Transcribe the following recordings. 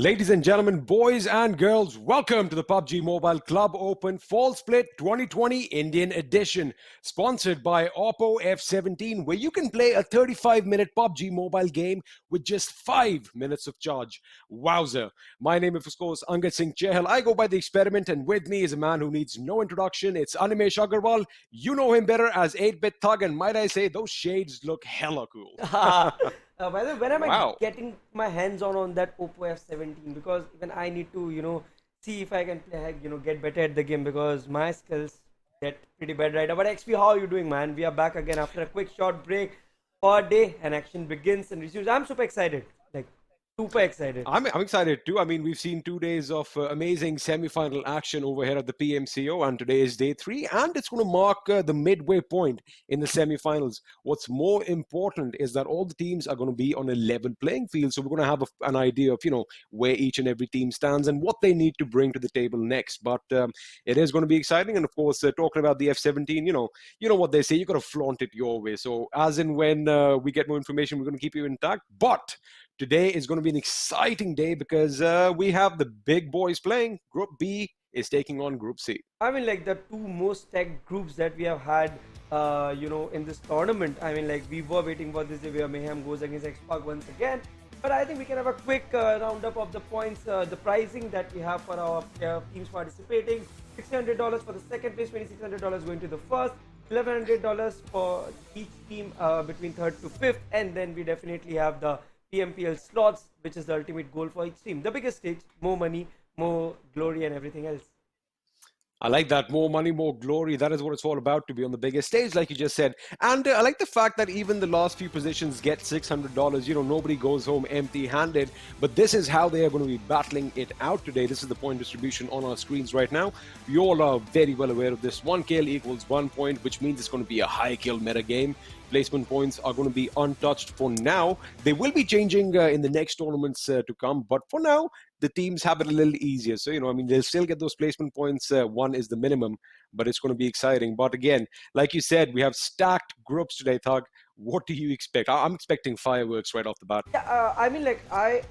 Ladies and gentlemen, boys and girls, welcome to the PUBG Mobile Club Open Fall Split 2020 Indian Edition, sponsored by Oppo F17, where you can play a 35-minute PUBG Mobile game with just 5 minutes of charge. Wowzer. My name is, of course, Angad Singh Chehal. I go by The Experiment, and with me is a man who needs no introduction. It's Animesh Agarwal. You know him better as 8-Bit Thug, and might I say, those shades look hella cool. By the way, when am I getting my hands on that Oppo F17? Because even I need to, see if I can play, get better at the game because my skills get pretty bad right now. But XP, how are you doing, man? We are back again after a quick short break for a day, and action begins and resumes. I'm super excited, like super excited. I'm excited too. I mean, we've seen 2 days of amazing semi-final action over here at the PMCO, and today is day 3, and it's going to mark the midway point in the semi-finals. What's more important is that all the teams are going to be on a level playing field, so we're going to have an idea of where each and every team stands and what they need to bring to the table next. But it is going to be exciting, and of course, talking about the F17, you know what they say, you got to flaunt it your way. So as and when we get more information, we're going to keep you intact. But today is going to be an exciting day because we have the big boys playing. Group B is taking on Group C. I mean, like the two most stacked groups that we have had, in this tournament. I mean, like we were waiting for this day where Mayhem goes against XSpark once again. But I think we can have a quick roundup of the points, the pricing that we have for our teams participating. $600 for the second place, $2,600 going to the first, $1,100 for each team between third to fifth, and then we definitely have the PMPL slots, which is the ultimate goal for each team. The biggest stage, more money, more glory, and everything else. I like that. More money, more glory. That is what it's all about, to be on the biggest stage, like you just said. And I like the fact that even the last few positions get $600. Nobody goes home empty-handed. But this is how they are going to be battling it out today. This is the point distribution on our screens right now. We all are very well aware of this. 1 kill equals 1 point, which means it's going to be a high kill meta game. Placement points are going to be untouched for now. They will be changing in the next tournaments to come. But for now, the teams have it a little easier. So, they'll still get those placement points. 1 is the minimum, but it's going to be exciting. But again, like you said, we have stacked groups today, Thug. What do you expect? I'm expecting fireworks right off the bat. Yeah, I mean, like,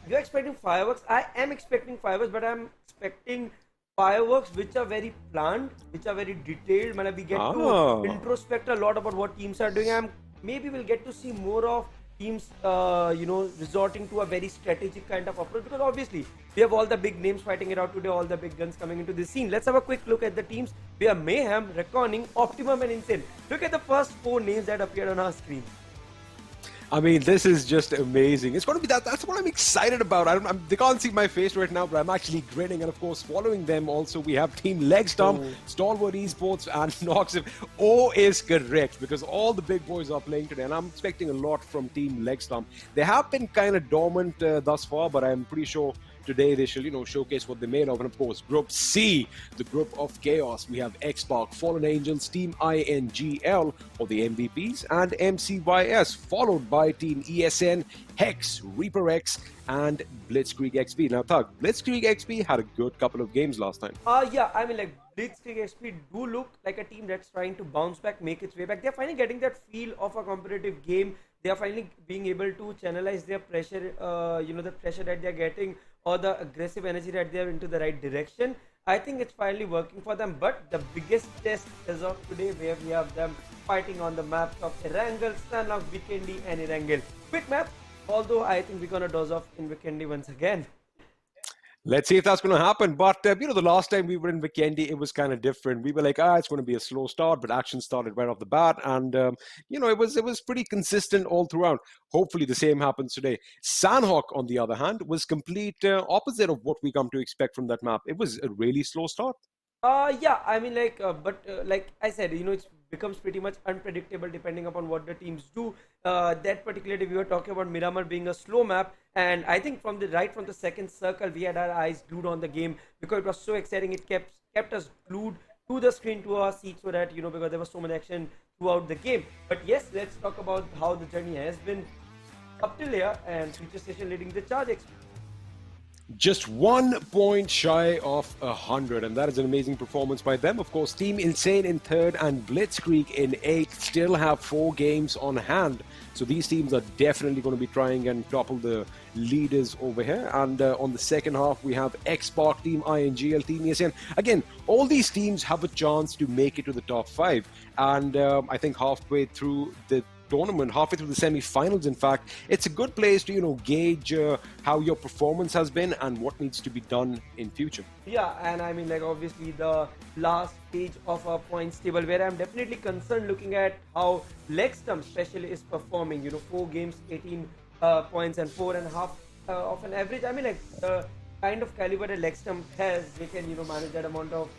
you're expecting fireworks. I am expecting fireworks, but I'm expecting fireworks which are very planned, which are very detailed. When we get to introspect a lot about what teams are doing, maybe we'll get to see more of teams, resorting to a very strategic kind of approach, because obviously we have all the big names fighting it out today, all the big guns coming into this scene. Let's have a quick look at the teams. We have Mayhem, Reckoning, Optimum, and Insane. Look at the first 4 names that appeared on our screen. I mean, this is just amazing. It's going to be that's what I'm excited about. They can't see my face right now, but I'm actually grinning. And of course, following them also, we have Team LegStump, STALWART Esports, and Nox. O is correct, because all the big boys are playing today, and I'm expecting a lot from Team LegStump. They have been kind of dormant thus far, but I'm pretty sure today they shall, showcase what they're made of. And of course, Group C, the group of chaos. We have XSpark, FALLENangelz, Team INGL, or the MVPs, and MCYS, followed by Team ESN, HEX ReaperX, and BlitzkriegXP. Now, Thug, BlitzkriegXP had a good couple of games last time. Yeah, I mean, like, BlitzkriegXP do look like a team that's trying to bounce back, make its way back. They're finally getting that feel of a competitive game. They are finally being able to channelize their pressure, the pressure that they're getting, or the aggressive energy that they have into the right direction. I think it's finally working for them. But the biggest test is of today, where we have them fighting on the maps of Erangel, Sanhok, Vikendi, and Erangel. Quick map, although I think we're gonna doze off in Vikendi once again. Let's see if that's going to happen. But, the last time we were in Vikendi, it was kind of different. We were like, it's going to be a slow start, but action started right off the bat. And, it was pretty consistent all throughout. Hopefully the same happens today. Sanhok, on the other hand, was complete opposite of what we come to expect from that map. It was a really slow start. Yeah, I mean, like, like I said, it becomes pretty much unpredictable depending upon what the teams do. That particular day we were talking about Miramar being a slow map, and I think from the second circle we had our eyes glued on the game, because it was so exciting. It kept us glued to the screen, to our seats, so that because there was so much action throughout the game. But yes, let's talk about how the journey has been up till here, and Futurestation leading the charge. Just 1 point shy of 100, and that is an amazing performance by them. Of course, Team Insane in third and Blitzkrieg in eighth still have 4 games on hand. So these teams are definitely going to be trying and topple the leaders over here. And on the second half, we have XSpark, Team INGL, Team ESN. Again, all these teams have a chance to make it to the top 5. And I think halfway through the tournament, halfway through the semi-finals, in fact, it's a good place to gauge how your performance has been and what needs to be done in future. Yeah, and I mean, like, obviously the last stage of our points table, where I'm definitely concerned looking at how LegStump especially is performing. 4 games, 18 points, and 4.5 of an average. I mean, like, the kind of caliber that LegStump has, they can manage that amount of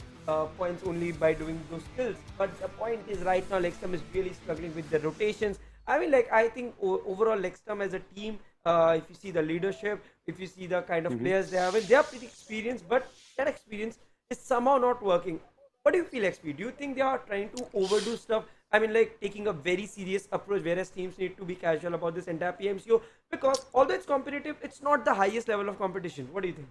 points only by doing those skills. But the point is, right now LegStump is really struggling with the rotations. I mean, like, I think overall LegStump as a team, if you see the leadership, if you see the kind of players they have, they are pretty experienced, but that experience is somehow not working. What do you feel, XP? Do you think they are trying to overdo stuff? I mean, like, taking a very serious approach, whereas teams need to be casual about this entire PMCO, because although it's competitive, it's not the highest level of competition. What do you think?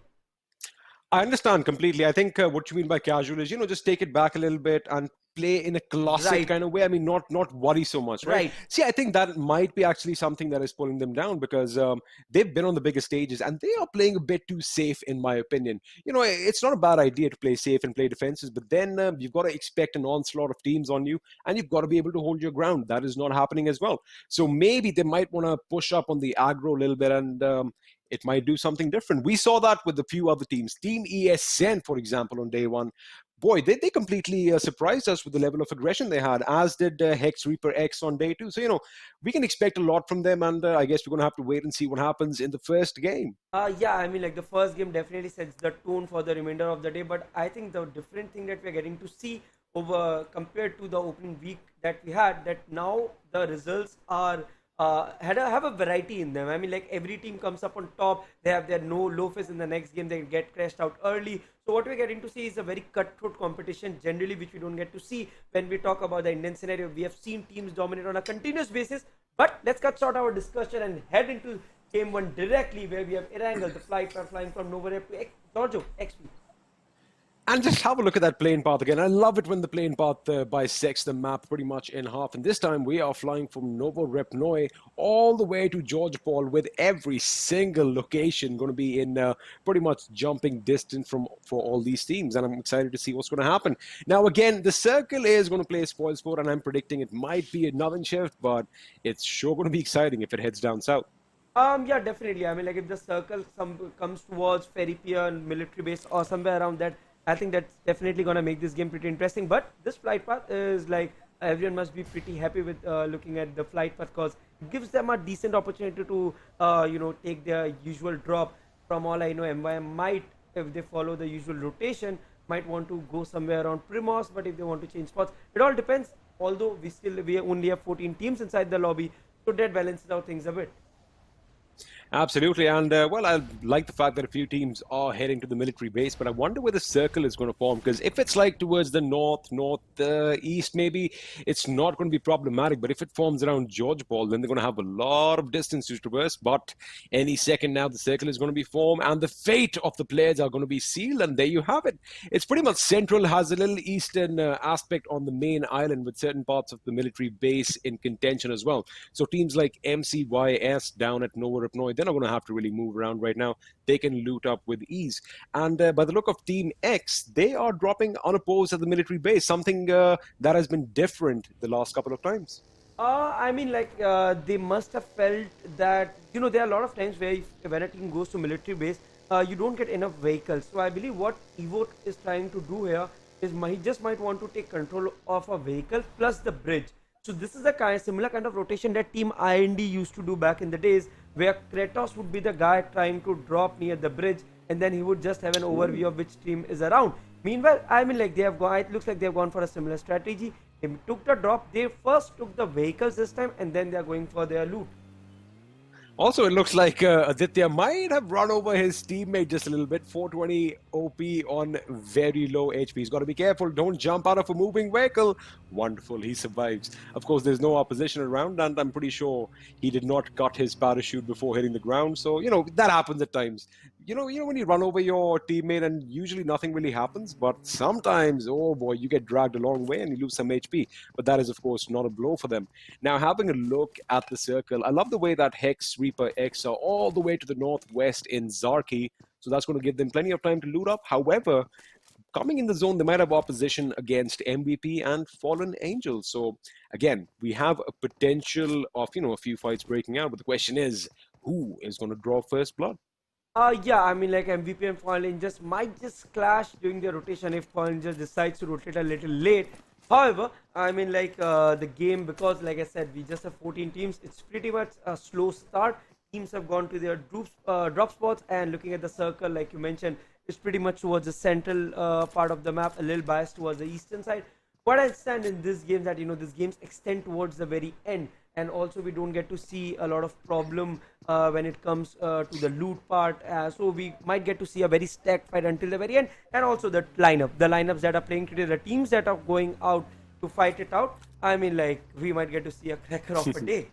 I understand completely. I think what you mean by casual is, just take it back a little bit and play in a classic kind of way. I mean, not worry so much, right? See, I think that might be actually something that is pulling them down, because they've been on the bigger stages and they are playing a bit too safe, in my opinion. It's not a bad idea to play safe and play defenses, but then you've got to expect an onslaught of teams on you, and you've got to be able to hold your ground. That is not happening as well. So maybe they might want to push up on the aggro a little bit, and it might do something different. We saw that with a few other teams. Team ESN, for example, on day one. Boy, they completely surprised us with the level of aggression they had, as did HEX ReaperX on day 2. So, we can expect a lot from them, and I guess we're going to have to wait and see what happens in the first game. Yeah, I mean, like, the first game definitely sets the tone for the remainder of the day, but I think the different thing that we're getting to see over compared to the opening week that we had, that now the results are have a variety in them. I mean, like, every team comes up on top. They have their no low face in the next game. They get crashed out early. So what we're getting to see is a very cutthroat competition, generally, which we don't get to see when we talk about the Indian scenario. We have seen teams dominate on a continuous basis. But let's cut short our discussion and head into game 1 directly, where we have Erangel, the flight flying from Nova Rep to Giorgio XP. And just have a look at that plane path again. I love it when the plane path bisects the map pretty much in half. And this time we are flying from Novo Repnoe all the way to George Paul, with every single location going to be in pretty much jumping distance for all these teams. And I'm excited to see what's going to happen. Now, again, the circle is going to play spoil sport, and I'm predicting it might be a nubbin shift, but it's sure going to be exciting if it heads down south. Yeah, definitely. I mean, like, if the circle comes towards Ferry Pier and military base or somewhere around that, I think that's definitely going to make this game pretty interesting. But this flight path is like, everyone must be pretty happy with looking at the flight path, because it gives them a decent opportunity to, take their usual drop. From all I know, MYM might, if they follow the usual rotation, might want to go somewhere around Primos. But if they want to change spots, it all depends. Although we only have 14 teams inside the lobby, so that balances out things a bit. Absolutely. And, well, I like the fact that a few teams are heading to the military base, but I wonder where the circle is going to form, because if it's like towards the northeast, maybe, it's not going to be problematic. But if it forms around George Paul, then they're going to have a lot of distance to traverse. But any second now, the circle is going to be formed, and the fate of the players are going to be sealed. And there you have it. It's pretty much central, has a little eastern aspect on the main island, with certain parts of the military base in contention as well. So teams like MCYS down at Nova Repnoe, they're not going to have to really move around right now. They can loot up with ease. And by the look of Team X, they are dropping unopposed at the military base, something that has been different the last couple of times. I mean, like, they must have felt that, there are a lot of times where when a team goes to military base, you don't get enough vehicles. So I believe what Evo is trying to do here is he just might want to take control of a vehicle plus the bridge. So this is a similar kind of rotation that Team IND used to do back in the days, where Kratos would be the guy trying to drop near the bridge, and then he would just have an overview of which team is around. Meanwhile, I mean, like, they have gone, it looks like they have gone for a similar strategy. They took the drop, they first took the vehicles this time, and then they are going for their loot. Also, it looks like Aditya might have run over his teammate just a little bit. 420 OP on very low HP. He's got to be careful. Don't jump out of a moving vehicle. Wonderful. He survives. Of course, there's no opposition around, and I'm pretty sure he did not cut his parachute before hitting the ground. So, that happens at times. when you run over your teammate and usually nothing really happens, but sometimes, oh boy, you get dragged a long way and you lose some HP. But that is, of course, not a blow for them. Now, having a look at the circle, I love the way that HEX ReaperX are all the way to the northwest in Zarki. So that's going to give them plenty of time to loot up. However, coming in the zone, they might have opposition against MVP and FALLENangelz. So again, we have a potential of, a few fights breaking out. But the question is, who is going to draw first blood? Yeah, I mean, like MVP and FALLENangelz might just clash during their rotation if FALLENangelz decides to rotate a little late. However, I mean, like the game, because like I said, we just have 14 teams. It's pretty much a slow start. Teams have gone to their drop spots, and looking at the circle, like you mentioned, it's pretty much towards the central part of the map, a little biased towards the eastern side. What I understand in this game that these games extend towards the very end, and also we don't get to see a lot of problem when it comes to the loot part. So we might get to see a very stacked fight until the very end, and also the lineups that are playing today, the teams that are going out to fight it out. I mean, like we might get to see a cracker of a day.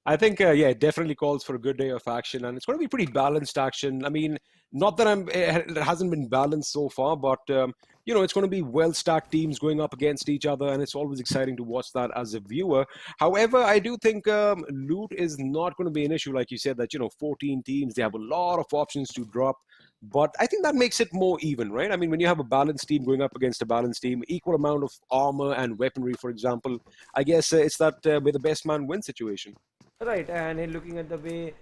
I think, it definitely calls for a good day of action, and it's going to be pretty balanced action. I mean, not that it hasn't been balanced so far, but it's going to be well-stacked teams going up against each other, and it's always exciting to watch that as a viewer. However, I do think loot is not going to be an issue, like you said, that 14 teams, they have a lot of options to drop. But I think that makes it more even, right? I mean, when you have a balanced team going up against a balanced team, equal amount of armor and weaponry, for example, I guess it's that where the best man wins situation. Right, and looking at the way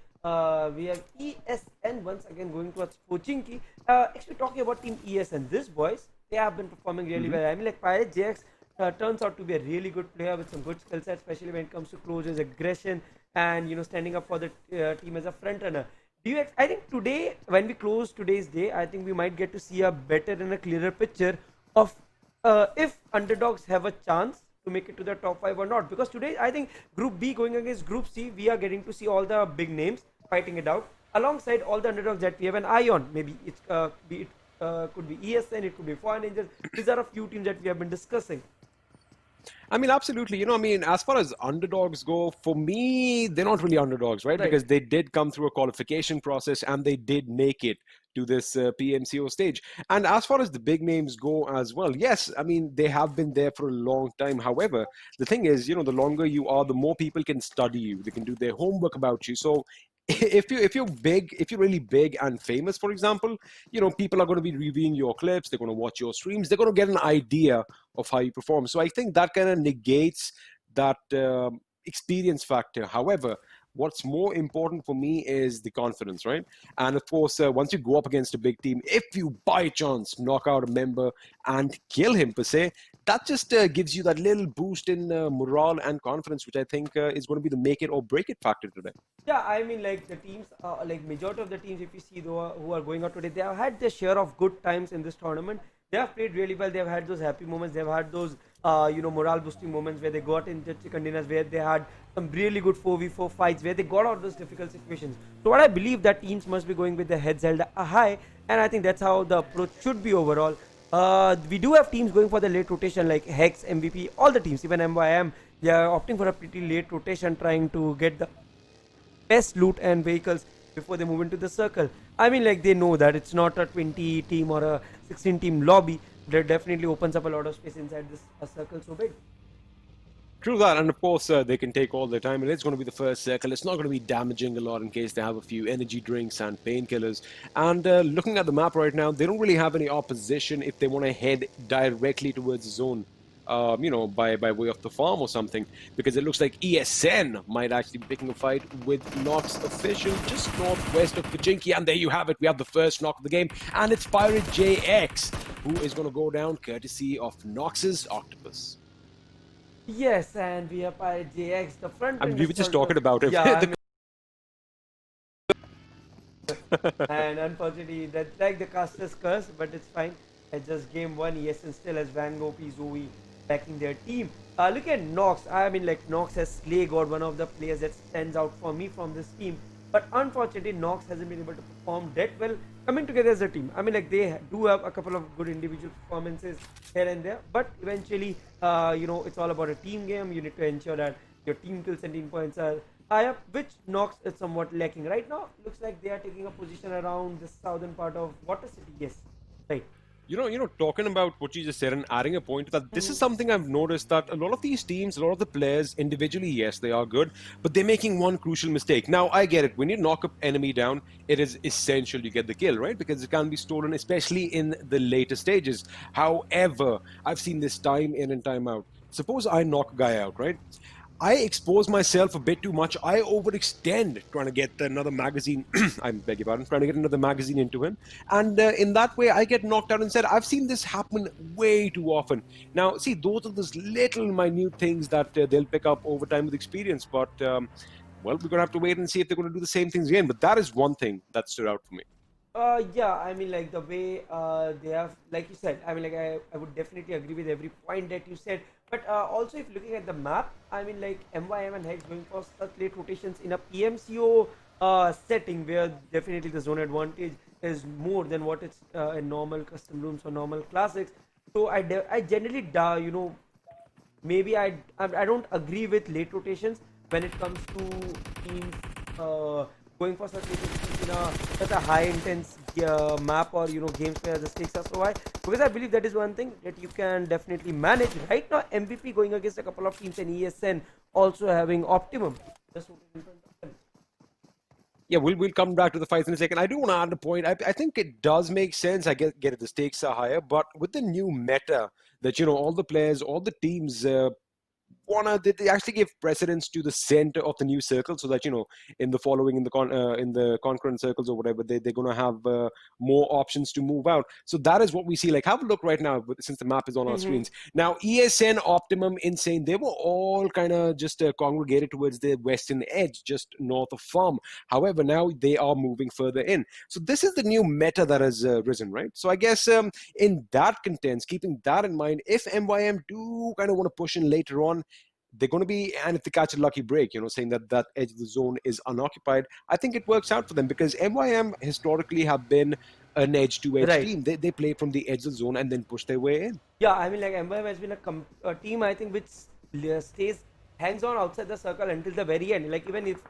we have ESN once again going towards Pochinki. Actually, talking about Team ESN, these boys, they have been performing really well. I mean, like PyrateJX turns out to be a really good player with some good skill set, especially when it comes to closures, aggression, and standing up for the team as a front runner. I think today, when we close today's day, I think we might get to see a better and a clearer picture of if underdogs have a chance to make it to the top 5 or not, because today I think Group B going against Group C, we are getting to see all the big names fighting it out alongside all the underdogs that we have an eye on. Maybe it could be ESN, it could be FALLENangelz. These are a few teams that we have been discussing. I mean, absolutely. As far as underdogs go, for me, they're not really underdogs, right? Because they did come through a qualification process and they did make it to this PMCO stage. And as far as the big names go as well, yes, I mean, they have been there for a long time. However, the thing is, the longer you are, the more people can study you. They can do their homework about you. So if you're really big and famous, for example, people are going to be reviewing your clips, they're going to watch your streams, they're going to get an idea of how you perform. So I think that kind of negates that experience factor. However, what's more important for me is the confidence, right? And of course, once you go up against a big team, if you by chance knock out a member and kill him per se, that just gives you that little boost in morale and confidence, which I think is going to be the make it or break it factor today. Yeah, I mean, like the teams, like majority of the teams, if you see who are going out today, they have had their share of good times in this tournament. They have played really well. They have had those happy moments. They have had those, morale boosting moments where they got into chicken dinners, where they had some really good 4v4 fights, where they got out of those difficult situations. So what I believe that teams must be going with their heads held high, and I think that's how the approach should be overall. We do have teams going for the late rotation like HEX, MVP, all the teams, even MYM, they are opting for a pretty late rotation, trying to get the best loot and vehicles before they move into the circle. I mean, like they know that it's not a 20 team or a 16 team lobby. That definitely opens up a lot of space inside this circle so big. True that, and of course they can take all their time, and it's going to be the first circle. It's not going to be damaging a lot in case they have a few energy drinks and painkillers. And looking at the map right now, they don't really have any opposition if they want to head directly towards the zone, by way of the farm or something, because it looks like ESN might actually be picking a fight with Nox Official just northwest of Pochinki. And there you have it. We have the first knock of the game, and it's PyrateJX who is going to go down courtesy of Nox's Octopus. Yes, and we have PyrateJX, the front. I mean, we were just talking about it. Yeah, and unfortunately, that's like the caster's curse, but it's fine. It's just game one. Yes, and still has Van Gogh, Zoe backing their team. Look at Nox. I mean, like Nox has Slay God, one of the players that stands out for me from this team. But unfortunately, Nox hasn't been able to perform that well coming together as a team. I mean, like they do have a couple of good individual performances here and there, but eventually, it's all about a team game. You need to ensure that your team kills and team points are Which Nox is somewhat lacking right now. Looks like they are taking a position around the southern part of Water City. Yes, right. Talking about what you just said and adding a point to that, this is something I've noticed that a lot of these teams, a lot of the players individually, yes, they are good, but they're making one crucial mistake. Now, I get it. When you knock an enemy down, it is essential you get the kill, right? Because it can be stolen, especially in the later stages. However, I've seen this time in and time out. Suppose I knock a guy out, right? I expose myself a bit too much. I overextend trying to get another magazine. I beg your pardon, trying to get another magazine into him. And in that way, I get knocked out instead. I've seen this happen way too often. Now, see, those are those little minute things that they'll pick up over time with experience. But, well, we're going to have to wait and see if they're going to do the same things again. But that is one thing that stood out for me. Yeah, I mean, like the way they have, like you said, I mean, like I would definitely agree with every point that you said. But also, if looking at the map, I mean, like MYM and HEX going for such late rotations in a PMCO setting where definitely the zone advantage is more than what it's in normal custom rooms or normal classics. So I generally, maybe I don't agree with late rotations when it comes to teams going for such late rotations in such a high intense map or games where the stakes are so high, because I believe that is one thing that you can definitely manage. Right now MVP going against a couple of teams and ESN also having Optimum just in front of them. Yeah, we'll come back to the fights in a second. I do want to add a point. I think it does make sense. I get it. The stakes are higher, but with the new meta that all the players, all the teams they actually give precedence to the center of the new circle, so that in the following in the concurrent circles or whatever, they're going to have more options to move out. So that is what we see. Like, have a look right now, since the map is on our screens now. ESN, Optimum, Insane, they were all kind of just congregated towards the western edge, just north of Farm. However, now they are moving further in. So this is the new meta that has risen, right? So I guess in that contents, keeping that in mind, if MYM do kind of want to push in later on, they're going to be, and if they catch a lucky break, saying that edge of the zone is unoccupied, I think it works out for them, because MYM historically have been an edge to edge Right. team. They play from the edge of the zone and then push their way in. Yeah, I mean, like MYM has been a team, I think, which stays hands on outside the circle until the very end. Like, even if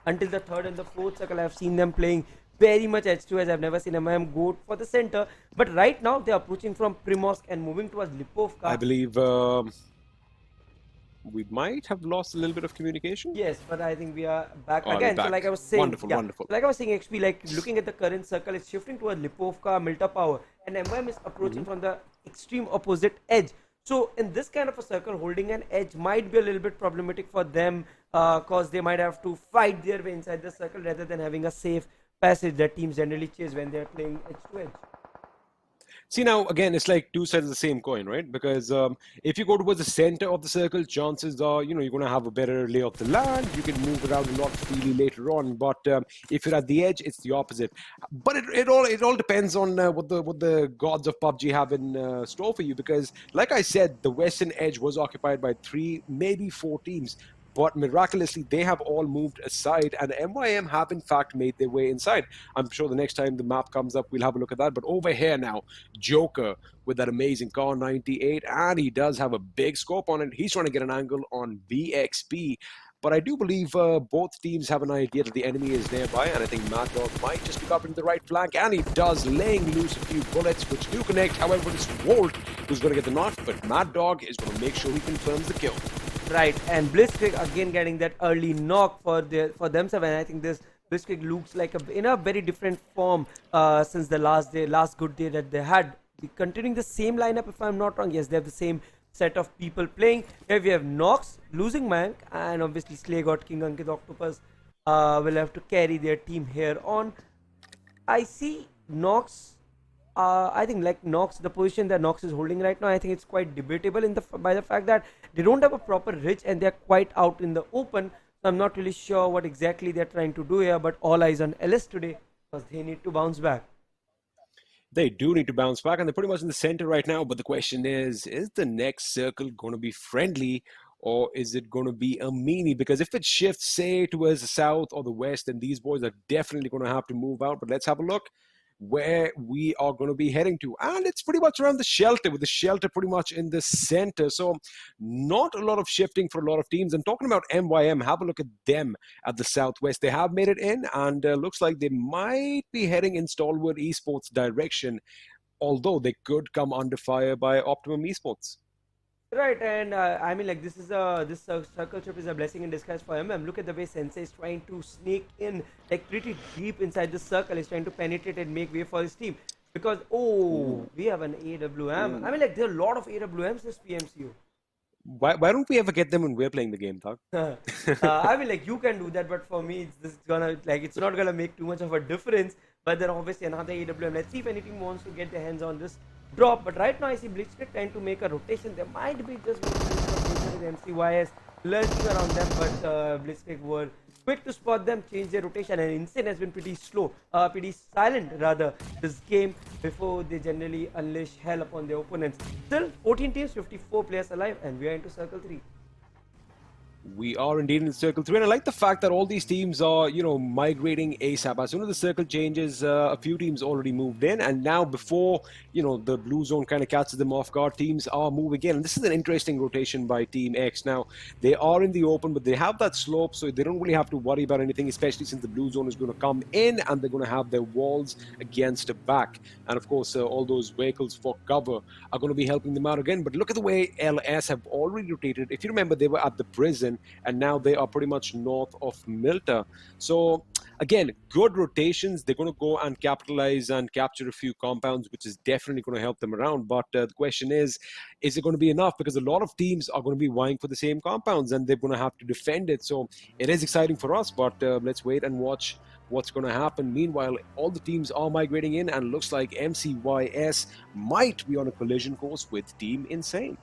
until the third and the fourth circle, I've seen them playing very much edge to edge. I've never seen MYM go for the center. But right now, they're approaching from Primorsk and moving towards Lipovka. I believe we might have lost a little bit of communication. Yes, but I think we are back Oh, again. back. So, like I was saying, Wonderful, wonderful. Like I was saying, XP, like looking at the current circle, it's shifting towards Lipovka, Milta Power, and MYM is approaching from the extreme opposite edge. So, in this kind of a circle, holding an edge might be a little bit problematic for them, because they might have to fight their way inside the circle rather than having a safe passage that teams generally chase when they're playing edge to edge. See, now, again, it's like two sides of the same coin, right? Because if you go towards the center of the circle, chances are, you're going to have a better lay of the land. You can move around a lot freely later on. But if you're at the edge, it's the opposite. But it all depends on what the gods of PUBG have in store for you. Because, like I said, the western edge was occupied by 3, maybe 4 teams. But miraculously, they have all moved aside, and MYM have in fact made their way inside. I'm sure the next time the map comes up, we'll have a look at that. But over here now, Joker with that amazing car 98, and he does have a big scope on it. He's trying to get an angle on BXP. But I do believe both teams have an idea that the enemy is nearby, and I think Mad Dog might just be covering the right flank, and he does, laying loose a few bullets, which do connect. However, it's Volt who's going to get the knock, but Mad Dog is going to make sure he confirms the kill. Right, and Blitzkrieg again getting that early knock for themselves, and I think this Blitzkrieg looks like in a very different form since the last good day that they had. Continuing the same lineup, if I'm not wrong. Yes, they have the same set of people playing. Here we have Nox losing Mank, and obviously Slay got King Ankit Octopus will have to carry their team here on. I see Nox. I think like Nox, the position that Nox is holding right now, I think it's quite debatable by the fact that they don't have a proper ridge and they're quite out in the open. So I'm not really sure what exactly they're trying to do here, but all eyes on LS today because they need to bounce back. They do need to bounce back, and they're pretty much in the center right now. But the question is the next circle going to be friendly, or is it going to be a meanie? Because if it shifts, say, towards the south or the west, then these boys are definitely going to have to move out. But let's have a look. where we are going to be heading to. And it's pretty much around the shelter, with the shelter pretty much in the center. So not a lot of shifting for a lot of teams. And talking about MYM, have a look at them at the Southwest. They have made it in, and looks like they might be heading in STALWART Esports direction, although they could come under fire by Optimum Esports. Right, and I mean, like, this circle trip is a blessing in disguise for MM. Look at the way Sensei is trying to sneak in, like, pretty deep inside the circle. He's trying to penetrate and make way for his team. Because, we have an AWM. I mean, like, there are a lot of AWMs this PMCO. Why don't we ever get them when we're playing the game, Thak? I mean, like, you can do that, but for me, it's not gonna make too much of a difference. But then obviously another AWM. Let's see if any team wants to get their hands on this drop. But right now I see BlitzkriegXP trying to make a rotation. There might be just with MCYS lurking around them, but BlitzkriegXP were quick to spot them, change their rotation, and Insane has been pretty slow, pretty silent rather this game before they generally unleash hell upon their opponents. Still 14 teams, 54 players alive, and we are into circle 3. We are indeed in Circle 3, and I like the fact that all these teams are, migrating ASAP. As soon as the circle changes, a few teams already moved in, and now before, the blue zone kind of catches them off guard, teams are moving in. And this is an interesting rotation by Team X. Now, they are in the open, but they have that slope, so they don't really have to worry about anything, especially since the blue zone is going to come in, and they're going to have their walls against the back. And of course, all those vehicles for cover are going to be helping them out again. But look at the way LS have already rotated. If you remember, they were at the prison, and now they are pretty much north of Milta. So again, good rotations. They're going to go and capitalize and capture a few compounds, which is definitely going to help them around. But the question is it going to be enough? Because a lot of teams are going to be vying for the same compounds, and they're going to have to defend it. So it is exciting for us, but let's wait and watch what's going to happen. Meanwhile, all the teams are migrating in, and looks like MCYS might be on a collision course with Team Insane.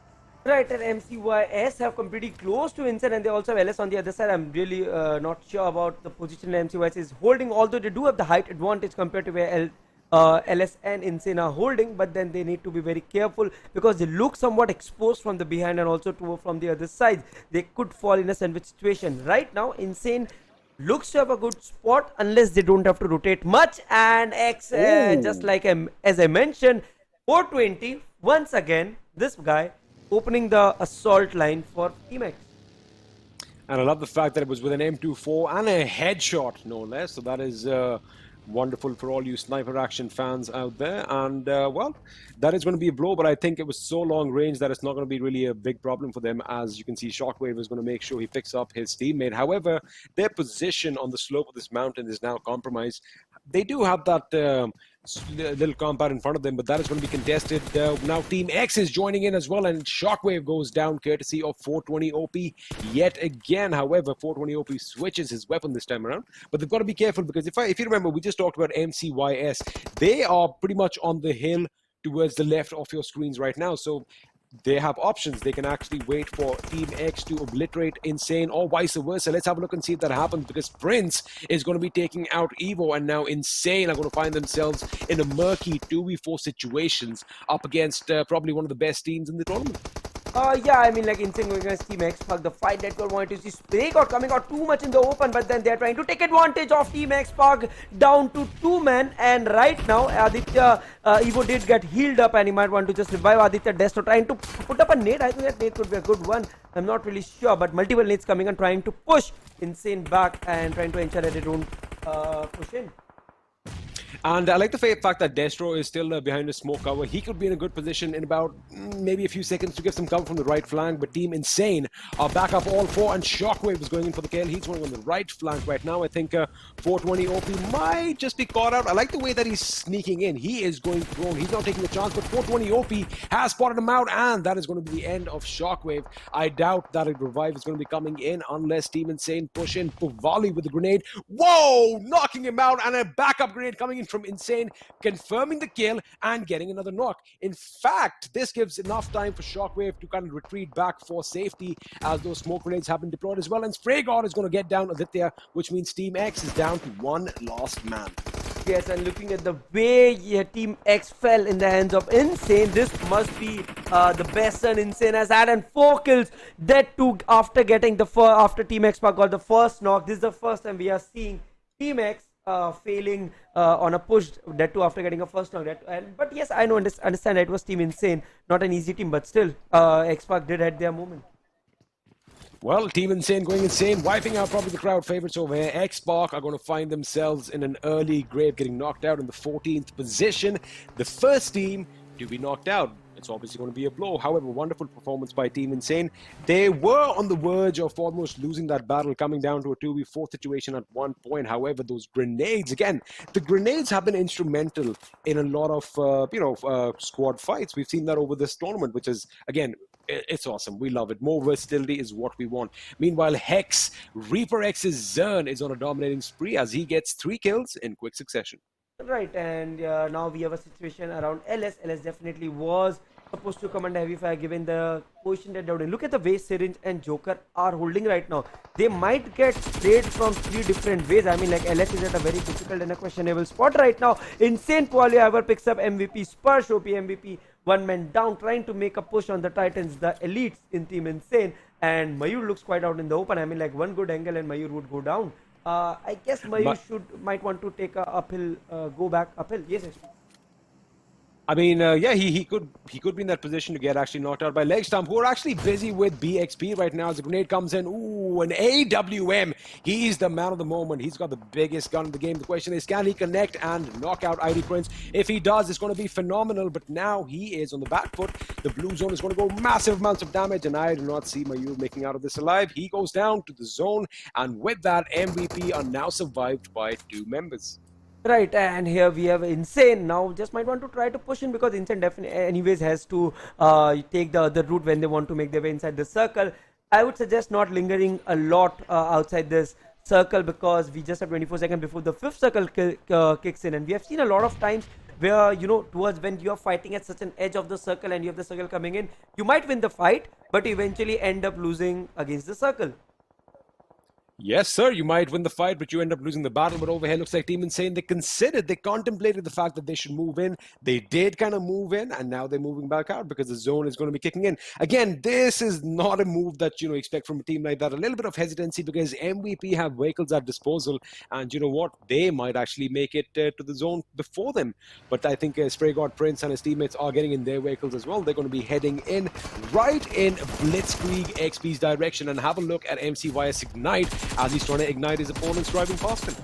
Right, and MCYS have come pretty close to Insane, and they also have LS on the other side. I'm really not sure about the position MCYS is holding, although they do have the height advantage compared to where LS and Insane are holding, but then they need to be very careful because they look somewhat exposed from the behind and also from the other side. They could fall in a sandwich situation. Right now, Insane looks to have a good spot unless they don't have to rotate much, and X, just like as I mentioned, 420, once again, this guy opening the assault line for Team X. And I love the fact that it was with an M24 and a headshot, no less. So that is wonderful for all you sniper action fans out there. And, well, that is going to be a blow, but I think it was so long range that it's not going to be really a big problem for them. As you can see, Shockwave is going to make sure he picks up his teammate. However, their position on the slope of this mountain is now compromised. They do have that little compound in front of them, but that is going to be contested. Now Team X is joining in as well, and Shockwave goes down courtesy of 420 OP yet again. However, 420 OP switches his weapon this time around, but they've got to be careful because if you remember, we just talked about MCYS. They are pretty much on the hill towards the left of your screens right now, so they have options. They can actually wait for Team X to obliterate Insane or vice versa. Let's have a look and see if that happens, because Prince is going to be taking out Evo, and now Insane are going to find themselves in a murky 2v4 situations up against probably one of the best teams in the tournament. Yeah, I mean, like, Insane going against Team XSpark, the fight that we wanted to see, Spray got coming out too much in the open, but then they're trying to take advantage of Team XSpark down to 2 men, and right now, Aditya, Evo did get healed up, and he might want to just revive Aditya Destro, trying to put up a nade. I think that nade could be a good one. I'm not really sure, but multiple nades coming and trying to push Insane back and trying to ensure that they don't push in. And I like the fact that Destro is still behind a smoke cover. He could be in a good position in about maybe a few seconds to get some cover from the right flank, but Team Insane are back up all four, and Shockwave is going in for the kill. He's going on the right flank right now. I think 420 OP might just be caught out. I like the way that he's sneaking in. He is going prone. He's not taking the chance, but 420 OP has spotted him out, and that is going to be the end of Shockwave. I doubt that a revive is going to be coming in unless Team Insane push in. Puvali with the grenade. Whoa! Knocking him out, and a backup grenade coming in from Insane, confirming the kill and getting another knock. In fact, this gives enough time for Shockwave to kind of retreat back for safety, as those smoke grenades have been deployed as well. And Spraygod is going to get down Aditya, which means Team X is down to one lost man. Yes, and looking at the way Team X fell in the hands of Insane, this must be the best run Insane has had, and 4 kills. That too after getting after Team XSpark got the first knock. This is the first time we are seeing Team X failing on a push, that too after getting a first knock. But yes, I know, understand that it was Team Insane, not an easy team, but still, XSpark did had their moment. Well, Team Insane going insane, wiping out probably the crowd favorites over here. XSpark are going to find themselves in an early grave, getting knocked out in the 14th position. The first team to be knocked out. It's obviously going to be a blow. However, wonderful performance by Team Insane. They were on the verge of almost losing that battle, coming down to a 2v4 situation at one point. However, those grenades, again, the grenades have been instrumental in a lot of, squad fights. We've seen that over this tournament, which is, again, it's awesome. We love it. More versatility is what we want. Meanwhile, HEX ReaperX's Zern is on a dominating spree as he gets 3 kills in quick succession. Right, and now we have a situation around LS. LS definitely was supposed to command heavy fire given the position that they're in. Look at the way Syringe and Joker are holding right now. They might get played from 3 different ways. I mean, like, LS is at a very difficult and a questionable spot right now. Insane Poly ever picks up MVP. Spurs OP MVP, 1 man down, trying to make a push on the Titans, the elites in Team Insane. And Mayur looks quite out in the open. I mean, like, one good angle and Mayur would go down. I guess Mayur might want to take a uphill, go back uphill. Yes, yes. I mean, yeah, he could be in that position to get actually knocked out by LegStump, who are actually busy with BXP right now as the grenade comes in. Ooh, an AWM. He's the man of the moment. He's got the biggest gun in the game. The question is, can he connect and knock out ID Prince? If he does, it's going to be phenomenal. But now he is on the back foot. The blue zone is going to go massive amounts of damage, and I do not see Mayur making out of this alive. He goes down to the zone, and with that, MVP are now survived by 2 members. Right, and here we have Insane now just might want to try to push in because Insane definitely anyways has to take the other route when they want to make their way inside the circle. I would suggest not lingering a lot outside this circle because we just have 24 seconds before the 5th circle kicks in, and we have seen a lot of times where, you know, towards when you are fighting at such an edge of the circle and you have the circle coming in, you might win the fight but you eventually end up losing against the circle. Yes, sir, you might win the fight, but you end up losing the battle. But over here, looks like Team Insane, they contemplated the fact that they should move in. They did kind of move in, and now they're moving back out because the zone is going to be kicking in. Again, this is not a move that, you know, expect from a team like that. A little bit of hesitancy because MVP have vehicles at disposal, and you know what? They might actually make it to the zone before them. But I think Spray God Prince and his teammates are getting in their vehicles as well. They're going to be heading in right in BlitzkriegXP's direction, and have a look at MCYS Ignite as he's trying to ignite his opponents driving past him.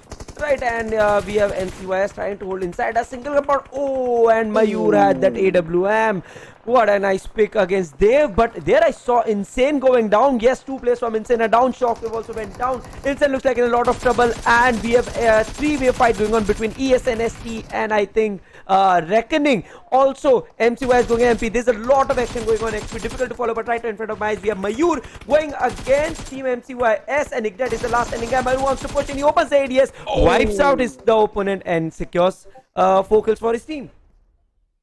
Right, and we have MCYS trying to hold inside a single compound. Oh, and Mayur had that AWM. What a nice pick against Dave. But there I saw Insane going down. Yes, 2 players from Insane are down. Shockwave also went down. Insane looks like in a lot of trouble. And we have a 3-way fight going on between ES and ST. And I think Reckoning. Also, MCYS going MP. There's a lot of action going on. XP difficult to follow, but right in front of my eyes, we have Mayur going against Team MCYS. And Ignite is the last ending guy. Mayur wants to push in. He opens the ADS. Wipes out the opponent and secures focals for his team.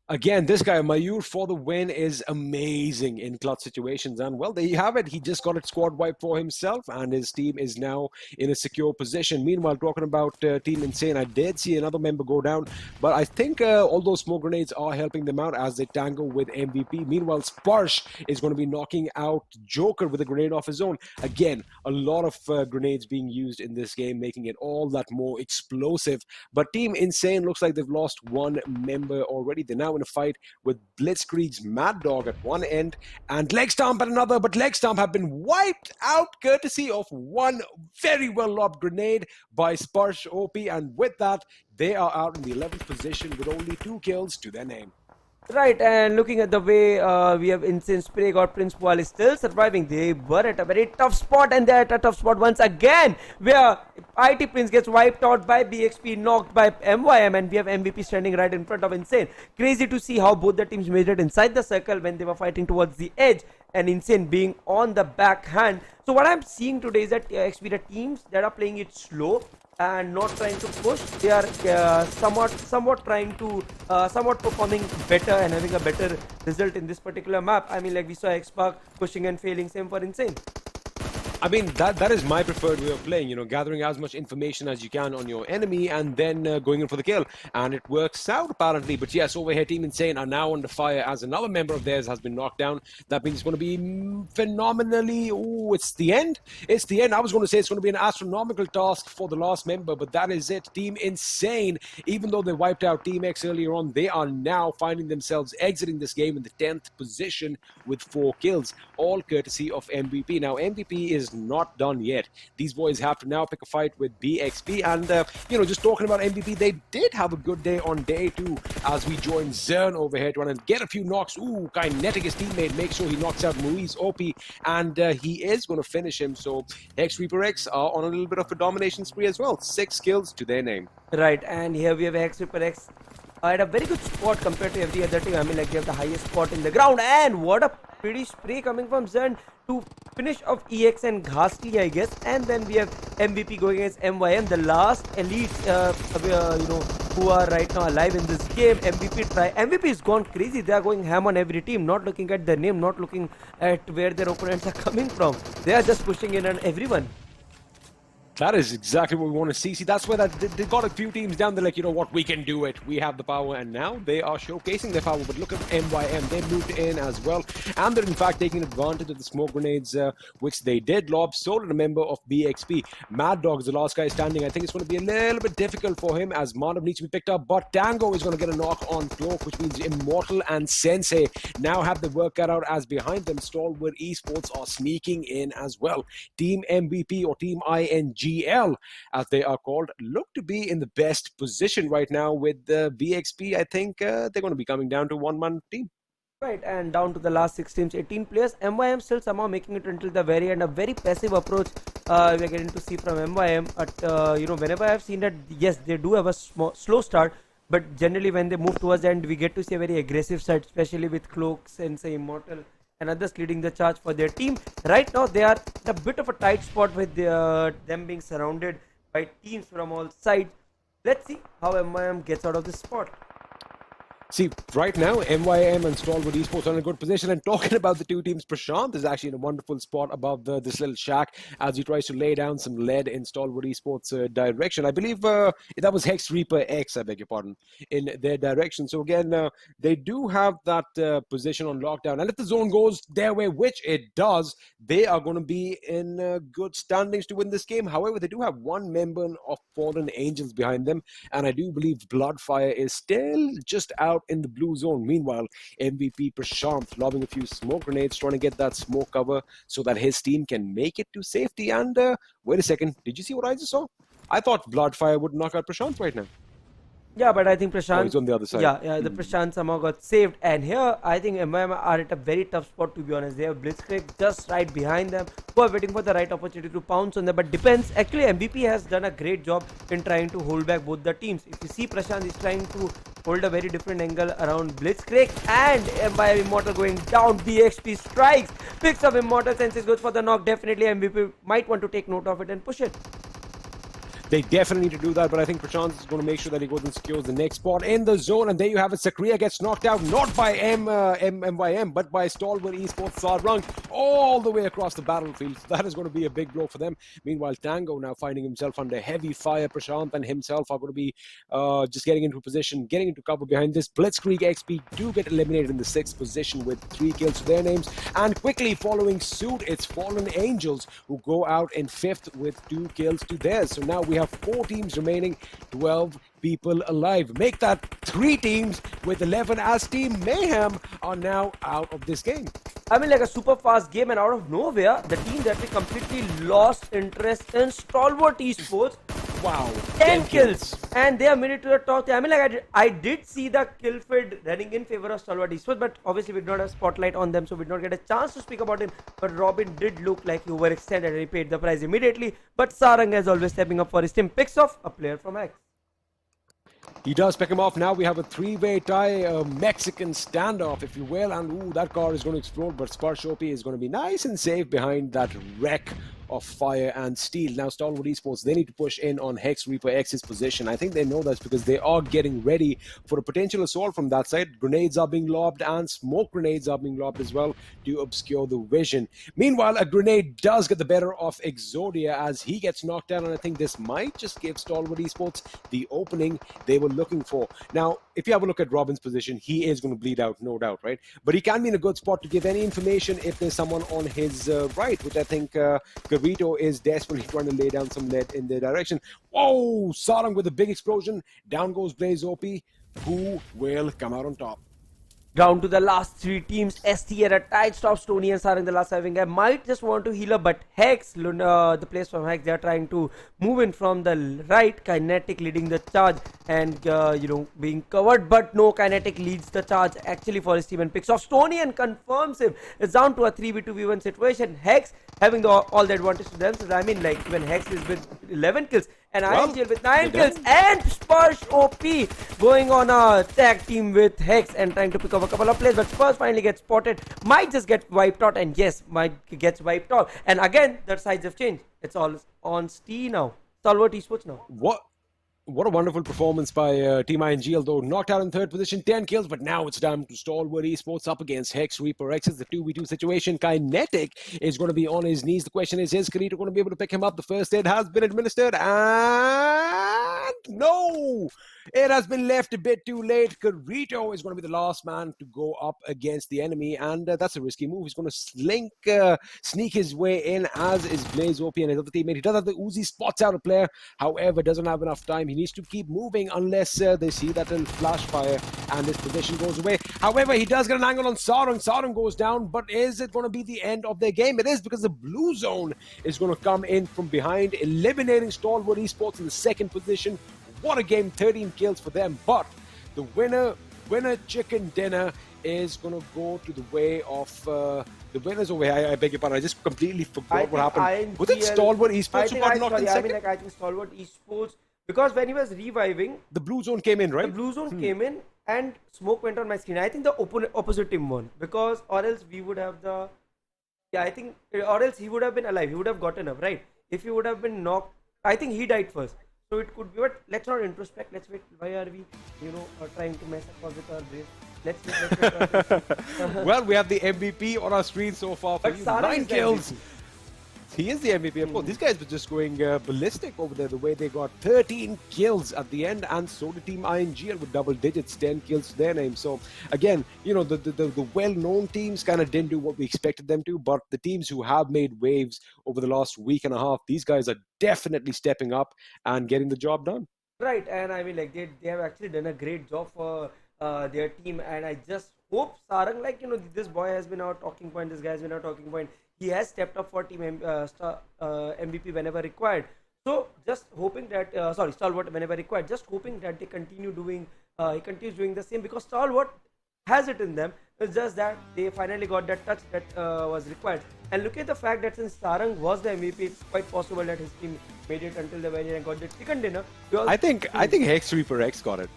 Again, this guy, Mayur, for the win is amazing in clutch situations. And, well, there you have it. He just got a squad wipe for himself, and his team is now in a secure position. Meanwhile, talking about Team Insane, I did see another member go down, but I think all those smoke grenades are helping them out as they tangle with MVP. Meanwhile, Sparsh is going to be knocking out Joker with a grenade off his own. Again, a lot of grenades being used in this game, making it all that more explosive. But Team Insane looks like they've lost 1 member already. They're now in a fight with Blitzkrieg's Mad Dog at one end and LegStump at another, but LegStump have been wiped out courtesy of 1 very well lobbed grenade by Sparsh OP, and with that they are out in the 11th position with only 2 kills to their name. Right, and looking at the way we have Insane Spray God Prince Poil is still surviving. They were at a very tough spot, and they're at a tough spot once again, where IT Prince gets wiped out by BXP, knocked by MYM, and we have MVP standing right in front of Insane. Crazy to see how both the teams made it inside the circle when they were fighting towards the edge, and Insane being on the backhand. So what I'm seeing today is that XP, the teams that are playing it slow and not trying to push, they are somewhat trying to somewhat performing better and having a better result in this particular map. I mean, like we saw XSpark pushing and failing, same for Insane. I mean, that is my preferred way of playing, you know, gathering as much information as you can on your enemy and then going in for the kill. And it works out, apparently. But yes, over here, Team Insane are now under fire as another member of theirs has been knocked down. That means it's going to be phenomenally... Oh, it's the end. It's the end. I was going to say it's going to be an astronomical task for the last member, but that is it. Team Insane, even though they wiped out Team X earlier on, they are now finding themselves exiting this game in the 10th position with 4 kills, all courtesy of MVP. Now, MVP is not done yet. These boys have to now pick a fight with BXP, and you know, just talking about MVP, they did have a good day on day 2 as we join Zern over here trying to get a few knocks. Ooh, Kinetic, his teammate, makes sure he knocks out Muiz OP, and he is going to finish him. So HEX ReaperX are on a little bit of a domination spree as well. 6 kills to their name. Right, and here we have HEX ReaperX at a very good spot compared to every other team. I mean, like, they have the highest spot in the ground, and what a pretty spray coming from Zern to finish off EX and Ghastly, I guess. And then we have MVP going against MYM, the last elite, you know, who are right now alive in this game. MVP has gone crazy. They are going ham on every team, not looking at their name, not looking at where their opponents are coming from. They are just pushing in on everyone. That is exactly what we want to see. See, that's where they got a few teams down there like, you know what, we can do it. We have the power, and now they are showcasing their power. But look at MYM. They moved in as well, and they're in fact taking advantage of the smoke grenades, which they did lob. So did a member of BXP. Mad Dog is the last guy standing. I think it's going to be a little bit difficult for him as Manav needs to be picked up, but Tango is going to get a knock on Cloak, which means Immortal and Sensei now have the work cut out as behind them Stalwart Esports are sneaking in as well. Team MVP or Team INGL, as they are called, look to be in the best position right now with the BXP. I think they're going to be coming down to one-man team. Right, and down to the last 6 teams, 18 players. MYM still somehow making it until the very end. A very passive approach we're getting to see from MYM. But, you know, whenever I've seen that, yes, they do have a slow start. But generally, when they move towards the end, we get to see a very aggressive side, especially with Cloak, Sensei, Immortal, and others leading the charge for their team. Right now, they are in a bit of a tight spot with them being surrounded by teams from all sides. Let's see how MYM gets out of this spot. See, right now, MYM and Stalwart Esports are in a good position. And talking about the two teams, Prashant is actually in a wonderful spot above this little shack as he tries to lay down some lead in Stalwart Esports' direction. I believe that was HEX ReaperX, I beg your pardon, in their direction. So again, they do have that position on lockdown. And if the zone goes their way, which it does, they are going to be in good standings to win this game. However, they do have one member of FALLENangelz behind them. And I do believe Bloodfire is still just out in the blue zone. Meanwhile, MVP Prashant lobbing a few smoke grenades, trying to get that smoke cover so that his team can make it to safety. And wait a second, did you see what I just saw? I thought Bloodfire would knock out Prashant right now. Yeah, but I think Prashant... Oh, he's on the other side. Yeah, the Prashant somehow got saved. And here, I think MYM are at a very tough spot, to be honest. They have Blitzkrieg just right behind them, who are waiting for the right opportunity to pounce on them. But depends. Actually, MVP has done a great job in trying to hold back both the teams. If you see, Prashant is trying to hold a very different angle around Blitzkrieg, and MYM Immortal going down. BXP strikes, picks up Immortal, Senses goes for the knock. Definitely, MVP might want to take note of it and push it. They definitely need to do that, but I think Prashant is going to make sure that he goes and secures the next spot in the zone. And there you have it. Sakriya gets knocked out, not by MYM, but by Stalwart Esports Sarang all the way across the battlefield. So that is going to be a big blow for them. Meanwhile, Tango now finding himself under heavy fire. Prashant and himself are going to be just getting into position, getting into cover behind this. BlitzkriegXP do get eliminated in the 6th position with 3 kills to their names. And quickly following suit, it's FALLENangelz who go out in 5th with 2 kills to theirs. So now we have 4 teams remaining, 12 people alive. Make that 3 teams with 11 as Team Mayhem are now out of this game. I mean, like a super fast game, and out of nowhere, the team that we completely lost interest in, Stalwart Esports. Wow, 10 kills, and they are made it to the top. I mean, like I did see the kill feed running in favor of Stalwart Esports, but obviously we did not have spotlight on them, so we did not get a chance to speak about it. But Robin did look like he overextended and he paid the price immediately. But Sarang, as always, stepping up for his team, picks off a player from HEX. He does pick him off. Now we have a 3-way tie, a Mexican standoff, if you will. And ooh, that car is going to explode, but Sparshopi is going to be nice and safe behind that wreck of fire and steel. Now, Stalwart Esports, they need to push in on HEX ReaperX's position. I think they know that's because they are getting ready for a potential assault from that side. Grenades are being lobbed and smoke grenades are being lobbed as well to obscure the vision. Meanwhile, a grenade does get the better of Exodia as he gets knocked down, and I think this might just give Stalwart Esports the opening they were looking for. Now, if you have a look at Robin's position, he is going to bleed out, no doubt, right? But he can be in a good spot to give any information if there's someone on his right, which I think Garito is desperately trying to lay down some lead in their direction. Whoa! Sarang with a big explosion. Down goes Blaze OP. Who will come out on top? Down to the last three teams. ST at a tight stop. Stony and Sarang the last having guy might just want to heal up, but Hex, the players from Hex, they are trying to move in from the right. Kinetic leading the charge and being covered, but no, Kinetic leads the charge actually for his team and picks off Stony and confirms him. It's down to a 3v2v1 situation. Hex having all the advantage to themselves. I mean, like even Hex is with 11 kills and INGL with 9 kills, and Spurs OP going on a tag team with Hex and trying to pick up a couple of players, but Spurs finally gets spotted, might just get wiped out, and yes, might gets wiped out. And again, the sides have changed. It's all on ST now. Stalwart Esports now. What a wonderful performance by Team INGL, though. Knocked out in third position, 10 kills, but now it's down to Stalwart Esports up against HEX ReaperX. It's the 2v2 situation. Kinetic is going to be on his knees. The question is Karito going to be able to pick him up? The first aid has been administered, and no! It has been left a bit too late. Karito is going to be the last man to go up against the enemy, and that's a risky move. He's going to sneak his way in, as is Blaze OP and his other teammate. He does have the Uzi, spots out a player, however, doesn't have enough time. He needs to keep moving unless they see that little flash fire and his position goes away. However, he does get an angle on Sarang. Sarang goes down, but is it going to be the end of their game? It is, because the blue zone is going to come in from behind, eliminating Stalwart Esports in the second position. What a game, 13 kills for them. But the winner chicken dinner is going to go to the way of the winners over here. I beg your pardon. I just completely forgot what happened. Was it Stalwart Esports who got knocked in second? I think Stalwart Esports, because when he was reviving, the blue zone came in, right? The blue zone came in and smoke went on my screen. I think the opposite team won, because or else we would have the... Yeah, I think, or else he would have been alive. He would have gotten up, right? If he would have been knocked, I think he died first. So it could be, but let's not introspect. Let's wait. Why are we, trying to mess up with our brain? Let's Well, we have the MVP on our screen so far for you. 9 kills. He is the MVP, of course. These guys were just going ballistic over there, the way they got 13 kills at the end, and so did Team INGL with double digits, 10 kills to their name. So, again, the well-known teams kind of didn't do what we expected them to, but the teams who have made waves over the last week and a half, these guys are definitely stepping up and getting the job done. Right, and I mean, like, they have actually done a great job for their team, and I just hope Sarang, this boy has been our talking point, this guy has been our talking point. He has stepped up for team MVP whenever required. So just hoping that, Stalwart whenever required, just hoping that they continue doing, he continues doing the same, because Stalwart has it in them. It's just that they finally got that touch that was required. And look at the fact that since Sarang was the MVP, it's quite possible that his team made it until the very end and got the chicken dinner. I think HEX ReaperX got it.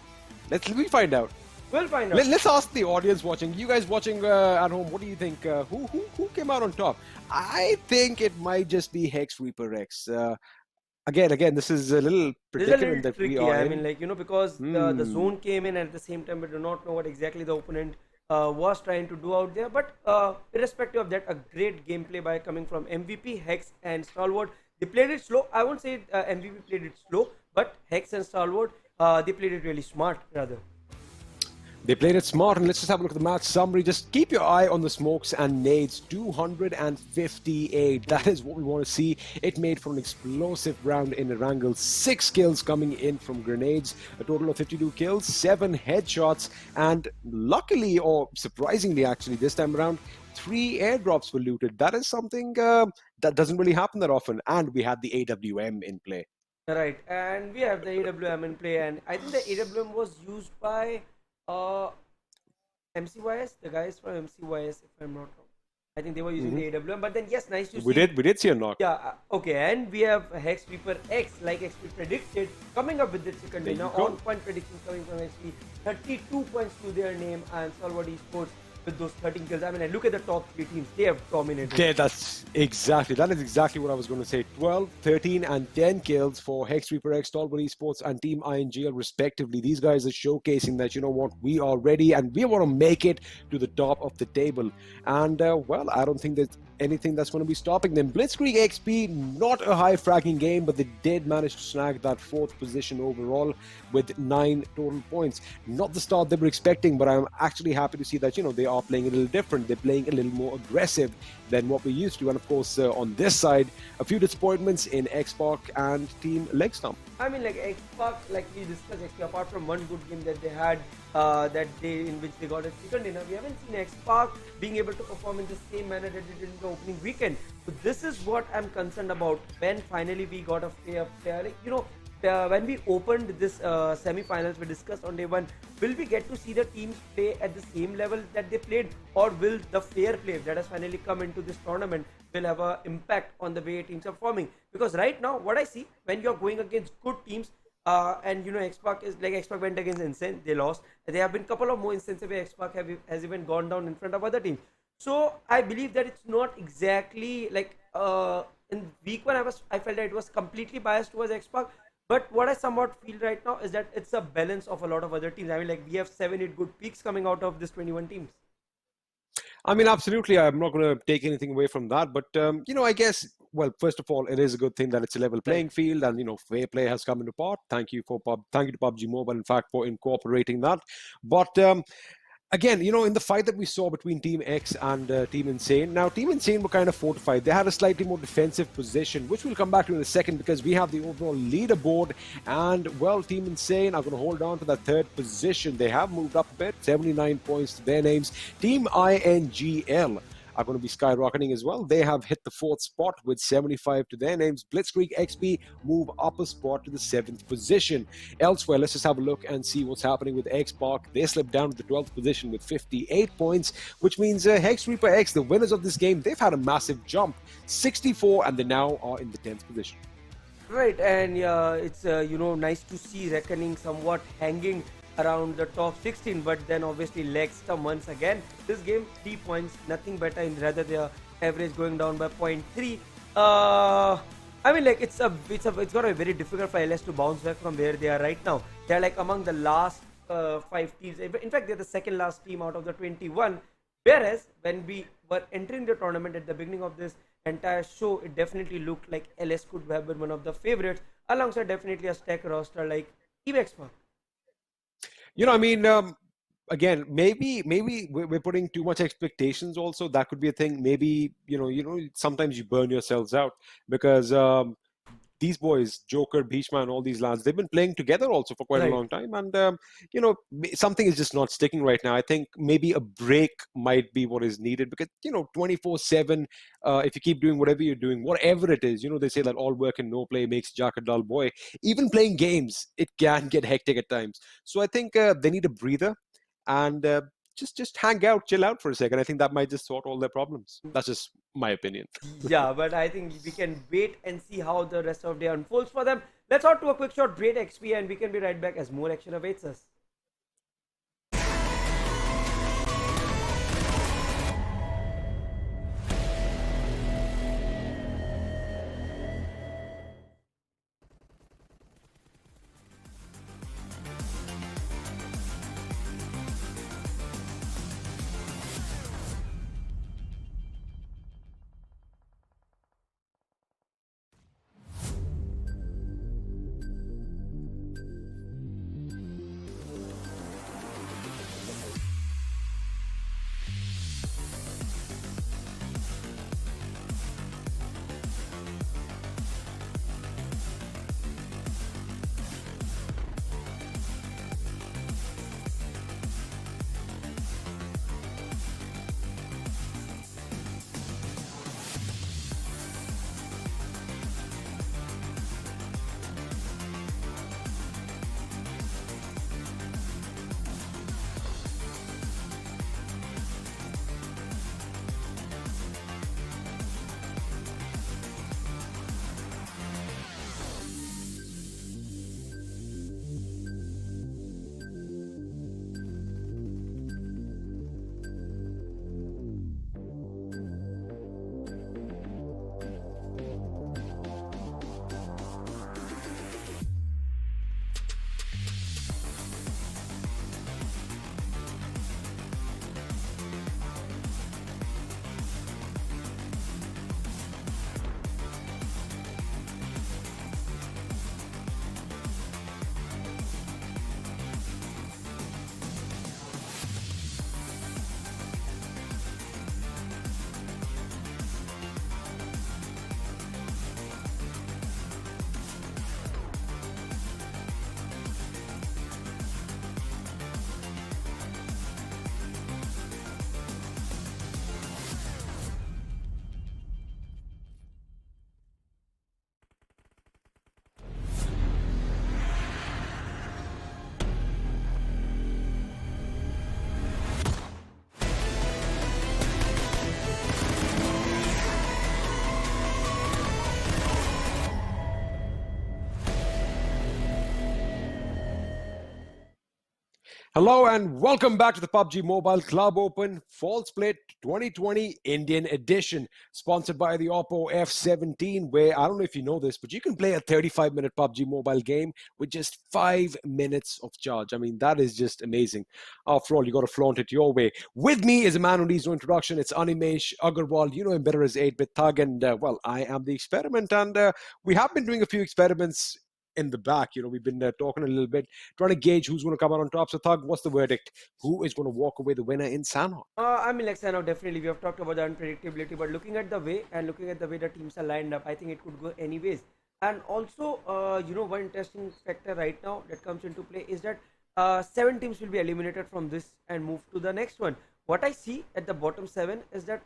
We'll find out. We'll find out. Let's ask the audience watching. You guys watching at home, what do you think? Who came out on top? I think it might just be HEX ReaperX. Again, this is a little predicament that tricky. We are in. I mean, because the zone came in, and at the same time we do not know what exactly the opponent was trying to do out there. But irrespective of that, a great gameplay by coming from MVP, HEX and Stalwart. They played it slow. I won't say MVP played it slow, but HEX and Stalwart, they played it really smart, rather. They played it smart, and let's just have a look at the match summary. Just keep your eye on the smokes and nades. 258. That is what we want to see. It made for an explosive round in Erangel. 6 kills coming in from grenades. A total of 52 kills, 7 headshots, and luckily, or surprisingly actually, this time around, 3 airdrops were looted. That is something that doesn't really happen that often. And we had the AWM in play. Right, and we have the AWM in play, and I think the AWM was used by MCYS, the guys from MCYS, if I'm not wrong. I think they were using the AWM, but then yes, nice to see. We did see a knock. Yeah, okay, and we have HEX ReaperX, like XP predicted, coming up with the chicken dinner. On point predictions coming from XP, 32 points to their name, and Stalwart Esports with those 13 kills. I mean, look at the top 3 teams. They have dominated. Yeah, that is exactly what I was going to say. 12, 13, and 10 kills for HEX ReaperX, STALWART Esports, and Team INGL respectively. These guys are showcasing that, you know what, we are ready and we want to make it to the top of the table. And, well, I don't think there's anything that's going to be stopping them. BlitzkriegXP, not a high fragging game, but they did manage to snag that 4th position overall with 9 total points. Not the start they were expecting, but I'm actually happy to see that, you know, they are playing a little different. They're playing a little more aggressive than what we used to. And of course, on this side, a few disappointments in XSpark and Team LegStump. I mean, like XSpark, like we discussed, actually, apart from one good game that they had that day in which they got a second dinner, we haven't seen XSpark being able to perform in the same manner that they did in the opening weekend. So this is what I'm concerned about. When finally we got a fair, like, you know, when we opened this semi-finals, we discussed on day one, will we get to see the teams play at the same level that they played, or will the fair play that has finally come into this tournament will have an impact on the way teams are forming? Because right now, what I see, when you're going against good teams, and you know, XSpark went against Insane, they lost. There have been a couple of more instances where XSpark has even gone down in front of other teams. So I believe that it's not exactly like in week one I felt that it was completely biased towards XSpark. But what I somewhat feel right now is that it's a balance of a lot of other teams. I mean, like, we have 7-8 good peaks coming out of this 21 teams. I mean, absolutely. I'm not going to take anything away from that. But, you know, I guess, well, first of all, it is a good thing that it's a level playing field and, you know, fair play has come into part. Thank you to PUBG Mobile, in fact, for incorporating that. But, again, you know, in the fight that we saw between Team X and Team Insane, now Team Insane were kind of fortified. They had a slightly more defensive position, which we'll come back to in a second because we have the overall leaderboard. And, well, Team Insane are going to hold on to that 3rd position. They have moved up a bit, 79 points to their names. Team INGL are going to be skyrocketing as well. They have hit the 4th spot with 75 to their names. BlitzkriegXP move up a spot to the 7th position. Elsewhere, let's just have a look and see what's happening with XSpark. They slipped down to the 12th position with 58 points, which means HEX ReaperX, the winners of this game, they've had a massive jump. 64, and they now are in the 10th position. Right, and it's you know, nice to see Reckoning somewhat hanging around the top 16, but then obviously LegStump once again. This game 3 points, nothing better, in rather their average going down by 0.3. I mean, like, it's got a very difficult for LS to bounce back from where they are right now. They're like among the last 5 teams. In fact, they're the second last team out of the 21. Whereas when we were entering the tournament at the beginning of this entire show, it definitely looked like LS could have been one of the favorites, alongside definitely a stack roster like EVEXPA. You know, I mean, again, maybe we're putting too much expectations. Also, that could be a thing. Maybe you know, sometimes you burn yourselves out because these boys, Joker, Bhishma, and all these lads, they've been playing together also for quite a long time. And, you know, something is just not sticking right now. I think maybe a break might be what is needed because, you know, 24/7, if you keep doing whatever you're doing, whatever it is, you know, they say that all work and no play makes Jack a dull boy. Even playing games, it can get hectic at times. So I think they need a breather and just hang out, chill out for a second. I think that might just sort all their problems. That's just my opinion. Yeah, but I think we can wait and see how the rest of the day unfolds for them. Let's out to a quick short break XP, and we can be right back as more action awaits us. Hello and welcome back to the PUBG Mobile Club Open Fall Split 2020 Indian Edition, sponsored by the Oppo F17, where I don't know if you know this, but you can play a 35-minute PUBG Mobile game with just 5 minutes of charge. I mean, that is just amazing. After all, you got to flaunt it your way. With me is a man who needs no introduction. It's Animesh Agarwal. You know him better as 8-Bit Thug, and well, I am the experiment, and we have been doing a few experiments in the back. You know, we've been talking a little bit, trying to gauge who's going to come out on top. So, Thug, what's the verdict? Who is going to walk away the winner in Sanhok? I mean, like Sanhok, definitely. We have talked about the unpredictability, but looking at the way the teams are lined up, I think it could go anyways. And also, one interesting factor right now that comes into play is that 7 teams will be eliminated from this and move to the next one. What I see at the bottom 7 is that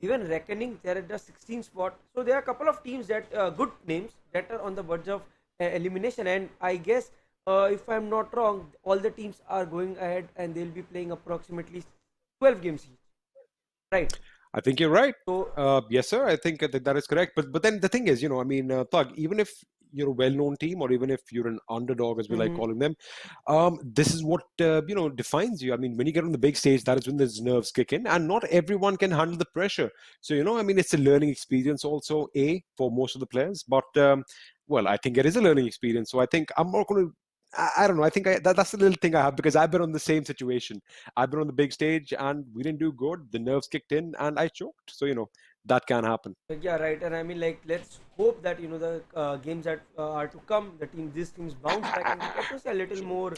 even Reckoning, they're at the 16th spot. So there are a couple of teams that good names that are on the verge of elimination, and I guess if I'm not wrong, all the teams are going ahead and they'll be playing approximately 12 games each, right? I think you're right. So Yes, sir. I think that is correct. But then the thing is, I mean, Thug, even if you're a well-known team or even if you're an underdog, as we like calling them, this is what, defines you. I mean, when you get on the big stage, that is when those nerves kick in, and not everyone can handle the pressure. So, I mean, it's a learning experience also, for most of the players. But, well, I think it is a learning experience. So I think I'm not going to I don't know. I think that's the little thing I have because I've been on the same situation. I've been on the big stage and we didn't do good. The nerves kicked in and I choked. So, that can happen. yeah, right. And I mean, like, let's hope that the games that are to come, these teams bounce back and we get to see a little more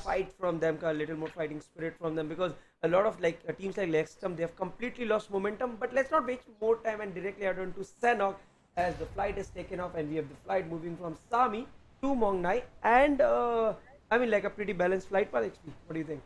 fight from them, a little more fighting spirit from them, because a lot of teams like LegStump, they have completely lost momentum. But let's not waste more time and directly head on to Sanhok as the flight is taken off and we have the flight moving from Sami to Mongnai, and I mean, like a pretty balanced flight path. XP, what do you think?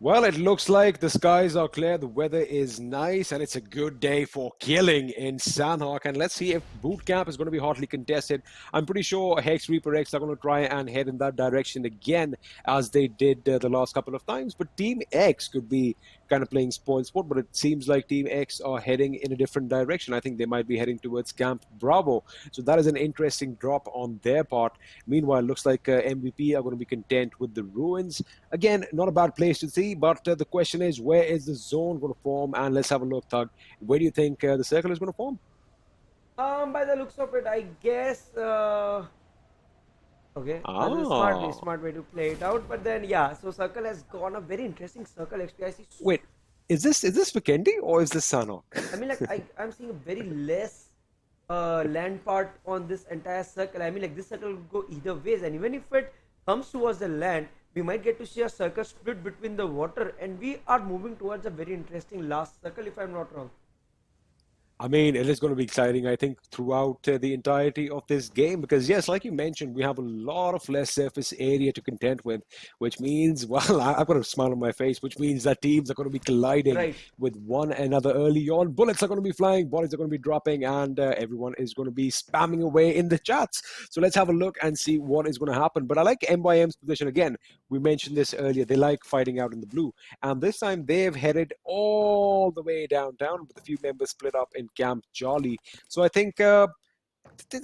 Well, it looks like the skies are clear, the weather is nice, and it's a good day for killing in Sanhok. And let's see if boot camp is going to be hotly contested. I'm pretty sure HEX ReaperX are going to try and head in that direction again, as they did the last couple of times. But Team X could be kind of playing spoil sport, but it seems like Team X are heading in a different direction. I think they might be heading towards Camp Bravo. So that is an interesting drop on their part. Meanwhile, looks like MVP are going to be content with the ruins. Again, not a bad place to see, but the question is, where is the zone going to form? And let's have a look, Thug. Where do you think the circle is going to form? By the looks of it, I guess. Okay, that's a smart way to play it out. But then, yeah, so circle has gone a very interesting circle. Actually, I see. Wait, is this Vikendi or is this Sanhok? I mean, like I'm seeing a very less land part on this entire circle. I mean, like this circle will go either ways, and even if it comes towards the land, we might get to see a circle split between the water, and we are moving towards a very interesting last circle, if I'm not wrong. I mean, it is going to be exciting, I think, throughout the entirety of this game. Because, yes, like you mentioned, we have a lot of less surface area to contend with, which means, well, I've got a smile on my face, which means that teams are going to be colliding with one another early on. Bullets are going to be flying, bodies are going to be dropping, and everyone is going to be spamming away in the chats. So let's have a look and see what is going to happen. But I like MYM's position. Again, we mentioned this earlier. They like fighting out in the blue. And this time, they've headed all the way downtown with a few members split up in Camp Charlie. So I think they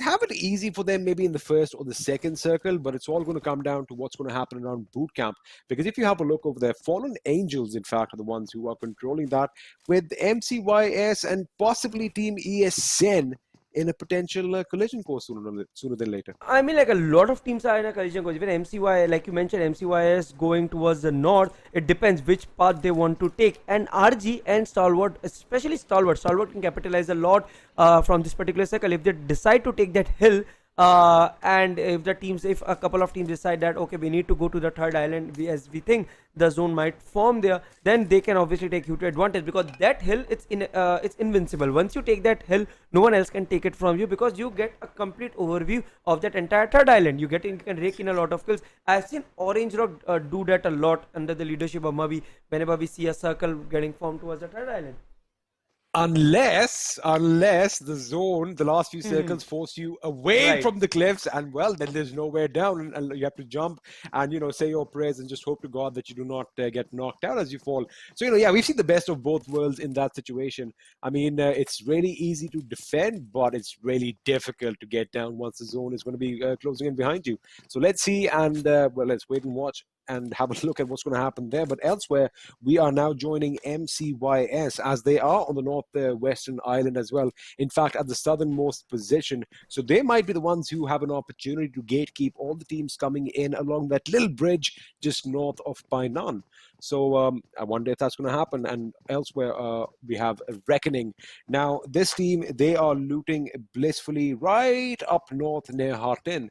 have it easy for them maybe in the first or the second circle, but it's all going to come down to what's going to happen around boot camp. Because if you have a look over there, FALLENangelz, in fact, are the ones who are controlling that, with MCYS and possibly Team ESN in a potential collision course sooner than later. I mean, like a lot of teams are in a collision course. Even MCY, like you mentioned, MCYS going towards the north. It depends which path they want to take. And RG and STALWART, especially STALWART can capitalize a lot from this particular circle. If they decide to take that hill, and if a couple of teams decide that okay, we need to go to the third island, as we think the zone might form there, then they can obviously take huge advantage, because that hill, it's invincible. Once you take that hill, no one else can take it from you, because you get a complete overview of that entire third island. You can rake in a lot of kills. I've seen Orange Rock do that a lot under the leadership of Mavi whenever we see a circle getting formed towards the third island. Unless the zone, the last few circles force you away Right. from the cliffs, and well, then there's nowhere down, and you have to jump and say your prayers and just hope to God that you do not get knocked out as you fall. So yeah, we've seen the best of both worlds in that situation. I mean, it's really easy to defend, but it's really difficult to get down once the zone is going to be closing in behind you. So let's see, and well, let's wait and watch and have a look at what's going to happen there. But elsewhere, we are now joining MCYS as they are on the northwestern island as well. In fact, at the southernmost position. So they might be the ones who have an opportunity to gatekeep all the teams coming in along that little bridge just north of Painan. So I wonder if that's going to happen. And elsewhere, we have Reckoning. Now, this team, they are looting blissfully right up north near Hartin,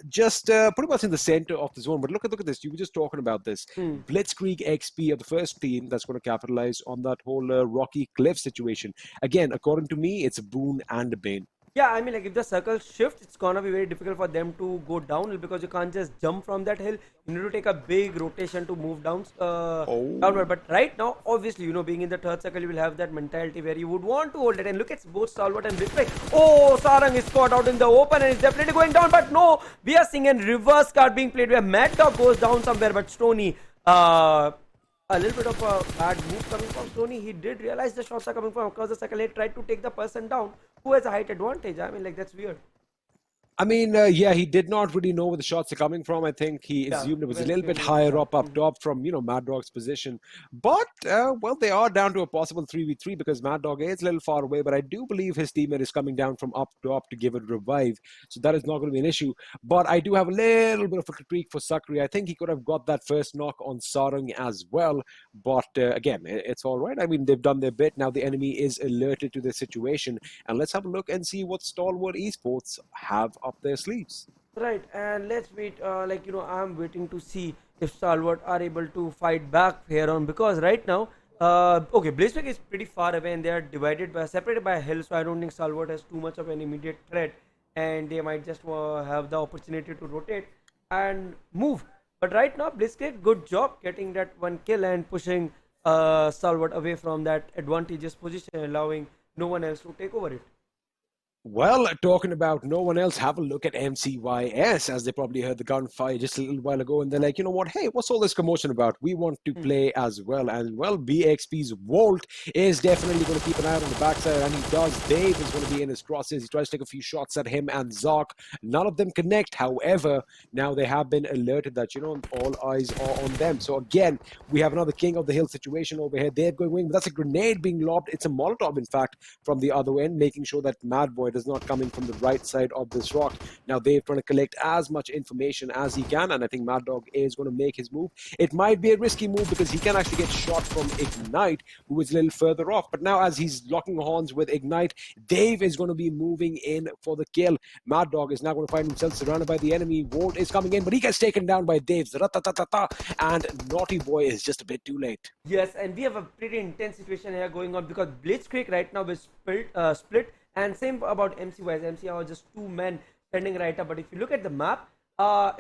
just pretty much in the center of the zone. But look at this. You were just talking about this. BlitzkriegXP are the first team that's going to capitalize on that whole rocky cliff situation. Again, according to me, it's a boon and a bane. Yeah, I mean, like if the circle shifts, it's gonna be very difficult for them to go downhill because you can't just jump from that hill. You need to take a big rotation to move downward. But right now, obviously, being in the third circle, you will have that mentality where you would want to hold it. And look at both STALWART and BlitzkriegXP. Oh, Sarang is caught out in the open and is definitely going down. But no, we are seeing a reverse card being played where Mad Dog goes down somewhere, but Stony. A little bit of a bad move coming from Sony. He did realize the shots are coming from across the circle. He tried to take the person down who has a height advantage. I mean, like, that's weird. I mean, yeah, he did not really know where the shots are coming from. I think he assumed it was a little bit higher up top from, Mad Dog's position. But, well, they are down to a possible 3v3 because Mad Dog is a little far away. But I do believe his teammate is coming down from up top to give it a revive. So that is not going to be an issue. But I do have a little bit of a critique for Sakri. I think he could have got that first knock on Sarang as well. But, again, it's all right. I mean, they've done their bit. Now the enemy is alerted to the situation. And let's have a look and see what STALWART Esports have up their sleeves. Right, and let's wait. I'm waiting to see if STALWART are able to fight back here on, because right now, okay, BlitzkriegXP is pretty far away and they are separated by a hill, so I don't think STALWART has too much of an immediate threat, and they might just have the opportunity to rotate and move. But right now, BlitzkriegXP, good job getting that one kill and pushing STALWART away from that advantageous position, allowing no one else to take over it. Well, talking about no one else, have a look at MCYS, as they probably heard the gunfire just a little while ago, and they're like, you know what, hey, what's all this commotion about? We want to play as well. And, well, BXP's Volt is definitely going to keep an eye out on the backside, and he does. Dave is going to be in his crosses. He tries to take a few shots at him and Zark. None of them connect. However, now they have been alerted that, all eyes are on them. So, again, we have another King of the Hill situation over here. They're going, but that's a grenade being lobbed. It's a Molotov, in fact, from the other end, making sure that Mad Boy is not coming from the right side of this rock. Now they're trying to collect as much information as he can, and I think Mad Dog is going to make his move. It might be a risky move because he can actually get shot from Ignite, who is a little further off. But now as he's locking horns with Ignite, Dave is going to be moving in for the kill. Mad Dog is now going to find himself surrounded by the enemy. Volt is coming in, but he gets taken down by Dave. And Naughty Boy is just a bit too late. Yes, and we have a pretty intense situation here going on because BlitzkriegXP right now is split. And same about MCYS. MCYS are just two men standing right up. But if you look at the map,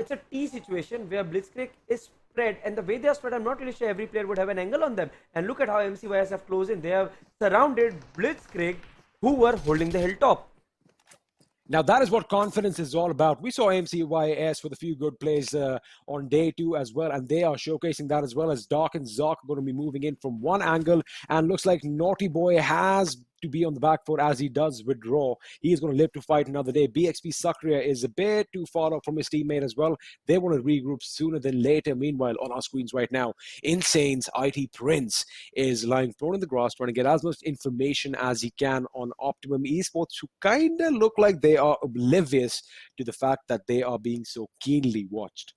it's a T situation where BlitzkriegXP is spread. And the way they are spread, I'm not really sure every player would have an angle on them. And look at how MCYS have closed in. They have surrounded BlitzkriegXP, who were holding the hilltop. Now, that is what confidence is all about. We saw MCYS with a few good plays on day 2 as well, and they are showcasing that as well, as Dark and Zark are going to be moving in from one angle, and looks like Naughty Boy has to be on the back foot as he does withdraw. He is going to live to fight another day. BXP Sakriya is a bit too far off from his teammate as well. They want to regroup sooner than later. Meanwhile, on our screens right now, Insane's IT Prince is lying prone in the grass, trying to get as much information as he can on Optimum Esports, who kind of look like they are oblivious to the fact that they are being so keenly watched.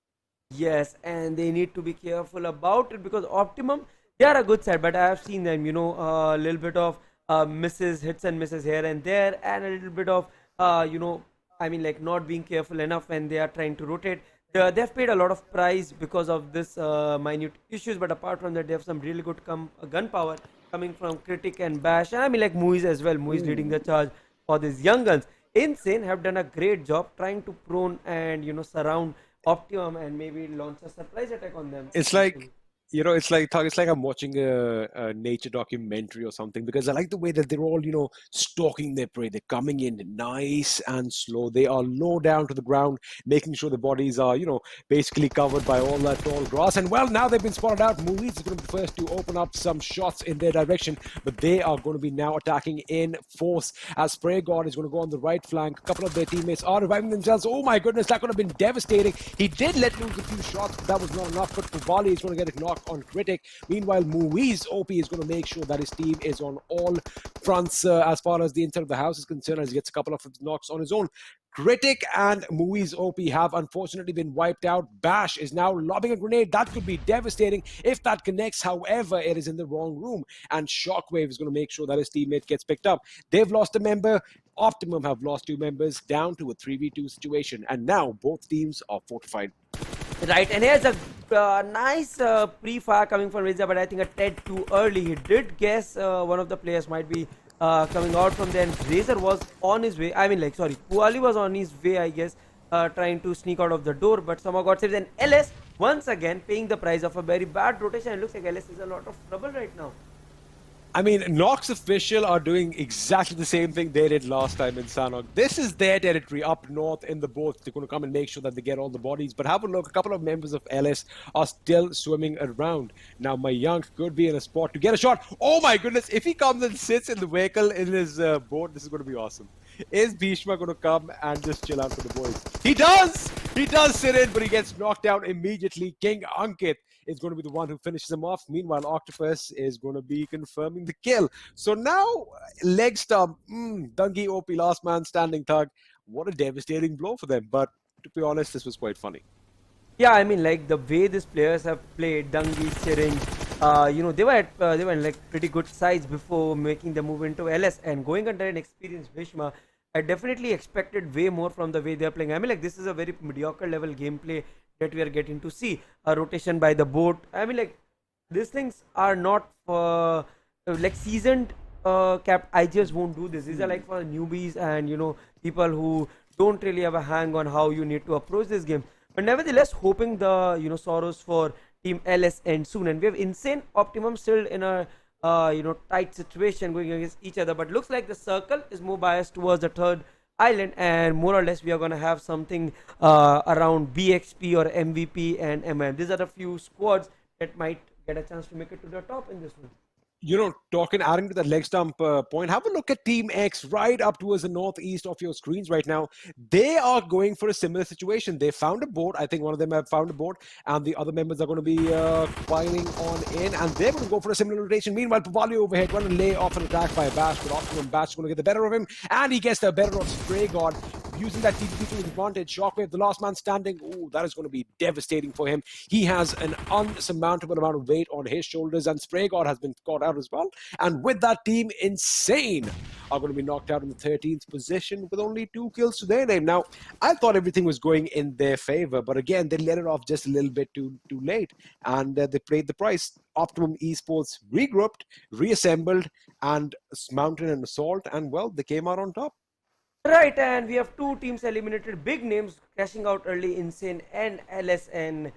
Yes, and they need to be careful about it because Optimum, they are a good side, but I have seen them, a little bit of hits and misses here and there, and a little bit of, not being careful enough when they are trying to rotate. They've paid a lot of price because of this minute issues, but apart from that, they have some really good gun power coming from Critic and Bash. And MCYS as well. MCYS leading the charge for these young guns. Insane have done a great job trying to prone and surround Optimum and maybe launch a surprise attack on them. It's like You know, it's like I'm watching a nature documentary or something, because I like the way that they're all, stalking their prey. They're coming in nice and slow. They are low down to the ground, making sure the bodies are, basically covered by all that tall grass. And well, now they've been spotted out. MCYS is going to be the first to open up some shots in their direction, but they are going to be now attacking in force as Spray God is going to go on the right flank. A couple of their teammates are reviving themselves. Oh my goodness, that could have been devastating. He did let loose a few shots, but that was not enough. But Puvali is going to get a knock on Critic. Meanwhile, MCYS OP is going to make sure that his team is on all fronts as far as the inside of the house is concerned, as he gets a couple of knocks on his own. Critic and MCYS OP have unfortunately been wiped out. Bash is now lobbing a grenade. That could be devastating if that connects. However, it is in the wrong room. And Shockwave is going to make sure that his teammate gets picked up. They've lost a member. Optimum have lost 2 members, down to a 3v2 situation. And now both teams are fortified. Right, and here's a nice pre-fire coming from Reza, but I think a tad too early. He did guess one of the players might be coming out from there, and Razor was on his way. Puali was on his way, I guess, trying to sneak out of the door, but somehow got saved. And LS, once again, paying the price of a very bad rotation. It looks like LS is in a lot of trouble right now. I mean, Nox Official are doing exactly the same thing they did last time in Sanhok. This is their territory up north in the boat. They're going to come and make sure that they get all the bodies. But have a look, a couple of members of LS are still swimming around. Now, Mayhank could be in a spot to get a shot. Oh my goodness, if he comes and sits in the vehicle in his boat, this is going to be awesome. Is Bhishma going to come and just chill out with the boys? He does! He does sit in, but he gets knocked down immediately. King Ankit is going to be the one who finishes him off. Meanwhile, Octopus is going to be confirming the kill. So now, LegStump, Dungy OP, last man standing thug. What a devastating blow for them. But to be honest, this was quite funny. Yeah, I mean, like the way these players have played, Dungy, Siring, they were in like pretty good sides before making the move into LS, and going under an experienced Bhishma. I definitely expected way more from the way they're playing. I mean, like, this is a very mediocre level gameplay that we are getting to see. A rotation by the boat. I mean, like, these things are not for like seasoned cap IGLs won't do this. These are like for newbies and people who don't really have a hang on how you need to approach this game. But nevertheless, hoping the sorrows for Team LS end soon. And we have Insane Optimum still in a tight situation going against each other. But looks like the circle is more biased towards the third island, and more or less we are going to have something around BXP or MVP and MM. These are the few squads that might get a chance to make it to the top in this one. Adding to that LegStump point, have a look at Team X right up towards the northeast of your screens right now. They are going for a similar situation. They found a boat. I think one of them have found a boat, and the other members are going to be piling on in, and they're going to go for a similar rotation. Meanwhile, Puvali overhead, going to lay off an attack by Bash, but Optimum Bash is going to get the better of him, and he gets the better of Stray God. Using that TPP to his advantage, Shockwave, the last man standing. Ooh, that is going to be devastating for him. He has an unsurmountable amount of weight on his shoulders, and Spray God has been caught out as well. And with that team, Insane are going to be knocked out in the 13th position with only 2 kills to their name. Now, I thought everything was going in their favor, but again, they let it off just a little bit too late, and they paid the price. Optimum Esports regrouped, reassembled, and mounted an assault, and well, they came out on top. Right, and we have 2 teams eliminated, big names crashing out early, Insane and LS, and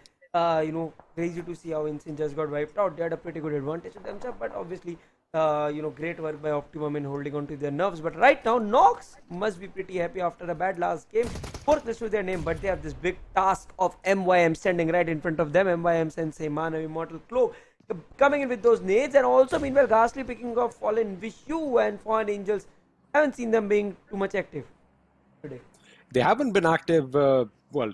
crazy to see how Insane just got wiped out. They had a pretty good advantage of themselves, but obviously, great work by Optimum in holding on to their nerves. But right now, Nox must be pretty happy after a bad last game. 4th list with their name, but they have this big task of MYM standing right in front of them. MYM Sensei, Manav, Immortal, Clo, coming in with those nades, and also meanwhile, Ghastly picking up Fallen, Wish You, and FALLENangelz. Haven't seen them being too much active today. They haven't been active,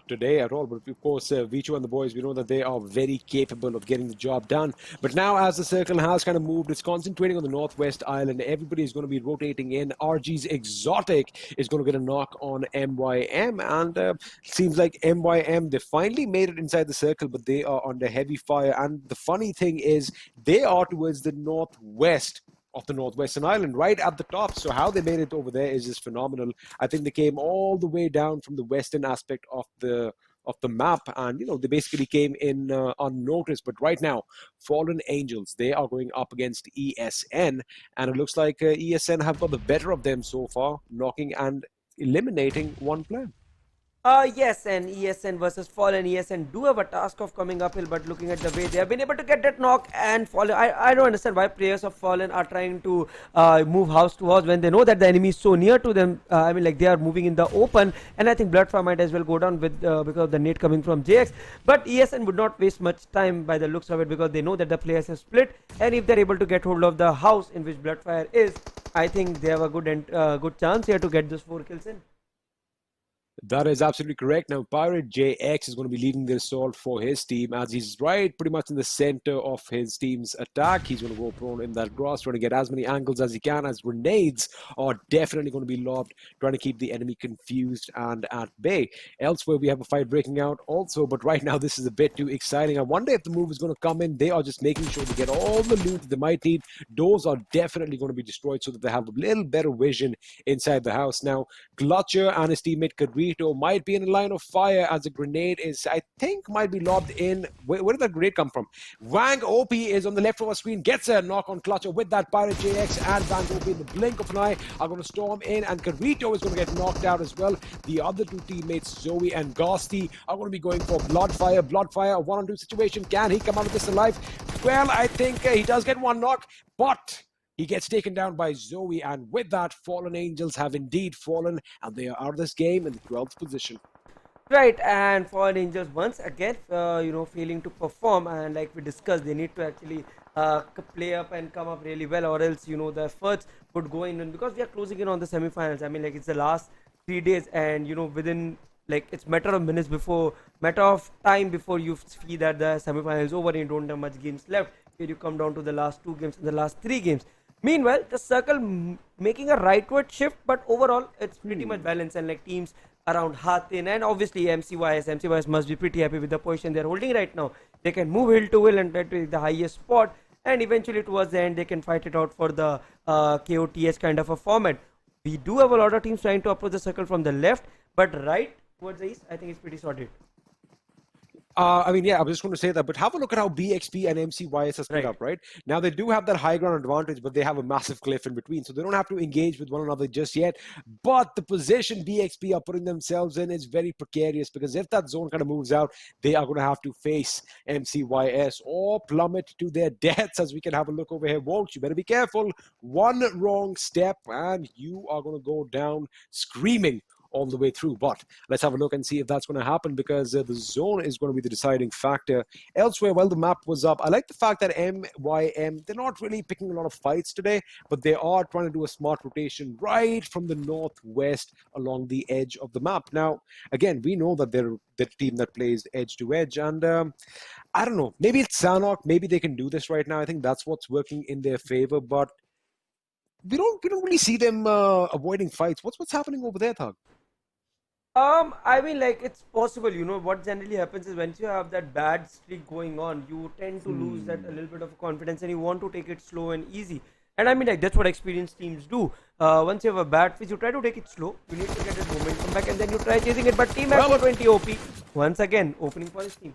today at all. But of course, Vichu and the boys, we know that they are very capable of getting the job done. But now, as the circle has kind of moved, it's concentrating on the northwest island. Everybody is going to be rotating in. RG's Exotic is going to get a knock on MYM. And it seems like MYM, they finally made it inside the circle, but they are under heavy fire. And the funny thing is, they are towards the northwest of the northwestern island, right at the top. So how they made it over there is just phenomenal. I think they came all the way down from the western aspect of the map, and they basically came in unnoticed. But right now, FALLENangelz, they are going up against ESN, and it looks like ESN have got the better of them so far, knocking and eliminating one player. Yes, and ESN versus Fallen. ESN do have a task of coming uphill, but looking at the way they have been able to get that knock and Fallen, I don't understand why players of Fallen are trying to move house to house when they know that the enemy is so near to them. I mean, like they are moving in the open, and I think Bloodfire might as well go down with because of the nade coming from JX. But ESN would not waste much time by the looks of it because they know that the players have split, and if they're able to get hold of the house in which Bloodfire is, I think they have a good chance here to get those 4 kills in. That is absolutely correct. Now, Pirate JX is going to be leading the assault for his team as he's right pretty much in the center of his team's attack. He's going to go prone in that grass, trying to get as many angles as he can, as grenades are definitely going to be lobbed, trying to keep the enemy confused and at bay. Elsewhere, we have a fight breaking out also, but right now this is a bit too exciting. I wonder if the move is going to come in. They are just making sure to get all the loot that they might need. Doors are definitely going to be destroyed so that they have a little better vision inside the house. Now, Clutcher and his teammate Kadrito might be in a line of fire as a grenade is, I think, might be lobbed in. Where did that grenade come from? Wang OP is on the left of our screen, gets a knock on Clutcher with that Pirate JX, and Wang OP in the blink of an eye are going to storm in, and Kadrito is going to get knocked out as well. The other two teammates, Zoe and Ghosty, are going to be going for Bloodfire. Bloodfire, a 1-on-2 situation. Can he come out of this alive? Well, I think he does get one knock, but he gets taken down by Zoe, and with that, FALLENangelz have indeed fallen, and they are out of this game in the 12th position. Right, and FALLENangelz once again, failing to perform, and like we discussed, they need to actually play up and come up really well, or else, the efforts would go in, and because we are closing in on the semi-finals. I mean, like it's the last 3 days, and within like it's matter of time before you see that the semi-final is over and you don't have much games left. Here you come down to the last 2 games and the last 3 games. Meanwhile, the circle making a rightward shift, but overall it's pretty much balanced, and like teams around Hatin and obviously MCYS must be pretty happy with the position they're holding right now. They can move hill to hill and try to take the highest spot, and eventually towards the end they can fight it out for the KOTS kind of a format. We do have a lot of teams trying to approach the circle from the left, but right towards the east, I think it's pretty sorted. I mean, yeah, I was just going to say that, but have a look at how BXP and MCYS are split up, right? Now, they do have that high ground advantage, but they have a massive cliff in between, so they don't have to engage with one another just yet. But the position BXP are putting themselves in is very precarious, because if that zone kind of moves out, they are going to have to face MCYS or plummet to their deaths, as we can have a look over here. Walt, you better be careful. One wrong step, and you are going to go down screaming all the way through. But let's have a look and see if that's going to happen, because the zone is going to be the deciding factor. Elsewhere, while the map was up, I like the fact that MYM, they're not really picking a lot of fights today, but they are trying to do a smart rotation right from the northwest along the edge of the map. Now, again, we know that they're the team that plays edge to edge, and I don't know, maybe it's Sanhok, maybe they can do this right now. I think that's what's working in their favor, but we don't really see them avoiding fights. What's happening over there, Thug? I mean, like it's possible. What generally happens is once you have that bad streak going on, you tend to lose that a little bit of confidence, and you want to take it slow and easy. And I mean, like that's what experienced teams do. Once you have a bad phase, you try to take it slow. You need to get that momentum back, and then you try chasing it. But Team X420 OP once again opening for his team.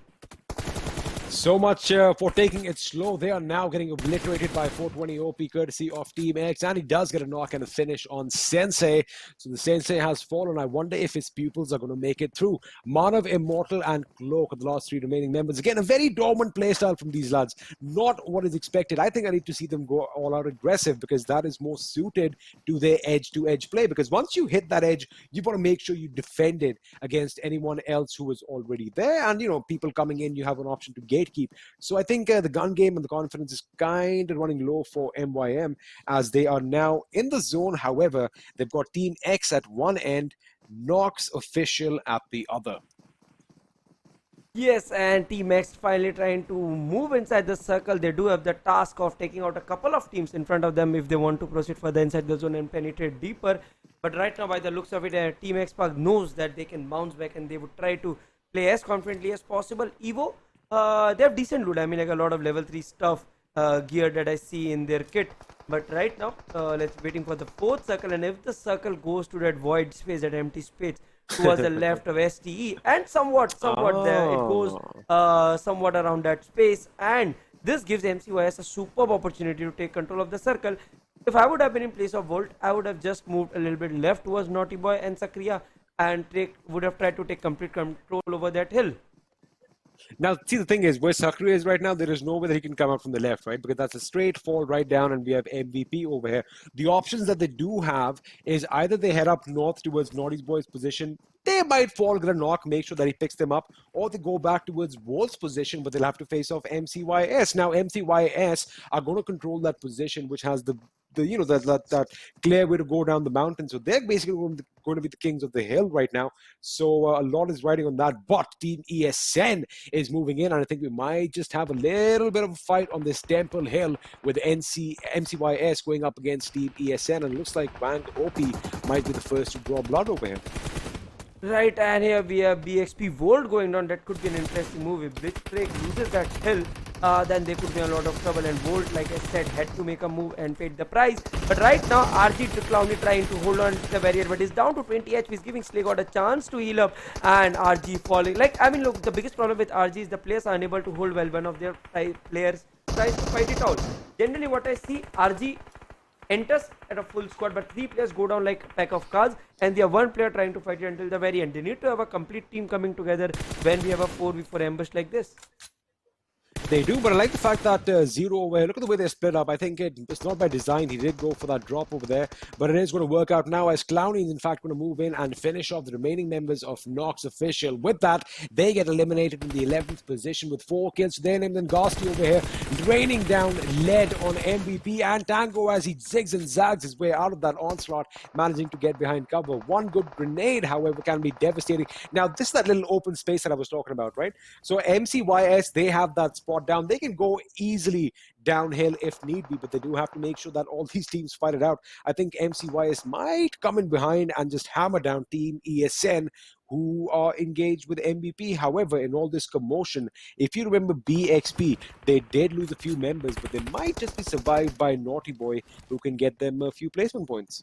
So much for taking it slow. They are now getting obliterated by 420 OP courtesy of Team X, and he does get a knock and a finish on Sensei. So the Sensei has fallen. I wonder if his pupils are going to make it through. Manav, Immortal, and Cloak are the last 3 remaining members. Again, a very dormant playstyle from these lads. Not what is expected. I think I need to see them go all out aggressive, because that is more suited to their edge-to-edge play. Because once you hit that edge, you want to make sure you defend it against anyone else who is already there. And, people coming in, you have an option to gatekeep. So I think the gun game and the confidence is kind of running low for MYM, as they are now in the zone. However, they've got Team X at one end, Nox official at the other. Yes, and Team X finally trying to move inside the circle. They do have the task of taking out a couple of teams in front of them if they want to proceed further inside the zone and penetrate deeper. But right now, by the looks of it, Team XSpark knows that they can bounce back, and they would try to play as confidently as possible. Evo, they have decent loot. I mean, like a lot of level 3 stuff, gear that I see in their kit. But right now, let's waiting for the 4th circle, and if the circle goes to that void space, that empty space towards the left of STE, and somewhat there, it goes somewhat around that space, and this gives MCYS a superb opportunity to take control of the circle. If I would have been in place of Volt, I would have just moved a little bit left towards Naughty Boy and Sakriya. and would have tried to take complete control over that hill. Now, see, the thing is, where Sakri is right now, there is no way that he can come out from the left, right? Because that's a straight fall right down, and we have MVP over here. The options that they do have is either they head up north towards Naughty's boy's position. They might fall, get a knock, make sure that he picks them up, or they go back towards Wolf's position, but they'll have to face off MCYS. Now, MCYS are going to control that position, which has the that clear way to go down the mountain. So they're basically going to be the kings of the hill right now. So a lot is riding on that. But Team ESN is moving in, and I think we might just have a little bit of a fight on this Temple Hill with MCYS going up against Team ESN. And it looks like Wang OP might be the first to draw blood over here. Right, and here we have BXP Volt going on. That could be an interesting move. If Blitzkrieg loses that hill, then they could be in a lot of trouble. And Volt, like I said, had to make a move and paid the price. But right now, RG Clowny trying to hold on to the barrier, but he's down to 20 HP. He's giving Slaygot a chance to heal up, and RG falling. Like, I mean, look, the biggest problem with RG is the players are unable to hold well. One of their players tries to fight it out. Generally, what I see, RG enters at a full squad, but 3 players go down like a pack of cards, and they have 1 player trying to fight it until the very end. They need to have a complete team coming together when we have a 4v4 ambush like this. They do, but I like the fact that Zero over here, look at the way they split up. I think it's not by design. He did go for that drop over there, but it is going to work out now as Clowny is in fact going to move in and finish off the remaining members of Nox Official. With that, they get eliminated in the 11th position with 4 kills. Their name then Ghastly over here, raining down lead on MVP and Tango as he zigs and zags his way out of that onslaught, managing to get behind cover. One good grenade, however, can be devastating. Now, this is that little open space that I was talking about, right? So MCYS, they have that spot down. They can go easily downhill if need be, but they do have to make sure that all these teams fight it out. I think MCYS might come in behind and just hammer down Team ESN, who are engaged with MVP. However, in all this commotion, if you remember BXP, they did lose a few members, but they might just be survived by Naughty Boy, who can get them a few placement points.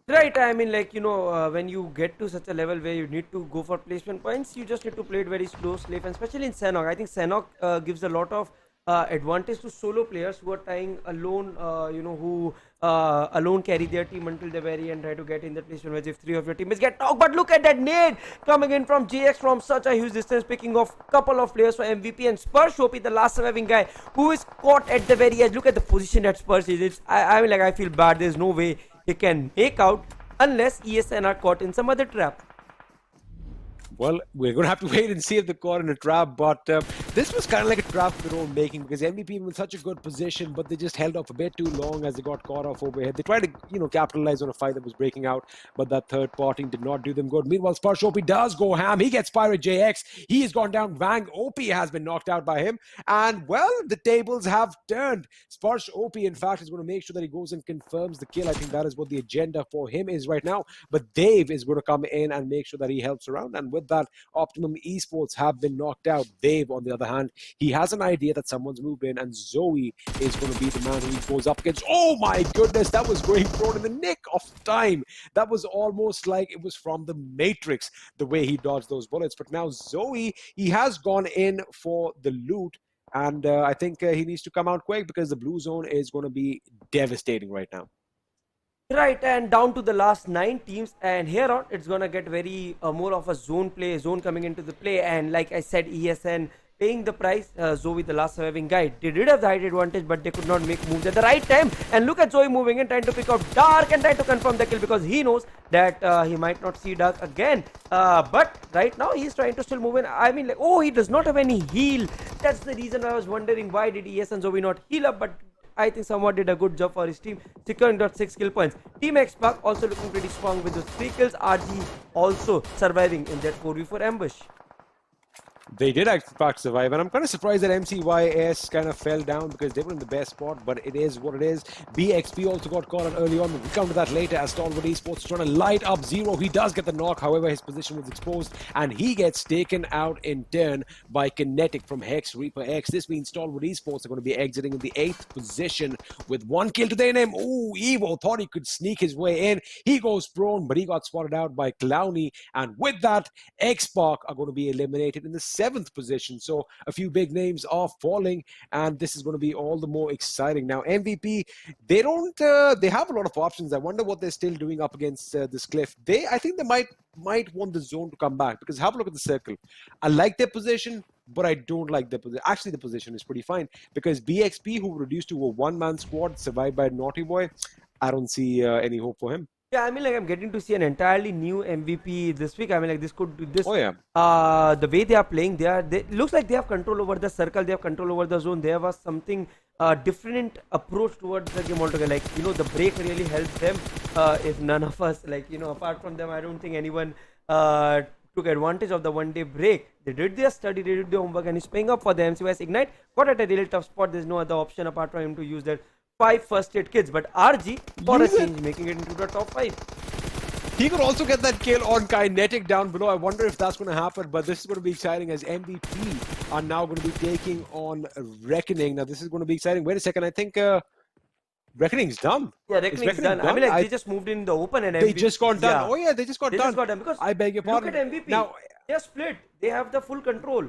Right, I mean, like, you know, when you get to such a level where you need to go for placement points, you just need to play it very slow, safe, and especially in Sanhok. I think Sanhok gives a lot of advantage to solo players who are trying alone, who alone carry their team until the very end, try to get in the placement where if 3 of your teammates get knocked. But look at that nade coming in from JX from such a huge distance, picking off a couple of players for MVP, and Spurs Shopi, the last surviving guy, who is caught at the very edge. Look at the position that Spurs is. I mean, like, I feel bad. There's no way he can make out unless ESN are caught in some other trap. Well, we're going to have to wait and see if they're caught in a trap, but this was kind of like a trap of their own making, because MVP was in such a good position, but they just held off a bit too long as they got caught off over here. They tried to, capitalize on a fight that was breaking out, but that third parting did not do them good. Meanwhile, Sparshopi does go ham. He gets Pirate JX. He has gone down. Wang OP has been knocked out by him, and, well, the tables have turned. Sparshopi, in fact, is going to make sure that he goes and confirms the kill. I think that is what the agenda for him is right now, but Dave is going to come in and make sure that he helps around, and with that, Optimum Esports have been knocked out. Dave, on the other hand, he has an idea that someone's moved in, and Zoe is going to be the man who he goes up against. Oh my goodness, that was going thrown in the nick of time. That was almost like it was from the Matrix, the way he dodged those bullets. But now Zoe, he has gone in for the loot, and I think he needs to come out quick, because the blue zone is going to be devastating right now. Right, and down to the last 9 teams, and here on it's gonna get very more of a zone coming into the play. And like I said, ESN paying the price. Zoe, the last surviving guy, they did have the height advantage, but they could not make moves at the right time. And look at Zoe moving in, trying to pick out Dark and trying to confirm the kill, because he knows that he might not see Dark again. But right now he's trying to still move in. I mean, like, oh, he does not have any heal. That's the reason I was wondering, why did ESN Zoe not heal up? But I think someone did a good job for his team, securing 6 kill points. Team XSpark also looking pretty strong with those 3 kills. RG also surviving in that 4v4 ambush. They did actually survive, and I'm kind of surprised that MCYS kind of fell down, because they were in the best spot, but it is what it is. BXP also got caught out early on. We'll come to that later as STALWART Esports trying to light up Zero. He does get the knock, however, his position was exposed, and he gets taken out in turn by Kinetic from HEX ReaperX. This means STALWART Esports are going to be exiting in the 8th position with 1 kill to their name. Ooh, Evo thought he could sneak his way in. He goes prone, but he got spotted out by Clowny, and with that, XSpark are going to be eliminated in the 7th position. So a few big names are falling, and this is going to be all the more exciting. Now, MVP, they don't, they have a lot of options. I wonder what they're still doing up against this cliff. I think they might want the zone to come back, because have a look at the circle. I like their position, but I don't like the position. Actually, the position is pretty fine, because BXP, who were reduced to a one-man squad, survived by Naughty Boy. I don't see any hope for him. Yeah, I mean, like, I'm getting to see an entirely new MVP this week. I mean, like, this could do this. Oh yeah. The way they are playing, they looks like they have control over the circle. They have control over the zone. There was something different approach towards the game altogether. Like, you know, the break really helped them. If none of us, like, you know, apart from them, I don't think anyone took advantage of the one-day break. They did their study, they did their homework, and he's paying up for the MCYS Ignite. Got at a really tough spot. There's no other option apart from him to use that 5 first aid kits, but RG for a change making it into the top 5. He could also get that kill on Kinetic down below. I wonder if that's going to happen, but this is going to be exciting, as MVP are now going to be taking on Reckoning. Now this is going to be exciting. Wait a second, I think Reckoning's done. Yeah, Reckoning's done. I mean, like, they just moved in the open, and they just got done. Yeah. Oh yeah, they just got done. Because I beg your pardon. Look at MVP. Now they're split. They have the full control.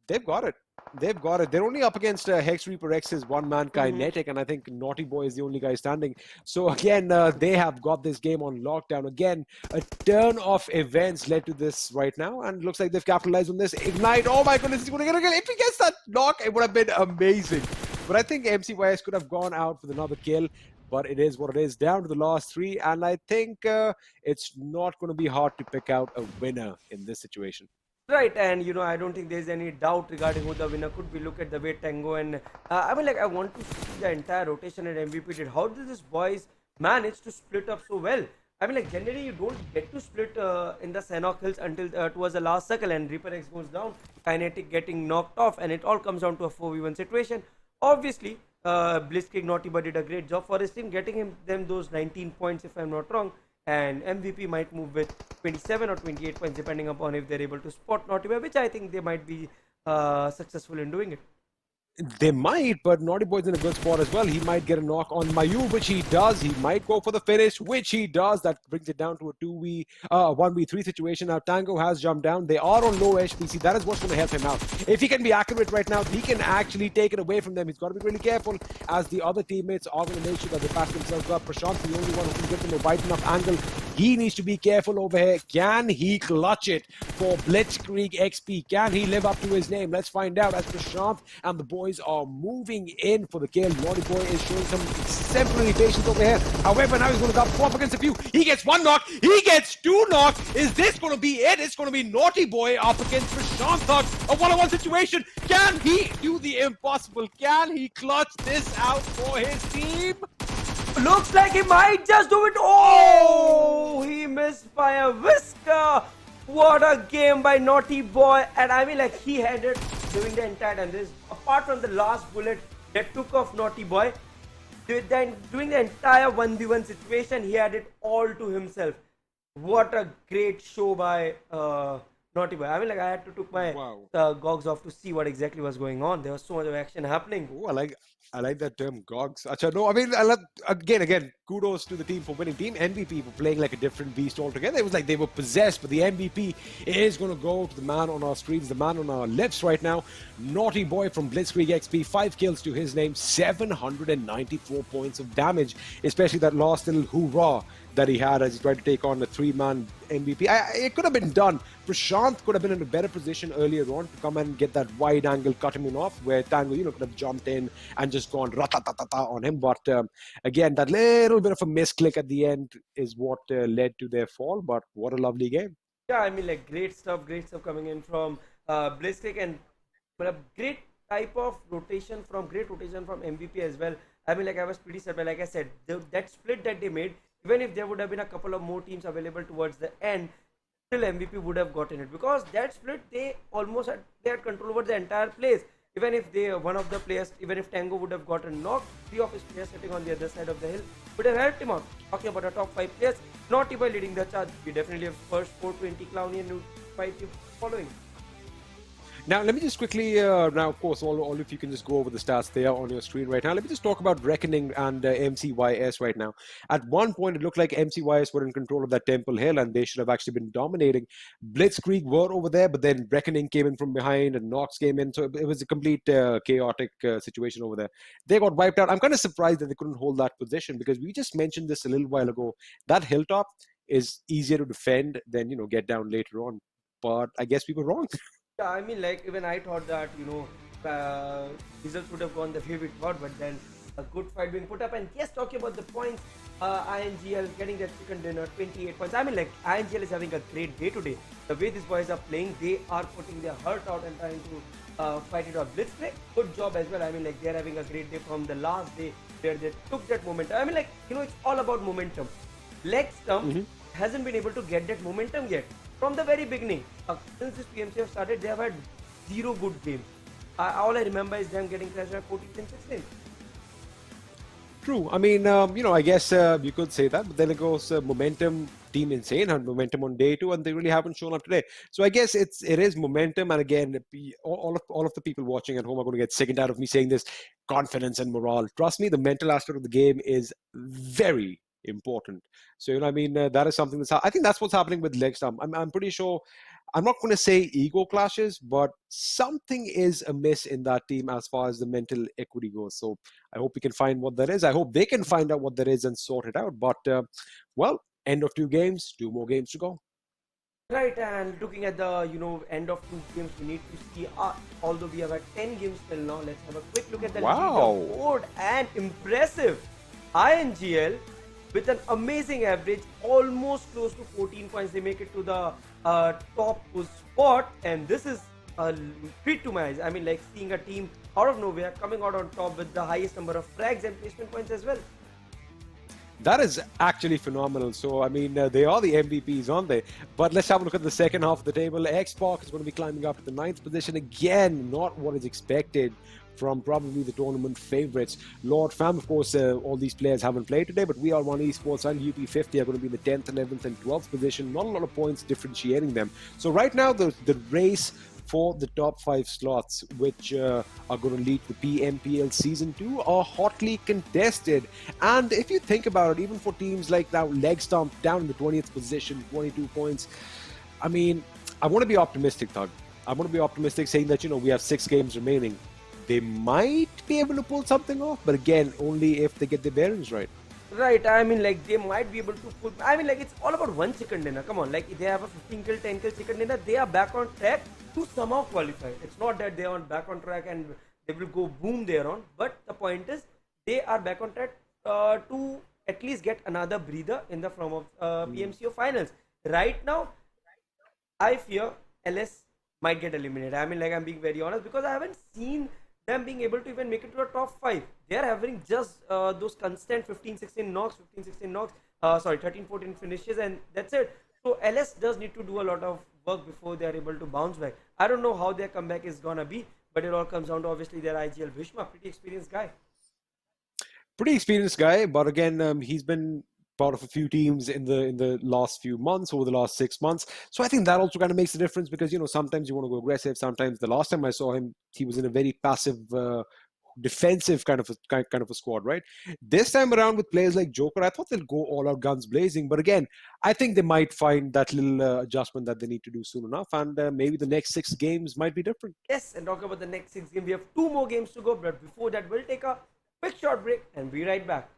They've got it. They've got it. They're only up against HEX ReaperX's one-man Kinetic, and I think Naughty Boy is the only guy standing. So again, they have got this game on lockdown. Again, a turn of events led to this right now, and it looks like they've capitalized on this. Ignite, oh my goodness, he's going to get a kill. If he gets that knock, it would have been amazing. But I think MCYS could have gone out with another kill, but it is what it is. Down to the last 3, and I think it's not going to be hard to pick out a winner in this situation. Right, and you know, I don't think there's any doubt regarding who the winner could be. Look at the way Tango and I mean, like, I want to see the entire rotation that MVP did. How did these boys manage to split up so well? I mean, like, generally you don't get to split in the Sanhok Hills until towards the last circle, and ReaperX goes down, Kinetic getting knocked off, and it all comes down to a 4v1 situation. Obviously, Blitzkrieg Naughty Boy did a great job for his team, getting them those 19 points if I'm not wrong. And MVP might move with 27 or 28 points depending upon if they're able to spot Naughty Boy, which I think they might be successful in doing it. They might, but Naughty Boy's in a good spot as well. He might get a knock on Mayu, which he does. He might go for the finish, which he does. That brings it down to a 1v3 situation. Now Tango has jumped down. They are on low HPC. That is what's going to help him out. If he can be accurate right now, he can actually take it away from them. He's got to be really careful, as the other teammates are going to make sure that they pass themselves up. Prashant's the only one who can give them a wide enough angle. He needs to be careful over here. Can he clutch it for BlitzkriegXP? Can he live up to his name? Let's find out, as Prashant and the boys are moving in for the kill. Naughty Boy is showing some exemplary patience over here. However, now he's going to go up against a few. He gets 1 knock. He gets 2 knocks. Is this going to be it? It's going to be Naughty Boy up against Prashant Thug. A one-on-one situation. Can he do the impossible? Can he clutch this out for his team? Looks like he might just do it. Oh, he missed by a whisker. What a game by Naughty Boy. And I mean, like, he had it during the entire time. This, apart from the last bullet that took off Naughty Boy, then during the entire 1v1 situation, he had it all to himself. What a great show by Naughty Boy. I mean, like, I had to took my gogs off to see what exactly was going on. There was so much of action happening. Oh, I like that term, gogs. Achha, no, I mean, I love, again, kudos to the team for winning. Team MVP for playing like a different beast altogether. It was like they were possessed, but the MVP is going to go to the man on our screens, the man on our lips right now. Naughty Boy from BlitzkriegXP, 5 kills to his name, 794 points of damage, especially that last little hoorah that he had as he tried to take on the 3-man MVP. It could have been done. Prashant could have been in a better position earlier on to come and get that wide angle, cut him off, where Tango, could have jumped in and just gone ratatatata on him. But again, that little bit of a misclick at the end is what led to their fall. But what a lovely game. Yeah, I mean, like, great stuff coming in from Blitzkrieg, and a great type of rotation from MVP as well. I mean, like, I was pretty surprised. Like I said, that split that they made, even if there would have been a couple of more teams available towards the end, still MVP would have gotten it, because that split, they had control over the entire place. Even if one of the players, even if Tango would have gotten knocked, 3 of his players sitting on the other side of the hill would have helped him out. Talking about the top 5 players, Naughty Boy leading the charge. We definitely have first 420 Clowny and 5 following. Now, let me just quickly, now, of course, all of you can just go over the stats there on your screen right now. Let me just talk about Reckoning and MCYS right now. At one point, it looked like MCYS were in control of that Temple Hill, and they should have actually been dominating. Blitzkrieg were over there, but then Reckoning came in from behind, and Nox came in. So it was a complete chaotic situation over there. They got wiped out. I'm kind of surprised that they couldn't hold that position, because we just mentioned this a little while ago. That hilltop is easier to defend than, get down later on. But I guess we were wrong. Yeah, I mean, like, even I thought that, results would have gone the way we thought, but then a good fight being put up. And yes, talking about the points, INGL getting that chicken dinner, 28 points. I mean, like, INGL is having a great day today. The way these boys are playing, they are putting their heart out and trying to fight it out. Blitzkrieg, good job as well. I mean, like, they're having a great day from the last day where they took that momentum. I mean, like, it's all about momentum. LegStump hasn't been able to get that momentum yet. From the very beginning, since this PMCO started, they have had 0 good games. All I remember is them getting crashed at 14 and 16. True. I mean, I guess you could say that, but then it goes momentum. Team Insane had momentum on day 2, and they really haven't shown up today. So I guess it is momentum, and again, all of the people watching at home are going to get sickened out of me saying this. Confidence and morale. Trust me, the mental aspect of the game is very important. So that is something I think that's what's happening with LegStump. I'm pretty sure. I'm not going to say ego clashes, but something is amiss in that team as far as the mental equity goes. So I hope we can find what that is. I hope they can find out what that is and sort it out. But end of 2 games, 2 more games to go. Right, and looking at the end of 2 games, we need to see. Although we have had 10 games till now, let's have a quick look at the leaderboard. And impressive, INGL. With an amazing average, almost close to 14 points, they make it to the top spot, and this is a treat to my eyes. I mean, like, seeing a team out of nowhere coming out on top with the highest number of frags and placement points as well. That is actually phenomenal. So, I mean, they are the MVPs, aren't they? But let's have a look at the second half of the table. XSpark is going to be climbing up to the 9th position. Again, not what is expected from probably the tournament favorites. Lord Fam, of course, all these players haven't played today, but VR1 Esports and UP50 are going to be in the 10th, 11th, and 12th position. Not a lot of points differentiating them. So right now, the race for the top 5 slots, which are going to lead to the PMPL Season 2, are hotly contested. And if you think about it, even for teams like now LegStump down in the 20th position, 22 points, I mean, I want to be optimistic, Thug. I want to be optimistic, saying that, we have 6 games remaining. They might be able to pull something off, but again, only if they get their bearings right. Right, I mean, like, they might be able to pull. I mean, like, it's all about one chicken dinner. Come on, like, they have a 15 kill, 10 kill chicken dinner. They are back on track to somehow qualify. It's not that they are back on track and they will go boom there on. But the point is, they are back on track to at least get another breather in the form of PMCO finals. Right now, I fear LS might get eliminated. I mean, like, I'm being very honest, because I haven't seen them being able to even make it to the top 5. They are having just those constant 15-16 knocks, 15-16 knocks, 13-14 finishes, and that's it. So LS does need to do a lot of work before they are able to bounce back. I don't know how their comeback is gonna be, but it all comes down to obviously their IGL Bhishma, pretty experienced guy. Pretty experienced guy, but again, he's been part of a few teams in the last few months, over the last 6 months. So I think that also kind of makes a difference, because sometimes you want to go aggressive. Sometimes the last time I saw him, he was in a very passive, defensive kind of a squad, right? This time around with players like Joker, I thought they'll go all out guns blazing. But again, I think they might find that little adjustment that they need to do soon enough, and maybe the next 6 games might be different. Yes, and talk about the next 6 games. We have 2 more games to go, but before that, we'll take a quick short break and be right back.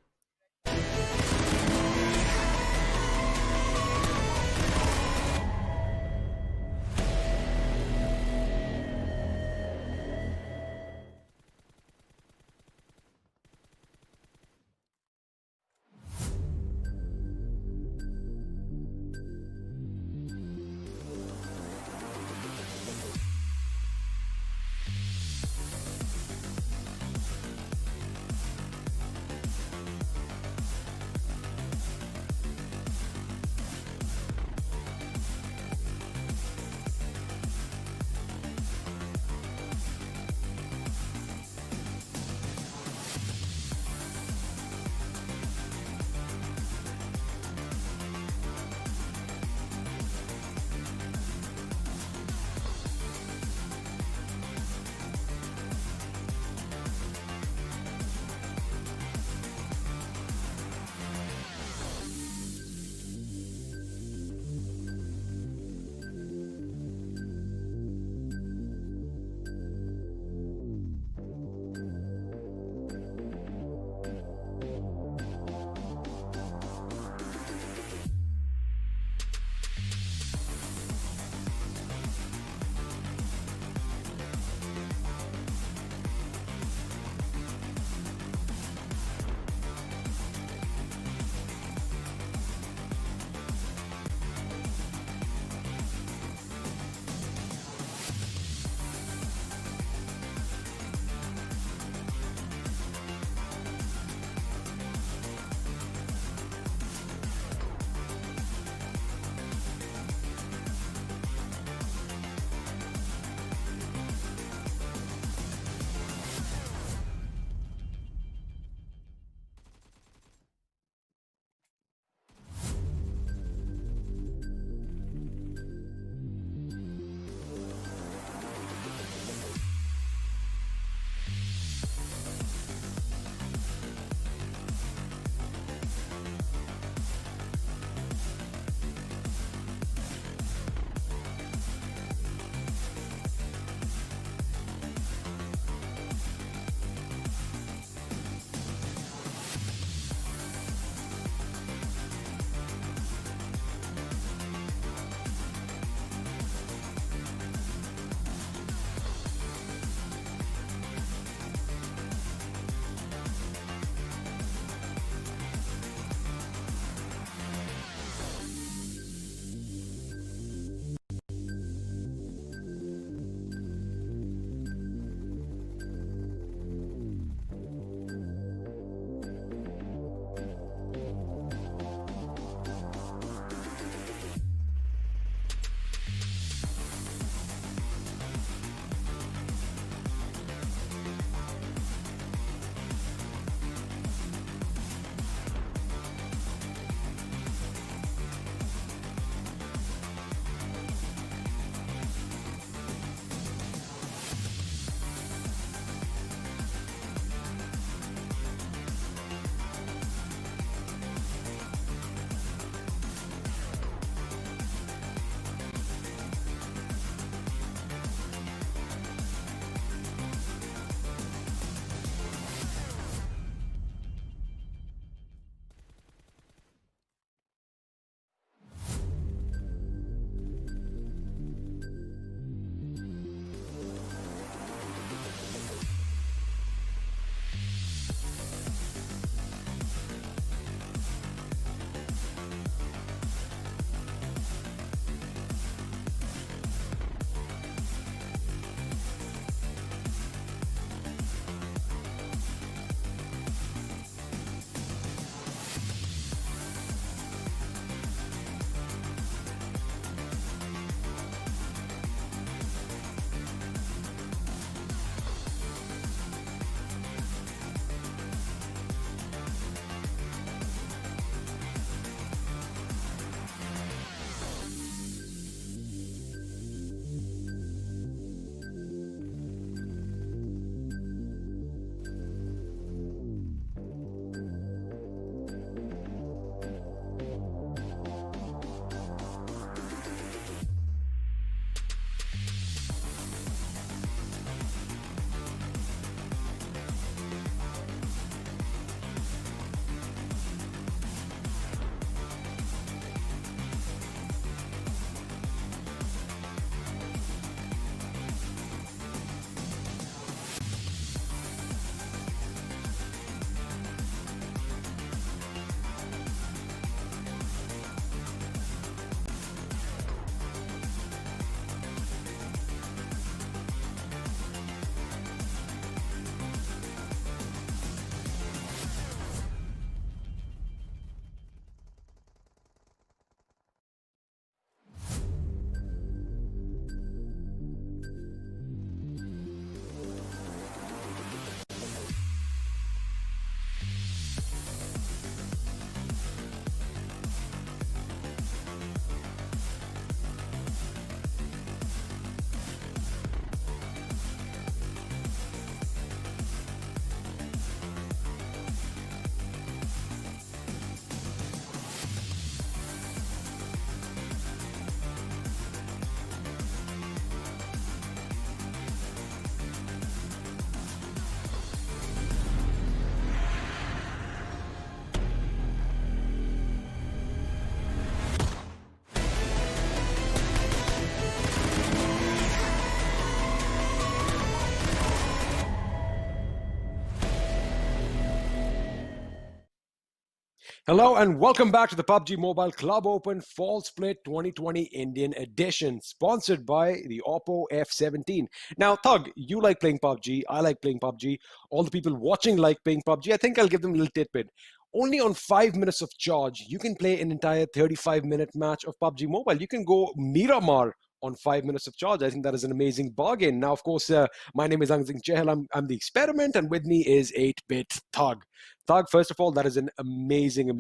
Hello and welcome back to the PUBG Mobile Club Open Fall Split 2020 Indian Edition, sponsored by the Oppo F17. Now, Thug, you like playing PUBG, I like playing PUBG, all the people watching like playing PUBG. I think I'll give them a little tidbit. Only on 5 minutes of charge, you can play an entire 35-minute match of PUBG Mobile. You can go Miramar on 5 minutes of charge. I think that is an amazing bargain. Now, of course, my name is Angzing Chehel. I'm the experiment, and with me is 8-Bit Thug. Thug, first of all, that is an amazing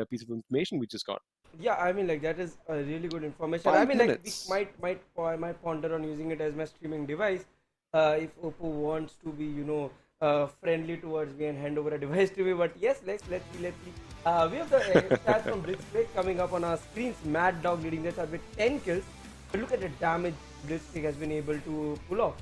piece of information we just got. Yeah, I mean, like that is a really good information. I Five mean, like we minutes. might ponder on using it as my streaming device. If Oppo wants to be, friendly towards me and hand over a device to me. But yes, let's see. We have the stats from Blitzkrieg coming up on our screens. Mad Dog leading this up with 10 kills. But look at the damage Blitzkrieg has been able to pull off.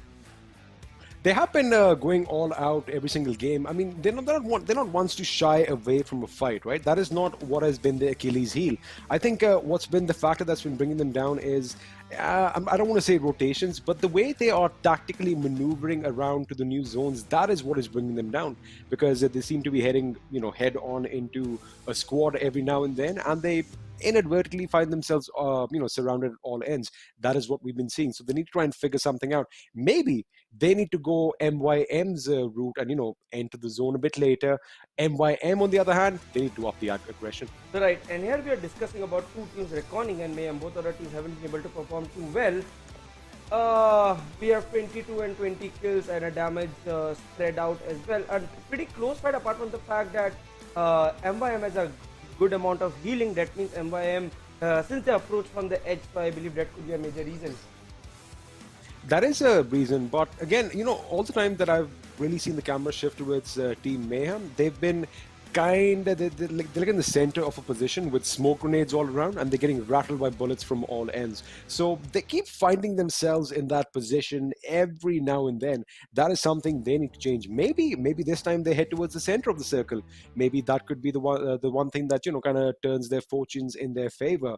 They have been going all out every single game. I mean, they're not ones to shy away from a fight, right? That is not what has been the Achilles heel. I think what's been the factor that's been bringing them down is, I don't want to say rotations, but the way they are tactically maneuvering around to the new zones, that is what is bringing them down. Because they seem to be heading, head on into a squad every now and then, and they inadvertently find themselves, surrounded at all ends. That is what we've been seeing. So they need to try and figure something out. Maybe they need to go MYM's route and, enter the zone a bit later. MYM, on the other hand, they need to up the aggression. Right, and here we are discussing about two teams, Reckoning and Mayhem. Both other teams haven't been able to perform too well. We have 22 and 20 kills and a damage spread out as well. And pretty close fight, apart from the fact that MYM has a good amount of healing. That means MYM, since they approach from the edge, so I believe that could be a major reason. That is a reason, but again, all the time that I've really seen the camera shift towards Team Mayhem, they've been they're like in the center of a position with smoke grenades all around, and they're getting rattled by bullets from all ends. So they keep finding themselves in that position every now and then. That is something they need to change. Maybe this time they head towards the center of the circle. Maybe that could be the one thing that kind of turns their fortunes in their favor.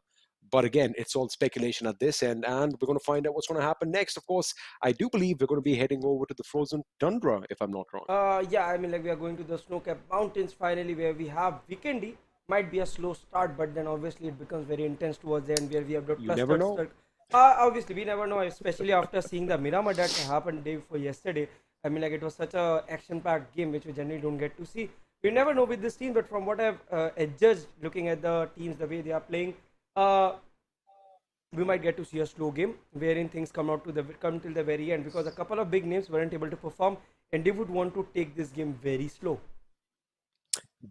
But again, it's all speculation at this end, and we're going to find out what's going to happen next. Of course, I do believe we're going to be heading over to the frozen tundra, if I'm not wrong. Yeah, I mean, like we are going to the snow-capped mountains finally, where we have Vikendi. Might be a slow start, but then obviously it becomes very intense towards the end, where we have the You never know. Obviously, we never know, especially after seeing the Miramar that happened day before yesterday. I mean, like it was such a action-packed game, which we generally don't get to see. We never know with this team, but from what I've judged, looking at the teams, the way they are playing, we might get to see a slow game wherein things come till the very end, because a couple of big names weren't able to perform and they would want to take this game very slow.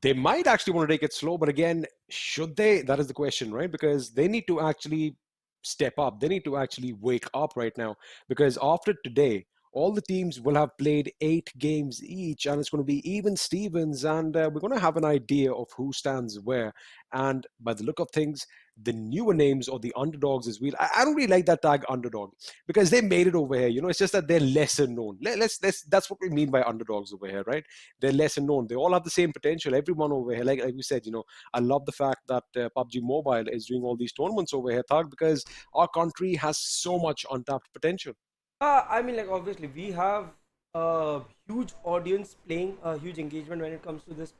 They might actually want to take it slow, but again, should they? That is the question, right? Because they need to actually step up. They need to actually wake up right now, because after today, all the teams will have played 8 games each, and it's going to be even Stevens, and we're going to have an idea of who stands where. And by the look of things, the newer names, or the underdogs as well. I don't really like that tag underdog, because they made it over here. It's just that they're lesser known. That's what we mean by underdogs over here, right? They're lesser known. They all have the same potential. Everyone over here, like we said, I love the fact that PUBG Mobile is doing all these tournaments over here, Thug, because our country has so much untapped potential. I mean, like obviously we have a huge audience playing, a huge engagement when it comes to this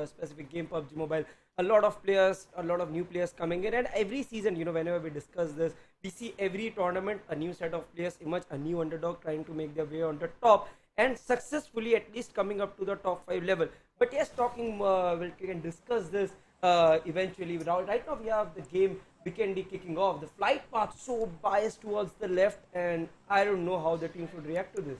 specific game, PUBG Mobile. A lot of players, a lot of new players coming in, and every season, whenever we discuss this, we see every tournament a new set of players emerge, a new underdog trying to make their way on the top and successfully at least coming up to the top 5 level. But yes, we can discuss this eventually. Right now we have the game Vikendi kicking off. The flight path so biased towards the left, and I don't know how the team should react to this.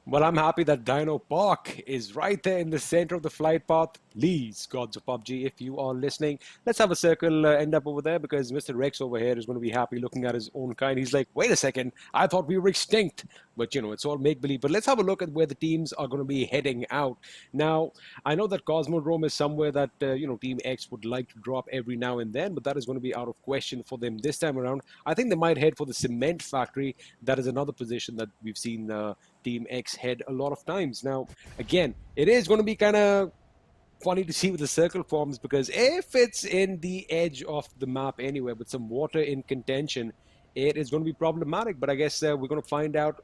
Well, I'm happy that Dino Park is right there in the center of the flight path. Please, gods of PUBG, if you are listening, let's have a circle end up over there, because Mr. Rex over here is going to be happy looking at his own kind. He's like, wait a second, I thought we were extinct. But, it's all make-believe. But let's have a look at where the teams are going to be heading out. Now, I know that Cosmodrome is somewhere that, Team X would like to drop every now and then, but that is going to be out of question for them this time around. I think they might head for the Cement Factory. That is another position that we've seen Team X head a lot of times. Now, again, it is going to be kind of funny to see with the circle forms, because if it's in the edge of the map anywhere with some water in contention, it is going to be problematic. But I guess we're going to find out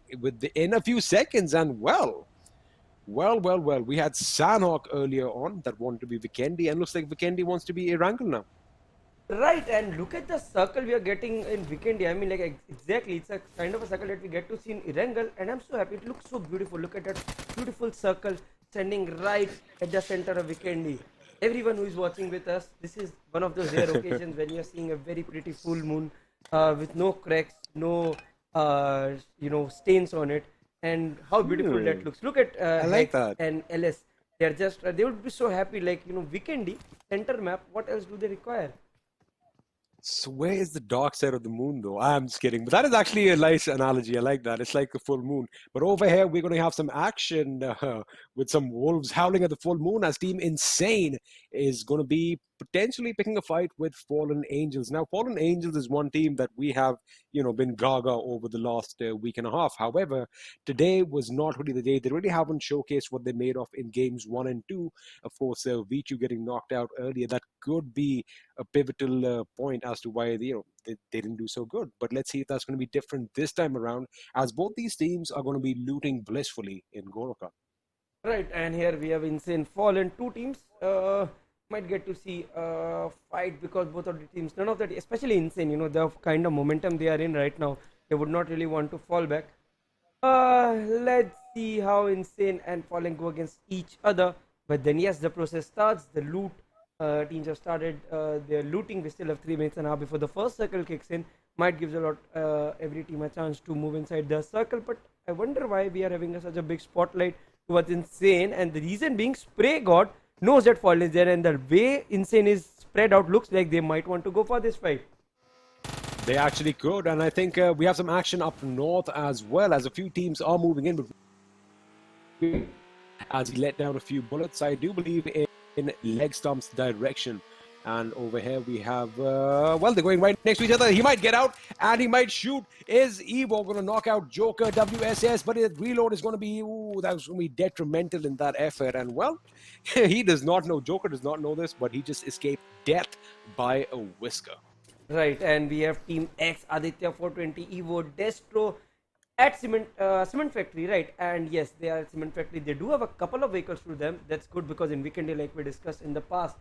in a few seconds. And well, Well, well, well. We had Sanhok earlier on that wanted to be Vikendi, and looks like Vikendi wants to be Erangel now. Right, and look at the circle we are getting in Vikendi. I mean, like exactly, it's a kind of a circle that we get to see in Erangel, and I'm so happy. It looks so beautiful. Look at that beautiful circle standing right at the center of Vikendi. Everyone who is watching with us, this is one of those rare occasions when you're seeing a very pretty full moon with no cracks, no stains on it, and how beautiful that looks. Look at I like HEX that. and LS. They're just they would be so happy. Like Vikendi center map. What else do they require? So where is the dark side of the moon, though? I'm just kidding. But that is actually a nice analogy. I like that. It's like the full moon. But over here, we're going to have some action with some wolves howling at the full moon as Team Insane is going to be potentially picking a fight with FALLENangelz. Now, FALLENangelz is one team that we have, been gaga over the last week and a half. However, today was not really the day. They really haven't showcased what they made of in games 1 and 2. Of course, V2 getting knocked out earlier. That could be a pivotal point as to why they didn't do so good. But let's see if that's going to be different this time around, as both these teams are going to be looting blissfully in Goroka. Right, and here we have Insane Fallen. Two teams might get to see a fight because both of the teams, none of that, especially Insane, the kind of momentum they are in right now, they would not really want to fall back. Let's see how Insane and Fallen go against each other. But then, yes, the process starts. The loot teams have started their looting. We still have 3 minutes and a half before the first circle kicks in. Might gives a lot every team a chance to move inside the circle. But I wonder why we are having such a big spotlight towards Insane. And the reason being, Spray God knows that Fallen is there, and the way Insane is spread out looks like they might want to go for this fight. They actually could, and I think we have some action up north as well, as a few teams are moving in. As he let down a few bullets, I do believe in LegStump's direction. And over here we have, well, they're going right next to each other. He might get out and he might shoot. Is Evo going to knock out Joker WSS? But his reload is going to be, that was going to be detrimental in that effort. And well, he does not know, Joker does not know this, but he just escaped death by a whisker. Right, and we have Team X, Aditya 420, Evo, Destro at Cement Factory, right? And yes, they are at Cement Factory. They do have a couple of vehicles to them. That's good because in Vikendi, like we discussed in the past,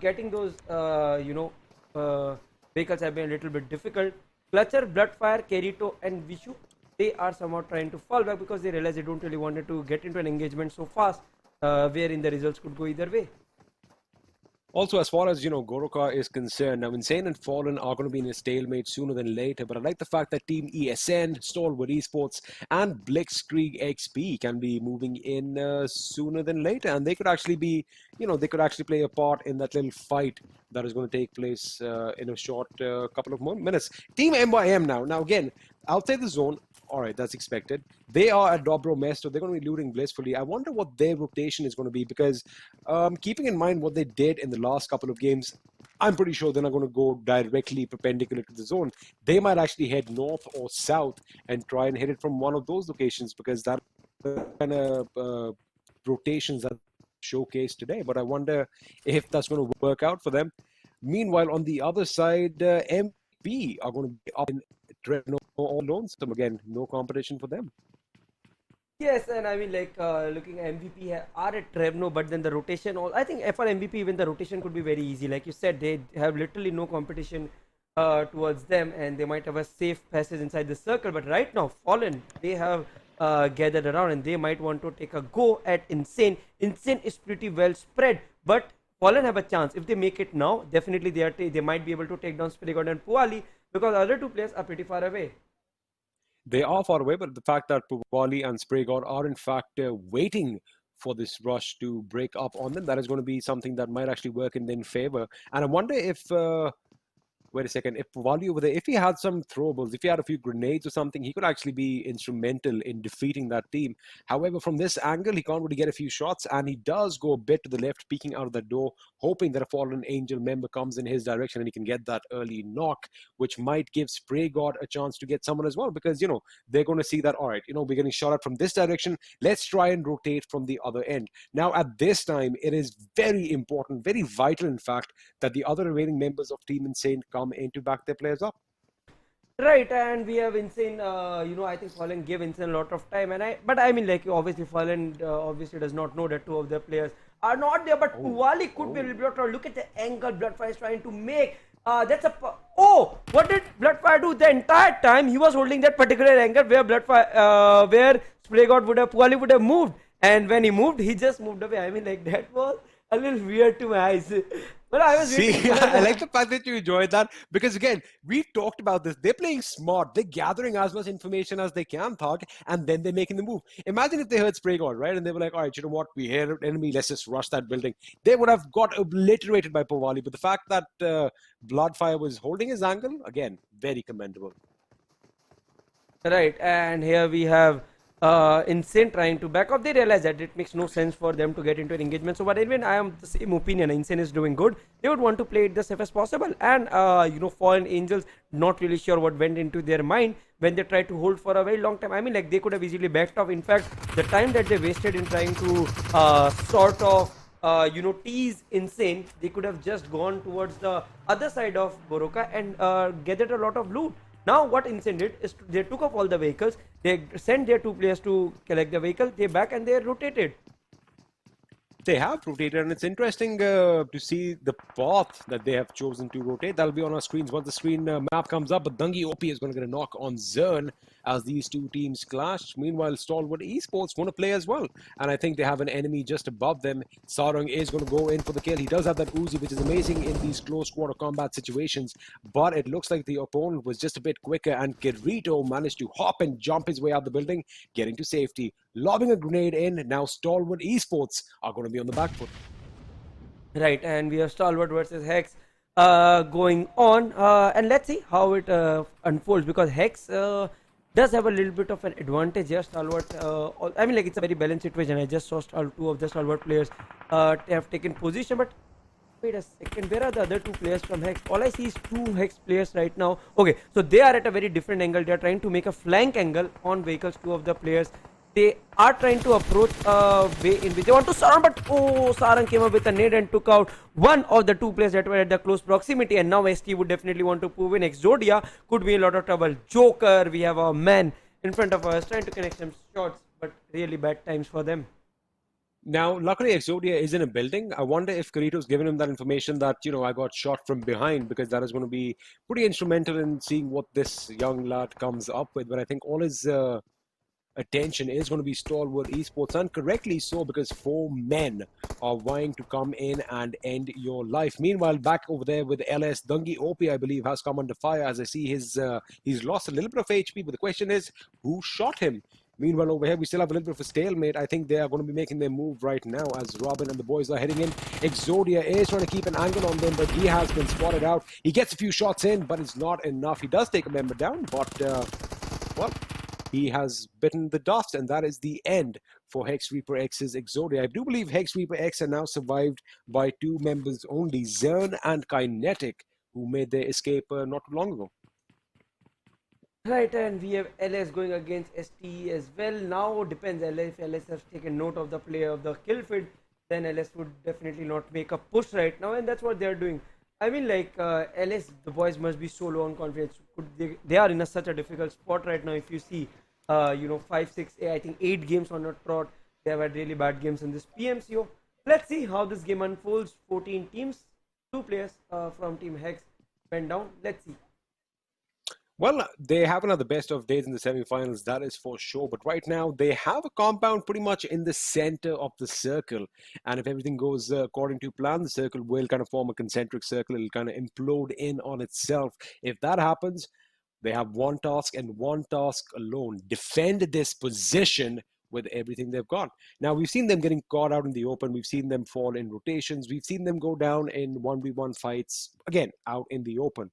getting those, vehicles have been a little bit difficult. Clutcher, Bloodfire, Kerito, and Vishu, they are somehow trying to fall back because they realize they don't really wanted to get into an engagement so fast, wherein the results could go either way. Also, as far as, Goroka is concerned, now Insane and Fallen are going to be in a stalemate sooner than later, but I like the fact that Team ESN, STALWART Esports, and BlitzkriegXP can be moving in sooner than later, and they could actually be, they could actually play a part in that little fight that is going to take place in a short couple of minutes. Team MYM now. Now, again, outside the zone, all right, that's expected. They are at Dobro Mesto. They're going to be looting blissfully. I wonder what their rotation is going to be because keeping in mind what they did in the last couple of games, I'm pretty sure they're not going to go directly perpendicular to the zone. They might actually head north or south and try and hit it from one of those locations because that kind of rotations that showcased today. But I wonder if that's going to work out for them. Meanwhile, on the other side, MP are going to be up in Trevno all lonesome again. No competition for them. Yes, and I mean, like looking at MVP are at Trevno, but then the rotation. I think for MVP, even the rotation could be very easy. Like you said, they have literally no competition towards them, and they might have a safe passage inside the circle. But right now, Fallen, they have gathered around, and they might want to take a go at Insane. Insane is pretty well spread, but Fallen have a chance. If they make it now, definitely they might be able to take down Spirigod and Puali because other two players are pretty far away. They are far away, but the fact that Puvali and Spraygod are in fact waiting for this rush to break up on them, that is going to be something that might actually work in their favor. And I wonder if wait a second, if Puvali over there, if he had some throwables, if he had a few grenades or something, he could actually be instrumental in defeating that team. However, from this angle, he can't really get a few shots, and he does go a bit to the left, peeking out of the door, hoping that a FALLENangelz member comes in his direction and he can get that early knock, which might give Spraygod a chance to get someone as well, because, they're going to see that, all right, we're getting shot at from this direction, let's try and rotate from the other end. Now, at this time, it is very important, very vital, in fact, that the other remaining members of Team Insane come in to back their players up. Right, and we have Insane, I think Fallen gave Insane a lot of time, but I mean, like, obviously, Fallen obviously does not know that two of the players are not there, but Oh, Puwali could be a oh. little bit of, look at the angle Bloodfire is trying to make. Oh, what did Bloodfire do the entire time? He was holding that particular angle where where Spray God Puwali would have moved, and when he moved, he just moved away. I mean, like, that was a little weird to my eyes. But I was waiting See, for I like that. the fact that you enjoyed that because again, we've talked about this. They're playing smart. They're gathering as much information as they can, Thug, and then they're making the move. Imagine if they heard Spray God, right? And they were like, all right, you know what? We hear an enemy. Let's just rush that building. They would have got obliterated by Powali. But the fact that Bloodfire was holding his angle, again, very commendable. Right, and here we have Insane trying to back off. They realize that it makes no sense for them to get into an engagement. So, but anyway, I am the same opinion. Insane is doing good. They would want to play it the safest possible. And, Fallen Angels, not really sure what went into their mind when they tried to hold for a very long time. I mean, like, they could have easily backed off. In fact, the time that they wasted in trying to sort of tease Insane, they could have just gone towards the other side of Boroka and gathered a lot of loot. Now what Insane did is they took off all the vehicles, they sent their two players to collect the vehicle, they back and they rotated. They have rotated, and it's interesting to see the path that they have chosen to rotate. That'll be on our screens once the screen map comes up. But Dungi OP is going to get a knock on Zern as these two teams clash. Meanwhile, Stalwart Esports want to play as well, and I think they have an enemy just above them. Sarang is going to go in for the kill. He does have that Uzi, which is amazing in these close quarter combat situations, but it looks like the opponent was just a bit quicker, and Kirito managed to hop and jump his way out the building, getting to safety, lobbing a grenade in. Now Stalwart Esports are going to be on the back foot. Right, and we have Stalwart versus Hex going on, and let's see how it unfolds, because Hex does have a little bit of an advantage here. Stalwart, I mean, like, it's a very balanced situation. I just saw two of the Stalwart players have taken position, but wait a second, where are the other two players from Hex? All I see is two Hex players right now. Okay, so they are at a very different angle. They are trying to make a flank angle on vehicles. Two of the players, they are trying to approach a way in which they want to Sarang, but oh, Sarang came up with a nade and took out one of the two players that were at the close proximity. And now ST would definitely want to prove in. Exodia could be in a lot of trouble. Joker, we have a man in front of us trying to connect some shots, but really bad times for them. Now, luckily, Exodia is in a building. I wonder if Kirito's given him that information that, I got shot from behind, because that is going to be pretty instrumental in seeing what this young lad comes up with. But I think all his attention is going to be Stalwart Esports, and correctly so, because 4 men are vying to come in and end your life. Meanwhile, back over there with LS, Dungi OP, I believe, has come under fire as I see he's lost a little bit of HP, but the question is, who shot him? Meanwhile, over here, we still have a little bit of a stalemate. I think they are going to be making their move right now as Robin and the boys are heading in. Exodia is trying to keep an angle on them, but he has been spotted out. He gets a few shots in, but it's not enough. He does take a member down, but, well, he has bitten the dust, and that is the end for HEX ReaperX's Exodia. I do believe HEX ReaperX are now survived by 2 members only, Zern and Kinetic, who made their escape not too long ago. Right, and we have LS going against ST as well. Now depends, if LS has taken note of the play of the kill feed, then LS would definitely not make a push right now, and that's what they're doing. I mean, like, LS, the boys must be so low on confidence. They are in such a difficult spot right now. If you see, 5, 6, I think 8 games on a trot. They have had really bad games in this PMCO. Let's see how this game unfolds. 14 teams, 2 players from Team Hex went down. Let's see. Well, they haven't had the best of days in the semi-finals, that is for sure. But right now, they have a compound pretty much in the center of the circle. And if everything goes according to plan, the circle will kind of form a concentric circle. It'll kind of implode in on itself. If that happens, they have one task and one task alone. Defend this position with everything they've got. Now, we've seen them getting caught out in the open. We've seen them fall in rotations. We've seen them go down in 1v1 fights, again, out in the open.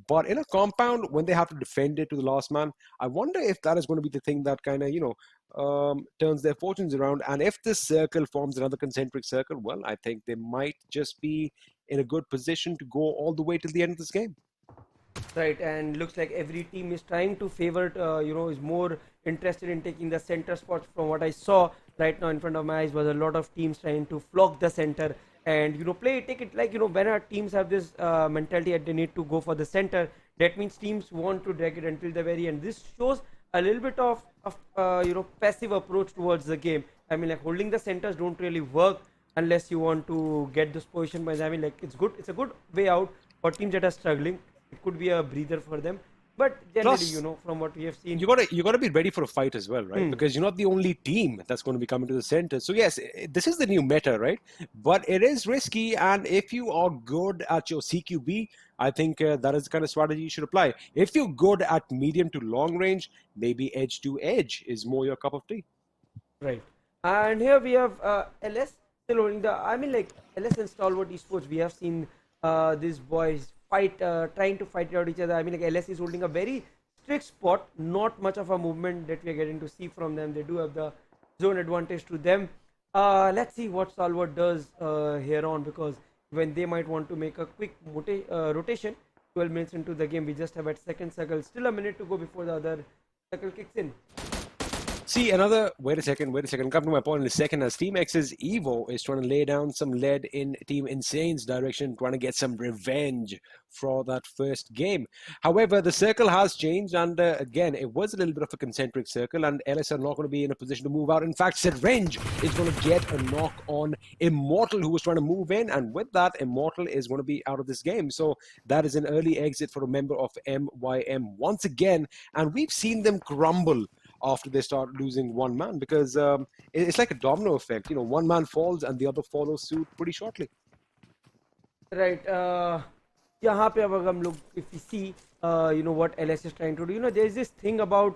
But in a compound, when they have to defend it to the last man, I wonder if that is going to be the thing that kind of, turns their fortunes around. And if this circle forms another concentric circle, well, I think they might just be in a good position to go all the way till the end of this game. Right, and looks like every team is trying to favor, is more interested in taking the center spots. From what I saw right now in front of my eyes was a lot of teams trying to flock the center and take it like when our teams have this mentality that they need to go for the center, That means teams want to drag it until the very end. This shows a little bit of passive approach towards the game. I mean, like holding the centers don't really work unless you want to get this position points. I mean, like it's a good way out for teams that are struggling. It could be a breather for them. But generally, Plus, from what we have seen, you gotta be ready for a fight as well, right? Because you're not the only team that's going to be coming to the center. So yes, this is the new meta, right? But it is risky, and if you are good at your CQB, I think that is the kind of strategy you should apply. If you're good at medium to long range, maybe edge to edge is more your cup of tea. right. And here we have LS still holding the. I mean, like LS and Stalwart Esports. We have seen these boys fight, trying to fight out each other. I mean, like LS is holding a very strict spot. Not much of a movement that we are getting to see from them. They do have the zone advantage to them. Let's see what Stalwart does here on, because when they might want to make a quick rotation. 12 minutes into the game, we just have at second circle. Still a minute to go before the other circle kicks in. See, wait a second, come to my point in a second. As Team X's Evo is trying to lay down some lead in Team Insane's direction, trying to get some revenge for that first game. However, the circle has changed, and again, it was a little bit of a concentric circle, and LS are not going to be in a position to move out. In fact, Range is going to get a knock on Immortal, who was trying to move in, and with that, Immortal is going to be out of this game. So that is an early exit for a member of MYM once again, and we've seen them crumble after they start losing one man, because it's like a domino effect. One man falls and the other follows suit pretty shortly. Right. यहाँ पे अब हम लोग, if we see what LS is trying to do, there is this thing about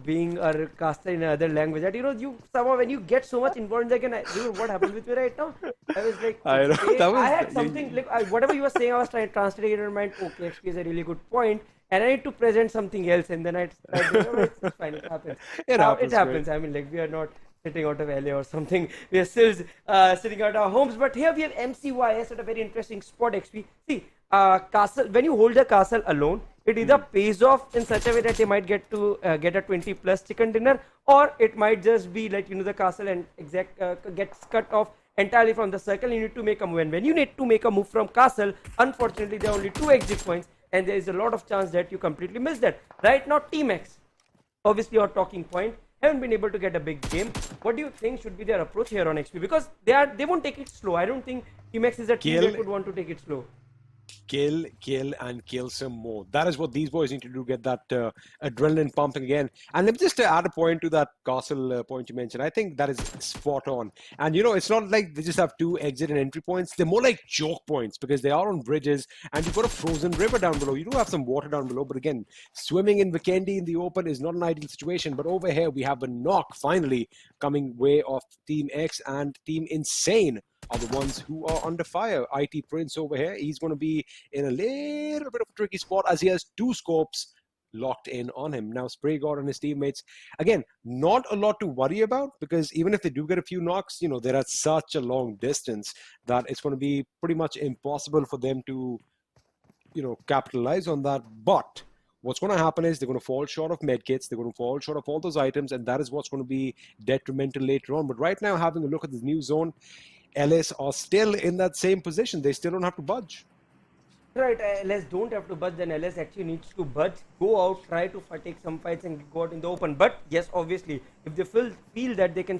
being a caster in another language, that you somehow, when you get so much involved in the game, what happened with me right now, I was like, I know, okay, that was, I had something like whatever you were saying, I was trying to translate it in my mind. Okay, XP is a really good point, and I need to present something else, and then it's fine, it happens. It happens. I mean, like, we are not sitting out of LA or something. We are still sitting at our homes. But here we have MCYS at a very interesting spot, XP. See, castle, when you hold the castle alone, it either pays off in such a way that they might get to get a 20 plus chicken dinner, or it might just be like, the castle and gets cut off entirely from the circle. You need to make a move. And when you need to make a move from castle, unfortunately, there are only 2 exit points, and there is a lot of chance that you completely miss that. Right now, Team X, obviously our talking point, haven't been able to get a big game. What do you think should be their approach here on XP? Because they won't take it slow. I don't think Team X is a team that would want to take it slow. Kill, and kill some more. That is what these boys need to do, get that adrenaline pumping again. And let me just add a point to that castle point you mentioned. I think that is spot on. And it's not like they just have 2 exit and entry points. They're more like choke points, because they are on bridges, and you've got a frozen river down below. You do have some water down below, but again, swimming in Vikendi in the open is not an ideal situation. But over here, we have a knock finally coming way of Team X, and Team Insane are the ones who are under fire. IT Prince over here, he's going to be in a little bit of a tricky spot, as he has 2 scopes locked in on him. Now, Spray God and his teammates, again, not a lot to worry about, because even if they do get a few knocks, they're at such a long distance that it's going to be pretty much impossible for them to, capitalize on that. But what's going to happen is they're going to fall short of medkits, they're going to fall short of all those items, and that is what's going to be detrimental later on. But right now, having a look at this new zone, LS are still in that same position. They still don't have to budge. Right, LS don't have to budge, then LS actually needs to budge, go out, try to take some fights and go out in the open. But yes, obviously, if they feel that they can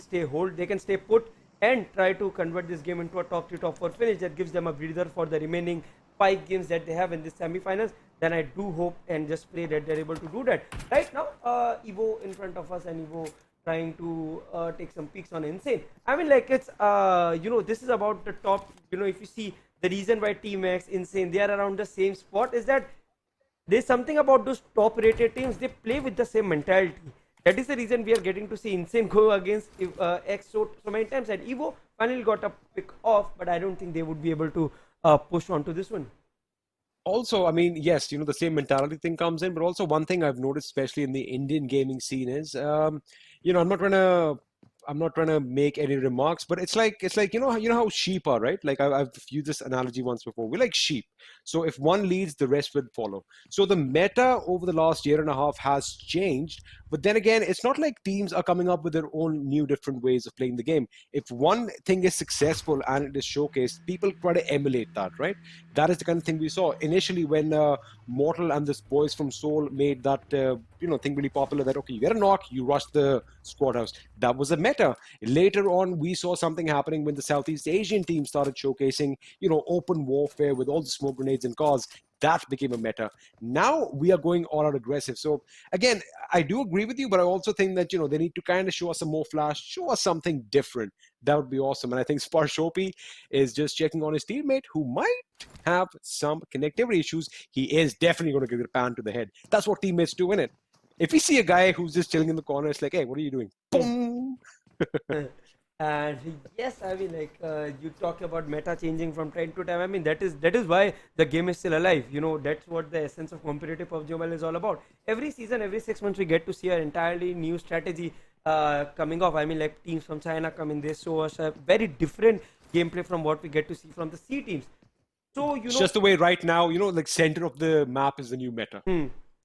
they can stay put and try to convert this game into a top 3, top 4 finish, that gives them a breather for the remaining 5 games that they have in this semi-finals, then I do hope and just pray that they're able to do that. Right now, Evo in front of us, and Evo trying to take some peeks on Insane. I mean, like, it's this is about the top. If you see the reason why Team X, Insane, they are around the same spot, is that there's something about those top rated teams. They play with the same mentality. That is the reason we are getting to see Insane go against X so many times, and Evo finally got a pick off, but I don't think they would be able to push on to this one. Also, I mean, yes, the same mentality thing comes in, but also one thing I've noticed, especially in the Indian gaming scene, is, I'm not trying to I'm not trying to make any remarks, but it's like you know how sheep are, right? Like I've used this analogy once before. We're like sheep. So if one leads, the rest will follow. So the meta over the last year and a half has changed, but then again, it's not like teams are coming up with their own new different ways of playing the game. If one thing is successful and it is showcased, people try to emulate that, right? That is the kind of thing we saw initially when Mortal and this boys from Seoul made that thing really popular. That okay, you get a knock, you rush the squad house. That was a meta. Later on, we saw something happening when the Southeast Asian team started showcasing open warfare with all the smoke grenades and cars. That became a meta. Now we are going all out aggressive. So again, I do agree with you, but I also think that they need to kind of show us some more flash, show us something different. That would be awesome. And I think Sparshopi is just checking on his teammate who might have some connectivity issues. He is definitely going to get a pan to the head. That's what teammates do, innit? If we see a guy who's just chilling in the corner, it's like, hey, what are you doing? Boom! And yes, I mean, like you talk about meta changing from time to time. I mean, that is why the game is still alive. That's what the essence of competitive PUBG Mobile is all about. Every season, every 6 months, we get to see an entirely new strategy coming off. I mean, like teams from China come in, they show us a very different gameplay from what we get to see from the C teams. So it's just the way right now, like center of the map is the new meta.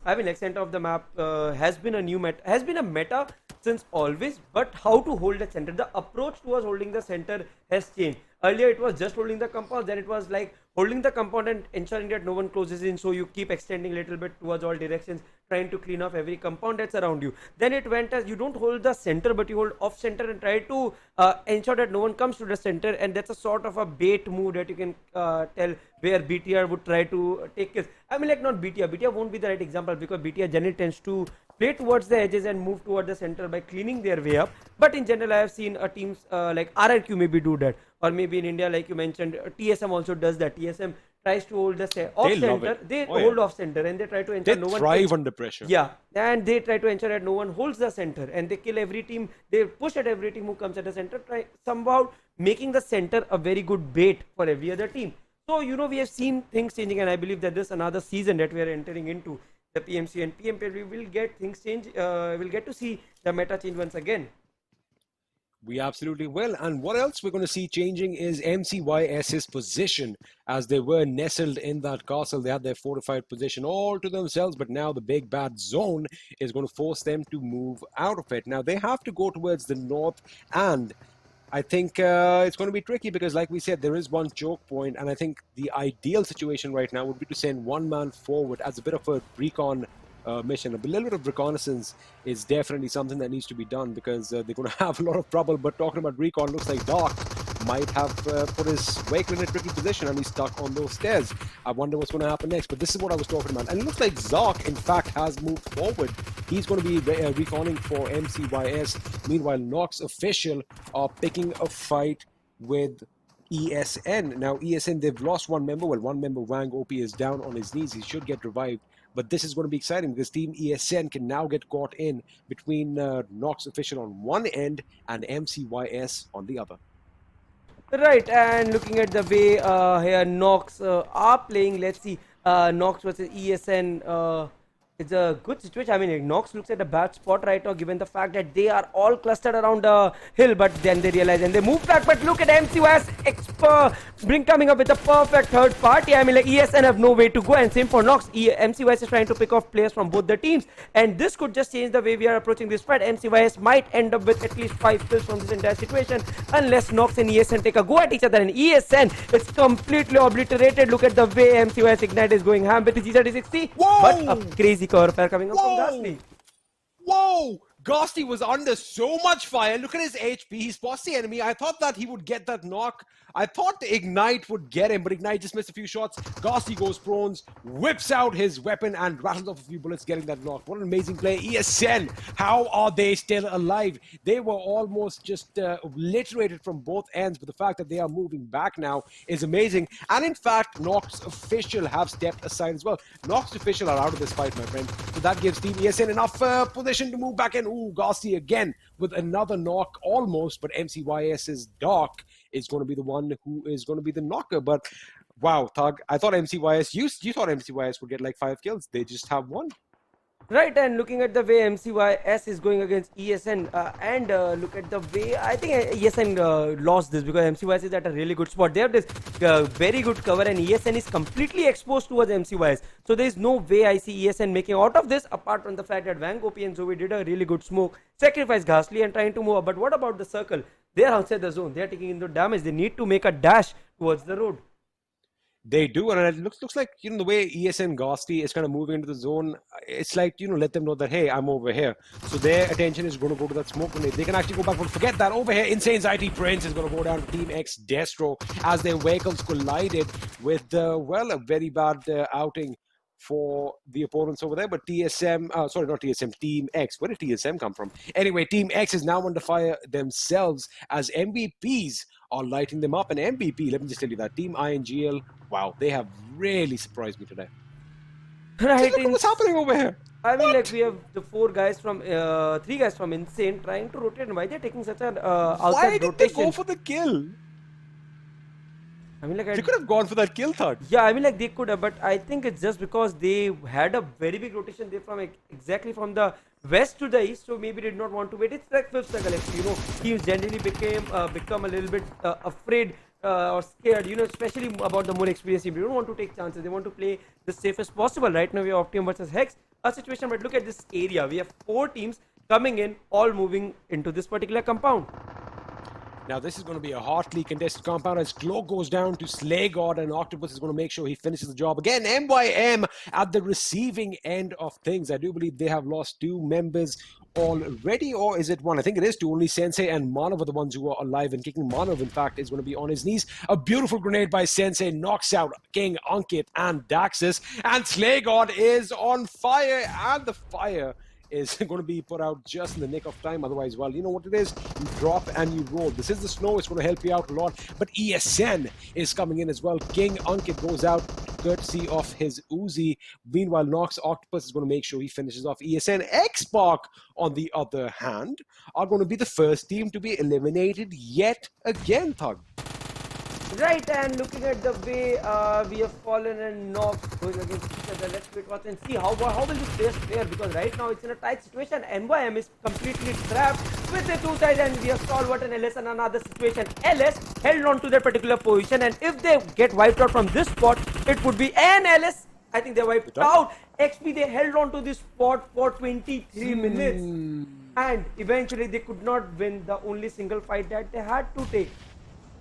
I mean, like center of the map has been a new meta, has been a meta since always, but how to hold the center, the approach towards holding the center has changed. Earlier it was just holding the compound, then it was like holding the compound and ensuring that no one closes in, so you keep extending a little bit towards all directions, trying to clean off every compound that's around you. Then it went as you don't hold the center, but you hold off center and try to ensure that no one comes to the center, and that's a sort of a bait move that you can tell where BTR would try to take kills. I mean, like not BTR. BTR won't be the right example because BTR generally tends to play towards the edges and move toward the center by cleaning their way up. But in general, I have seen teams like RRQ maybe do that, or maybe in India, like you mentioned, TSM also does that. TSM tries to hold the off center. They hold off center and they try to ensure no one thrive under pressure. Yeah, and they try to ensure that no one holds the center, and they kill every team. They push at every team who comes at the center, try somehow making the center a very good bait for every other team. So we have seen things changing, and I believe that this another season that we are entering into, the PMC and PMP, we will get things change. We'll get to see the meta change once again. We absolutely will. And what else we're going to see changing is MCYS's position, as they were nestled in that castle. They had their fortified position all to themselves, but now the big bad zone is going to force them to move out of it. Now they have to go towards the north, and I think it's going to be tricky because, like we said, there is one choke point, and I think the ideal situation right now would be to send one man forward as a bit of a recon mission. A little bit of reconnaissance is definitely something that needs to be done because they're going to have a lot of trouble. But talking about recon, looks like Dark might have put his vehicle in a tricky position and he's stuck on those stairs. I wonder what's going to happen next, but this is what I was talking about. And it looks like Zark, in fact, has moved forward. He's going to be reconning for MCYS. Meanwhile, Nox Official are picking a fight with ESN. Now, ESN, they've lost one member. Well, one member, Wang OP, is down on his knees. He should get revived. But this is going to be exciting because Team ESN can now get caught in between Nox Official on one end and MCYS on the other. Right, and looking at the way here Nox are playing, let's see, Nox versus ESN. It's a good situation. I mean, Nox looks at a bad spot right now, given the fact that they are all clustered around the hill, but then they realize and they move back. But look at MCYS coming up with a perfect third party. I mean, like ESN have no way to go, and same for Nox. MCYS is trying to pick off players from both the teams, and this could just change the way we are approaching this fight. MCYS might end up with at least 5 kills from this entire situation, unless Nox and ESN take a go at each other. And ESN is completely obliterated. Look at the way MCYS Ignite is going ham with the G3060, but a crazy cover fire coming up from Ghastly. Whoa! Ghastly was under so much fire. Look at his HP. He spots the enemy. I thought that he would get that knock. I thought the Ignite would get him, but Ignite just missed a few shots. Ghastly goes prone, whips out his weapon, and rattles off a few bullets, getting that knock. What an amazing play. ESN, how are they still alive? They were almost just obliterated from both ends, but the fact that they are moving back now is amazing. And in fact, Nox Official have stepped aside as well. Nox Official are out of this fight, my friend. So that gives Team ESN enough position to move back in. Ooh, Ghastly again with another knock almost, but MCYS's Dark is going to be the one who is going to be the knocker. But wow, Thug, I thought MCYS, you thought MCYS would get like 5 kills. They just have 1. Right, and looking at the way MCYS is going against ESN, and look at the way I think ESN lost this because MCYS is at a really good spot. They have this very good cover, and ESN is completely exposed towards MCYS. So there is no way I see ESN making out of this, apart from the fact that Van Gopi and Zoe did a really good smoke, sacrifice Ghastly, and trying to move up. But what about the circle? They are outside the zone. They are taking in the damage. They need to make a dash towards the road. They do, and it looks like, the way ESN Ghastly is kind of moving into the zone, it's like, let them know that, hey, I'm over here. So their attention is going to go to that smoke grenade. They can actually go back, but forget that. Over here, Insane's IT Prince is going to go down to Team X Destro as their vehicles collided with, well, a very bad outing for the opponents over there. But TSM, sorry, not TSM, Team X. Where did TSM come from? Anyway, Team X is now under fire themselves as MVPs are lighting them up. And MVP, let me just tell you that, Team INGL, wow, they have really surprised me today. Right, look at what's happening over here. I mean, like, we have the three guys from Insane trying to rotate. And why they're taking such an outside Why did rotation? they go for the kill? I mean, like, they could have gone for that kill, third. Yeah, I mean, like, they could have, but I think it's just because they had a very big rotation. They from exactly from the west to the east, so maybe did not want to wait. It's like fifth circle, actually. Teams generally become a little bit afraid or scared, especially about the more experienced team. They don't want to take chances. They want to play the safest possible. Right now, we have Optimum versus HEX, a situation, but look at this area. We have 4 teams coming in, all moving into this particular compound. Now, this is going to be a hotly contested compound as Glow goes down to Slay God, and Octopus is going to make sure he finishes the job. Again, MYM at the receiving end of things. I do believe they have lost 2 members already, or is it 1? I think it is 2. Only Sensei and Manav are the ones who are alive and kicking. Manav, in fact, is going to be on his knees. A beautiful grenade by Sensei knocks out King, Ankit, and Daxus. And Slay God is on fire, and the fire is going to be put out just in the nick of time. Otherwise, well, you know what it is? You drop and you roll. This is the snow. It's going to help you out a lot. But ESN is coming in as well. King Ankit goes out courtesy of his Uzi. Meanwhile, Nox Octopus is going to make sure he finishes off ESN. XSpark, on the other hand, are going to be the first team to be eliminated yet again, Thug. Right, and looking at the way we have Fallen and Nox going against each other, let's wait, watch and see how will this players fare, because right now it's in a tight situation. MYM is completely trapped with the 2 sides, and we have Stalwart and LS in another situation. LS held on to their particular position, and if they get wiped out from this spot, it would be an LS. I think they wiped out. XP, they held on to this spot for 23 minutes, and eventually they could not win the only single fight that they had to take.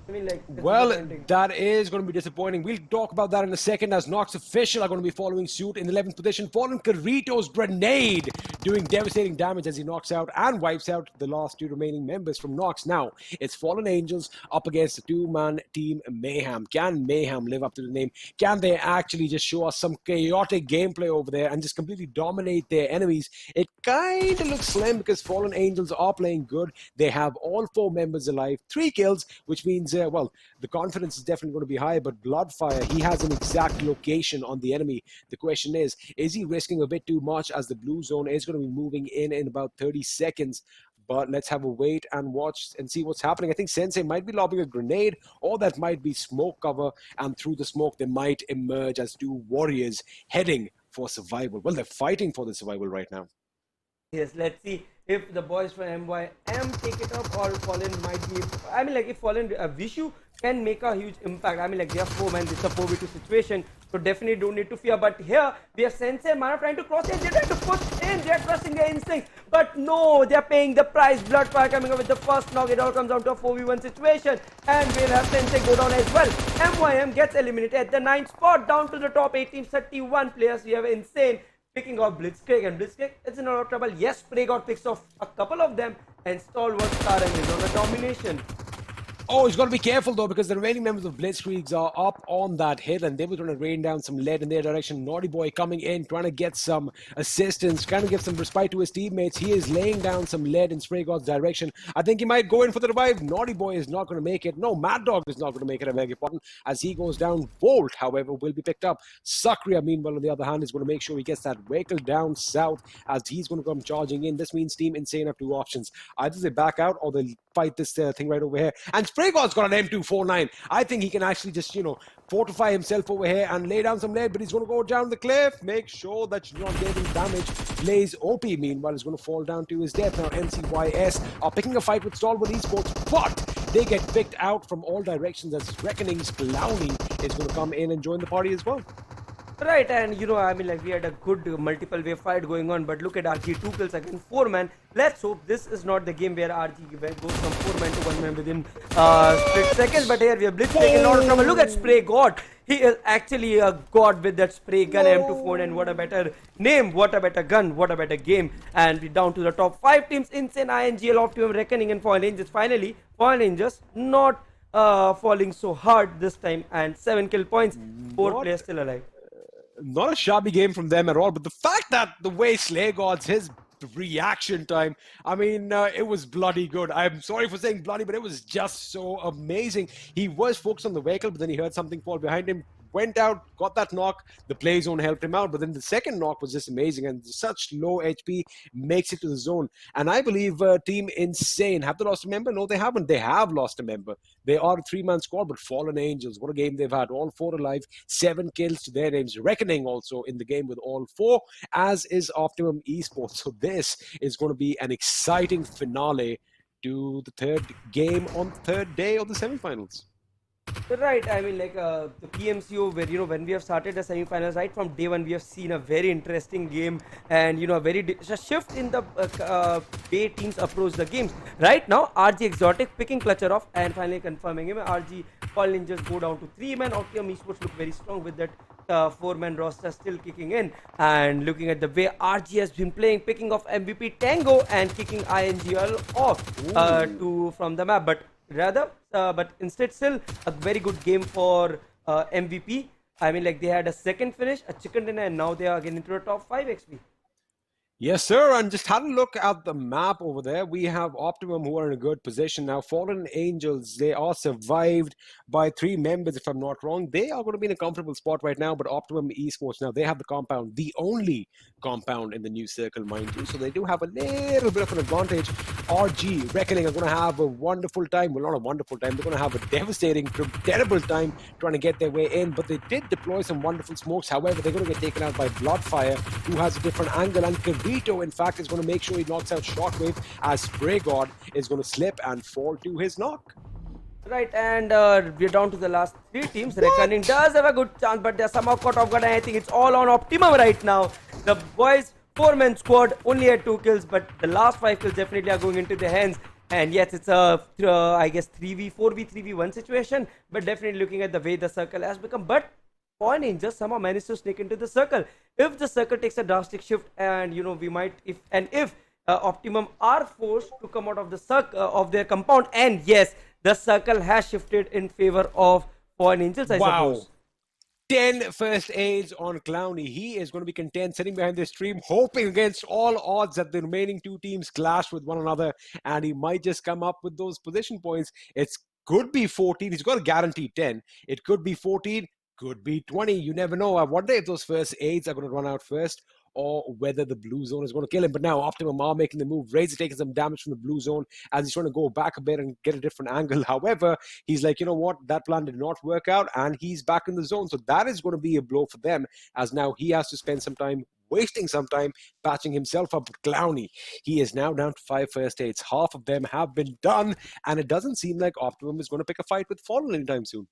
I mean, like, well, that is going to be disappointing. We'll talk about that in a second as Nox official are going to be following suit in 11th position. Fallen Carito's grenade doing devastating damage as he knocks out and wipes out the last 2 remaining members from Nox. Now, it's FALLENangelz up against the 2-man team Mayhem. Can Mayhem live up to the name? Can they actually just show us some chaotic gameplay over there and just completely dominate their enemies? It kind of looks slim because FALLENangelz are playing good. They have all 4 members alive, 3 kills, which means well, the confidence is definitely going to be high, but Bloodfire, he has an exact location on the enemy. The question is he risking a bit too much as the blue zone is going to be moving in about 30 seconds? But let's have a wait and watch and see what's happening. I think Sensei might be lobbing a grenade, or that might be smoke cover, and through the smoke, they might emerge as 2 warriors heading for survival. Well, they're fighting for the survival right now. Yes, let's see if the boys from MYM take it up, or Fallen might be. I mean, like, if Fallen Vishu can make a huge impact. I mean, like, they are 4 men, it's a 4v2 situation, so definitely don't need to fear. But here we have Sensei and Mana trying to cross in, they're trying to push in, they're trusting their instincts, but no, they're paying the price. Bloodfire coming up with the first knock. It all comes down to a 4v1 situation, and we'll have Sensei go down as well. MYM gets eliminated at the 9th spot, down to the top 8 teams, 31 players. We have Insane picking off Blitzkrieg, and Blitzkrieg is in a lot of trouble. Yes, PreyGod picks off a couple of them, and Stalwart Starring is on a domination. Oh, he's got to be careful though, because the remaining members of Blitzkrieg are up on that hit, and they were trying to rain down some lead in their direction. Naughty Boy coming in, trying to get some assistance, trying to give some respite to his teammates. He is laying down some lead in SprayGod's direction. I think he might go in for the revive. Naughty Boy is not going to make it. No, Mad Dog is not going to make it, I beg your pardon, as he goes down. Volt, however, will be picked up. Sakria, meanwhile, on the other hand, is going to make sure he gets that vehicle down south as he's going to come charging in. This means Team Insane have 2 options. Either they back out or they'll fight this thing right over here. And Spraygot's got an M249. I think he can actually just, fortify himself over here and lay down some lead, but he's going to go down the cliff. Make sure that you're not getting damage. Blaze OP, meanwhile, is going to fall down to his death. Now, MCYS are picking a fight with STALWART Esports, but they get picked out from all directions as Reckoning's Clowny is going to come in and join the party as well. Right, and I mean, like, we had a good multiple wave fight going on, but look at RG, 2 kills against 4 man. Let's hope this is not the game where RG goes from 4 man to 1 man within split seconds. But here we have Blitz taking a lot of trouble. Look at Spray God. He is actually a god with that spray gun M24, and what a better name, what a better gun, what a better game. And we're down to the top 5 teams: Insane, INGL, Optimum, Reckoning, and FALLENangelz. Finally, FALLENangelz not falling so hard this time, and 7 kill points, 4 players still alive. Not a shabby game from them at all, but the fact that the way Slaygods, his reaction time, I mean, it was bloody good. I'm sorry for saying bloody, but it was just so amazing. He was focused on the vehicle, but then he heard something fall behind him, went out, got that knock. The play zone helped him out, but then the second knock was just amazing, and such low HP makes it to the zone. And I believe Team Insane, have they lost a member? No, they haven't. They have lost a member. They are a 3-man squad, but FALLENangelz, what a game they've had. All 4 alive, 7 kills to their names. Reckoning also in the game with all 4, as is Optimum Esports. So this is going to be an exciting finale to the 3rd game on the 3rd day of the semi-finals. Right, I mean, like, the PMCO, where when we have started the semi-finals, right from day 1 we have seen a very interesting game, and a shift in the way teams approach the games. Right now RG Exotic picking Clutcher off and finally confirming him. RG FALLENangelz go down to 3 man. Optimum Esports look very strong with that 4-man roster still kicking in, and looking at the way RG has been playing, picking off MVP Tango and kicking INGL off from the map, but instead still a very good game for MVP. I mean, like, they had a second finish, a chicken dinner, and now they are getting into the top 5 XP. Yes, sir. And just had a look at the map over there. We have Optimum, who are in a good position now. FALLENangelz, they are survived by 3 members, if I'm not wrong. They are going to be in a comfortable spot right now, but Optimum Esports, now they have the compound, the only compound in the new circle, mind you. So they do have a little bit of an advantage. RG, Reckoning, are going to have a wonderful time. Well, not a wonderful time. They're going to have a devastating, terrible time trying to get their way in. But they did deploy some wonderful smokes. However, they're going to get taken out by Bloodfire, who has a different angle. And Vito, in fact, is going to make sure he knocks out Shockwave, as Spraygod is going to slip and fall to his knock. Right, and we're down to the last 3 teams. Reckoning does have a good chance, but they're somehow caught off guard, and I think it's all on Optimum right now. The boys 4-man squad only had 2 kills, but the last 5 kills definitely are going into their hands. And yes, it's a I guess 3v1 situation, but definitely looking at the way the circle has become. But FALLENangelz somehow managed to sneak into the circle. If the circle takes a drastic shift, and we might, if Optimum are forced to come out of the circle of their compound, and yes, the circle has shifted in favor of FALLENangelz, I suppose. 10 first aids on Clowny. He is going to be content sitting behind the stream, hoping against all odds that the remaining 2 teams clash with one another, and he might just come up with those position points. It could be 14. He's got a guaranteed 10. It could be 14. Could be 20. You never know. I wonder if those first aids are going to run out first, or whether the blue zone is going to kill him. But now Optimum are making the move. Razor taking some damage from the blue zone as he's trying to go back a bit and get a different angle. However, he's like, you know what? That plan did not work out, and he's back in the zone. So that is going to be a blow for them, as now he has to spend some time, wasting some time, patching himself up with Clowny. He is now down to 5 first aids. Half of them have been done, and it doesn't seem like Optimum is going to pick a fight with Fallen anytime soon.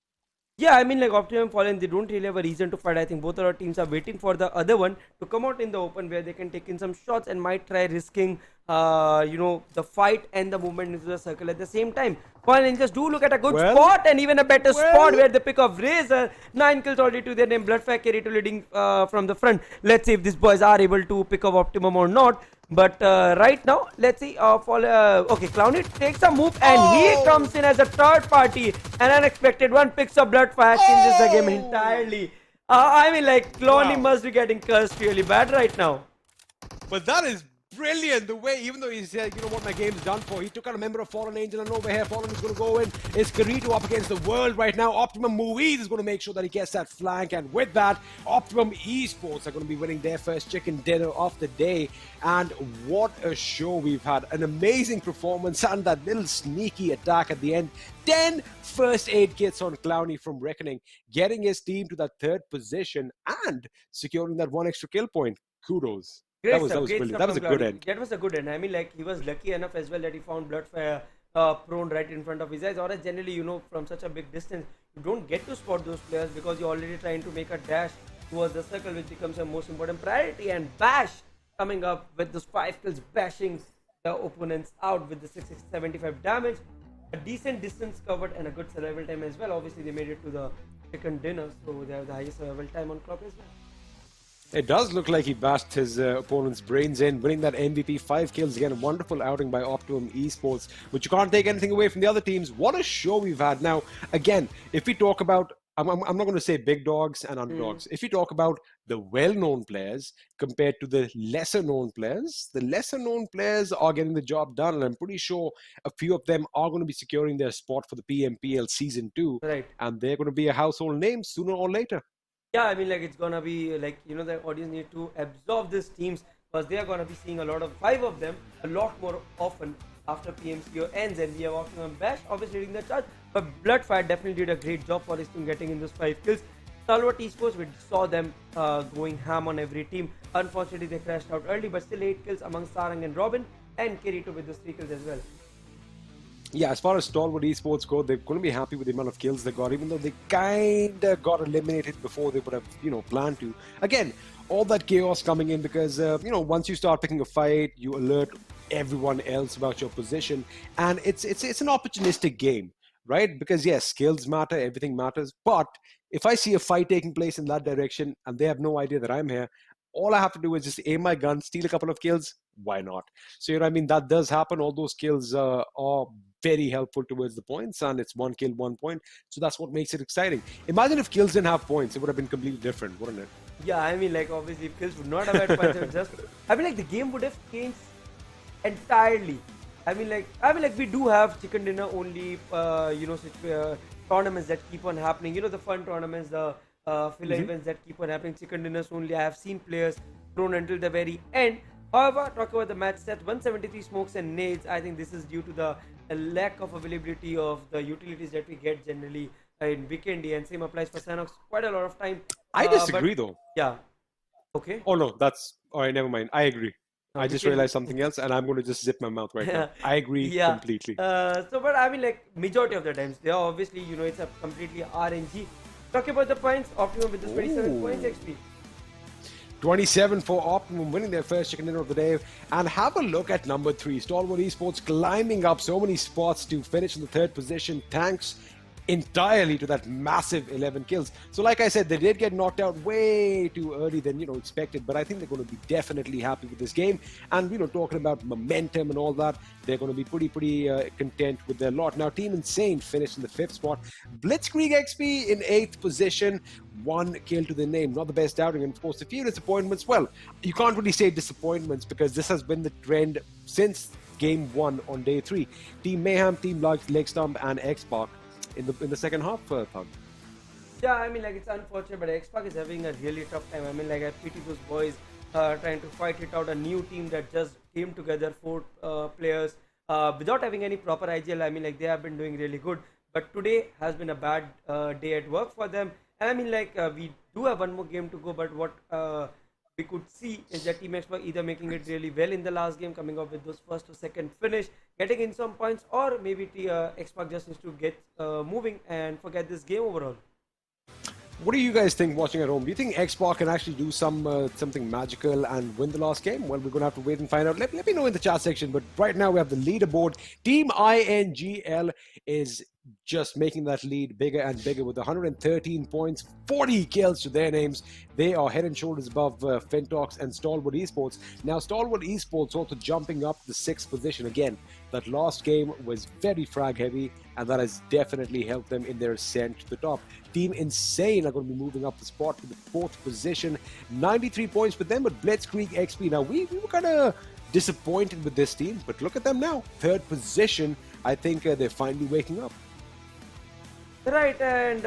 Yeah, I mean, like, Optimum Fallen, they don't really have a reason to fight. I think both of our teams are waiting for the other one to come out in the open, where they can take in some shots and might try risking, the fight and the movement into the circle at the same time. FALLENangelz do look at a good spot, and even a better spot where they pick up Razor. 9 kills already to their name. Bloodfire carry to leading from the front. Let's see if these boys are able to pick up Optimum or not. But right now, let's see. Okay, Clowny takes a move, and he comes in as a third party. An unexpected one, picks up Bloodfire, changes the game entirely. I mean, like, Clowny must be getting cursed really bad right now. But that is brilliant the way, even though he said, you know what, my game's done for, he took out a member of FALLENangelz, and over here, Fallen is going to go in. It's Kirito up against the world right now. Optimum Movies is going to make sure that he gets that flank, and with that, Optimum Esports are going to be winning their first chicken dinner of the day. And what a show we've had. An amazing performance and that little sneaky attack at the end. 10 first aid kits on Clowny from Reckoning, getting his team to that third position and securing that one extra kill point. Kudos. That was brilliant. That was a good end. That was a good end. I mean, like, he was lucky enough as well that he found Bloodfire prone right in front of his eyes. Or generally, you know, from such a big distance, you don't get to spot those players because you're already trying to make a dash towards the circle, which becomes a most important priority. And Bash coming up with those 5 kills, bashing the opponents out with the 675 damage. A decent distance covered and a good survival time as well. Obviously, they made it to the chicken dinner, so they have the highest survival time on clock as well. It does look like he bashed his opponent's brains in, winning that MVP, 5 kills. Again, a wonderful outing by Optimum Esports, but you can't take anything away from the other teams. What a show we've had. Now, again, if we talk about, I'm not going to say big dogs and underdogs. If you talk about the well-known players compared to the lesser-known players, the lesser-known players are getting the job done, and I'm pretty sure a few of them are going to be securing their spot for the PMPL Season 2, right? And they're going to be a household name sooner or later. Yeah, I mean, like, it's gonna be like, you know, the audience need to absorb these teams because they are gonna be seeing a lot of 5 of them a lot more often after PMCO ends, and we have Optimum Bash obviously leading the charge, but Bloodfire definitely did a great job for his team getting in those 5 kills. STALWART Esports, we saw them going ham on every team. Unfortunately, they crashed out early, but still 8 kills among Sarang and Robin, and Kirito with those 3 kills as well. Yeah, as far as STALWART Esports go, they're going to be happy with the amount of kills they got, even though they kind of got eliminated before they would have, you know, planned to. Again, all that chaos coming in because, you know, once you start picking a fight, you alert everyone else about your position, and it's an opportunistic game, right? Because yes, skills matter, everything matters, but if I see a fight taking place in that direction and they have no idea that I'm here, all I have to do is just aim my gun, steal a couple of kills. Why not? So, you know what I mean? That does happen. All those kills are very helpful towards the points, and it's 1 kill, 1 point. So that's what makes it exciting. Imagine if kills didn't have points, it would have been completely different, wouldn't it? Yeah, I mean, like, obviously, if kills would not have had points, just, I mean, like, the game would have changed entirely. I mean, like, we do have chicken dinner only, you know, tournaments that keep on happening. You know, the fun tournaments, the filler events that keep on happening. Chicken dinners only. I have seen players thrown until the very end. However, talking about the match stats, 173 smokes and nades. I think this is due to the lack of availability of the utilities that we get generally in Vikendi, and same applies for Sanhok. Quite a lot of time. I disagree, though. Yeah. Okay. Oh no, that's all right. Never mind. I agree. I just realized something else, and I'm going to just zip my mouth right now. I agree completely. So, but I mean, like, majority of the times, they are obviously, you know, it's a completely RNG. Talking about the points, Optimum with this 27 points XP. 27 for Optimum, winning their first chicken dinner of the day. And have a look at number 3, STALWART Esports, climbing up so many spots to finish in the 3rd position. Thanks entirely to that massive 11 kills. So like I said, they did get knocked out way too early than, you know, expected, but I think they're going to be definitely happy with this game. And, you know, talking about momentum and all that, they're going to be pretty content with their lot. Now, Team Insane finished in the 5th spot. BlitzkriegXP in 8th position. 1 kill to the name. Not the best outing, and of course a few disappointments. Well, you can't really say disappointments because this has been the trend since game 1 on day 3. Team Mayhem, Team LegStump and XSpark in the second half, Thug. Yeah, I mean, like, it's unfortunate, but XSpark is having a really tough time. I mean, like, I pity those boys trying to fight it out. A new team that just came together, 4 players, without having any proper IGL. I mean, like, they have been doing really good, but today has been a bad day at work for them. And I mean, like, we do have 1 more game to go, but what we could see is that Team XSpark either making it really well in the last game, coming up with those 1st or 2nd finish, getting in some points, or maybe XSpark just needs to get moving and forget this game overall. What do you guys think watching at home? Do you think XSpark can actually do something magical and win the last game? Well, we're going to have to wait and find out. Let me know in the chat section. But right now we have the leaderboard. Team INGL is just making that lead bigger and bigger with 113 points, 40 kills to their names. They are head and shoulders above FINTOX and STALWART Esports. Now, STALWART Esports also jumping up the 6th position again. That last game was very frag heavy, and that has definitely helped them in their ascent to the top. Team Insane are going to be moving up the spot to the 4th position. 93 points for them, but BlitzkriegXP. Now, we were kind of disappointed with this team, but look at them now. Third position. I think they're finally waking up. Right, and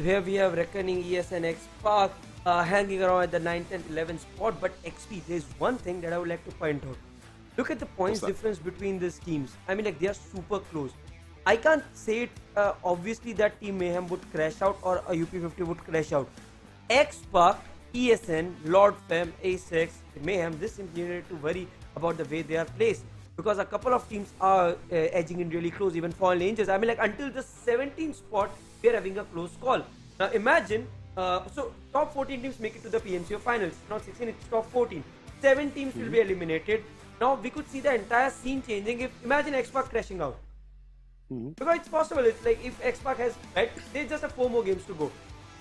here we have Reckoning, ES and XSpark hanging around at the 9th and 11th spot. But XP, there's one thing that I would like to point out. Look at the points difference between these teams. I mean, like, they are super close. I can't say it obviously that Team Mayhem would crash out or a UP50 would crash out. XSpark, ESN, Lord Fem, AZTECS, Mayhem, this seems needed to worry about the way they are placed, because a couple of teams are edging in really close, even FALLENangelz. I mean, like, until the 17th spot, we are having a close call. Now imagine, so top 14 teams make it to the PMCO finals, not 16, it's top 14. 7 teams will be eliminated. Now we could see the entire scene changing if, imagine XSpark crashing out. Because it's possible. It's like if XSpark has bad, they just have 4 more games to go.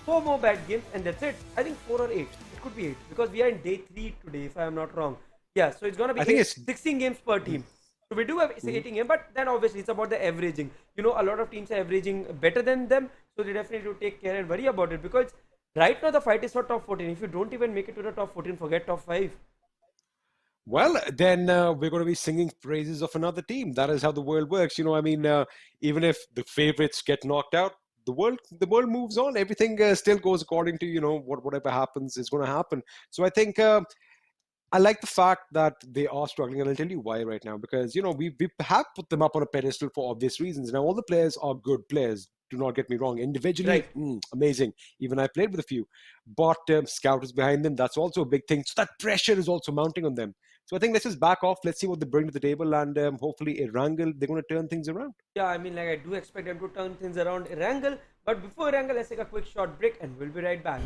4 more bad games and that's it. I think 4 or 8. It could be 8 because we are in day 3 today, if I am not wrong. Yeah, so it's gonna be 16 games per team. So we do have 18 games, but then obviously it's about the averaging. You know, a lot of teams are averaging better than them, so they definitely do take care and worry about it, because right now the fight is for top 14. If you don't even make it to the top 14, forget top 5. Well, then we're going to be singing praises of another team. That is how the world works. You know, I mean, even if the favorites get knocked out, the world moves on. Everything still goes according to, you know, whatever happens is going to happen. So I think I like the fact that they are struggling, and I'll tell you why right now. Because, you know, we have put them up on a pedestal for obvious reasons. Now, all the players are good players. Do not get me wrong. Individually, amazing. Even I played with a few. But Scout is behind them. That's also a big thing. So that pressure is also mounting on them. So I think let's just back off. Let's see what they bring to the table. And hopefully, Erangel, they're going to turn things around. Yeah, I mean, like, I do expect them to turn things around Erangel. But before Erangel, let's take a quick short break and we'll be right back.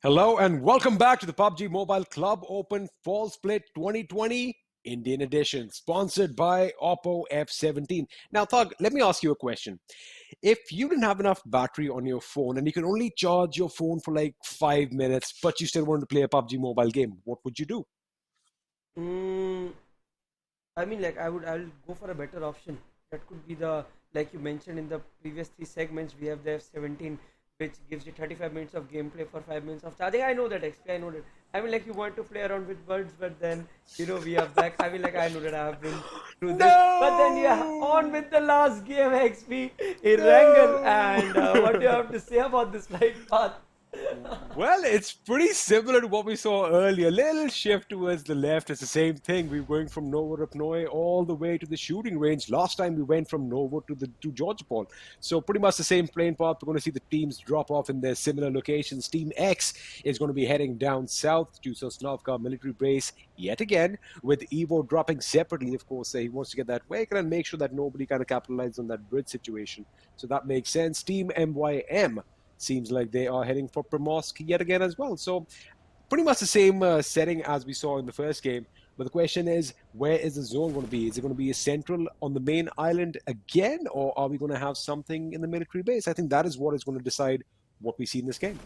Hello and welcome back to the PUBG Mobile Club Open Fall Split 2020 Indian Edition, sponsored by Oppo F17. Now, Thug, let me ask you a question. If you didn't have enough battery on your phone and you can only charge your phone for like 5 minutes, but you still wanted to play a PUBG Mobile game, what would you do? Mm, I mean, like I'll go for a better option. That could be the, like you mentioned in the previous three segments, we have the F17, which gives you 35 minutes of gameplay for 5 minutes of charging. I know that XP, I know that. I mean, like you want to play around with birds, but then we are back. I mean, like I know that I have been through this, but then on with the last game, XP, Erangel, and what do you have to say about this flight path? Well, it's pretty similar to what we saw earlier. A little shift towards the left. It's the same thing. We're going from Novo Rapnoi all the way to the shooting range. Last time we went from Novo to Georgopol. So pretty much the same plane path. We're going to see the teams drop off in their similar locations. Team X is going to be heading down south to Sosnovka military base yet again, with Evo dropping separately. Of course, he wants to get that vehicle and make sure that nobody kind of capitalizes on that bridge situation. So that makes sense. Team MYM seems like they are heading for Primorsk yet again as well. So pretty much the same setting as we saw in the first game. But the question is, where is the zone going to be? Is it going to be a central on the main island again, or are we going to have something in the military base? I think that is what is going to decide what we see in this game.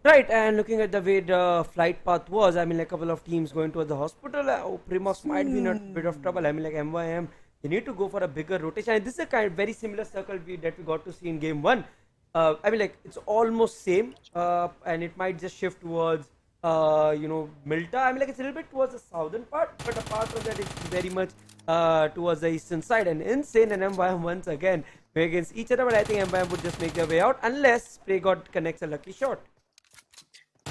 Right, and looking at the way the flight path was, I mean, like a couple of teams going towards the hospital, Primos might be in a bit of trouble. I mean, like MYM, they need to go for a bigger rotation. And this is a kind of very similar circle that we got to see in game one. I mean, like it's almost same, and it might just shift towards, Milta. I mean, like it's a little bit towards the southern part, but apart from that, it's very much towards the eastern side. And Insane and MYM once again way against each other, but I think MYM would just make their way out unless Spray God connects a lucky shot.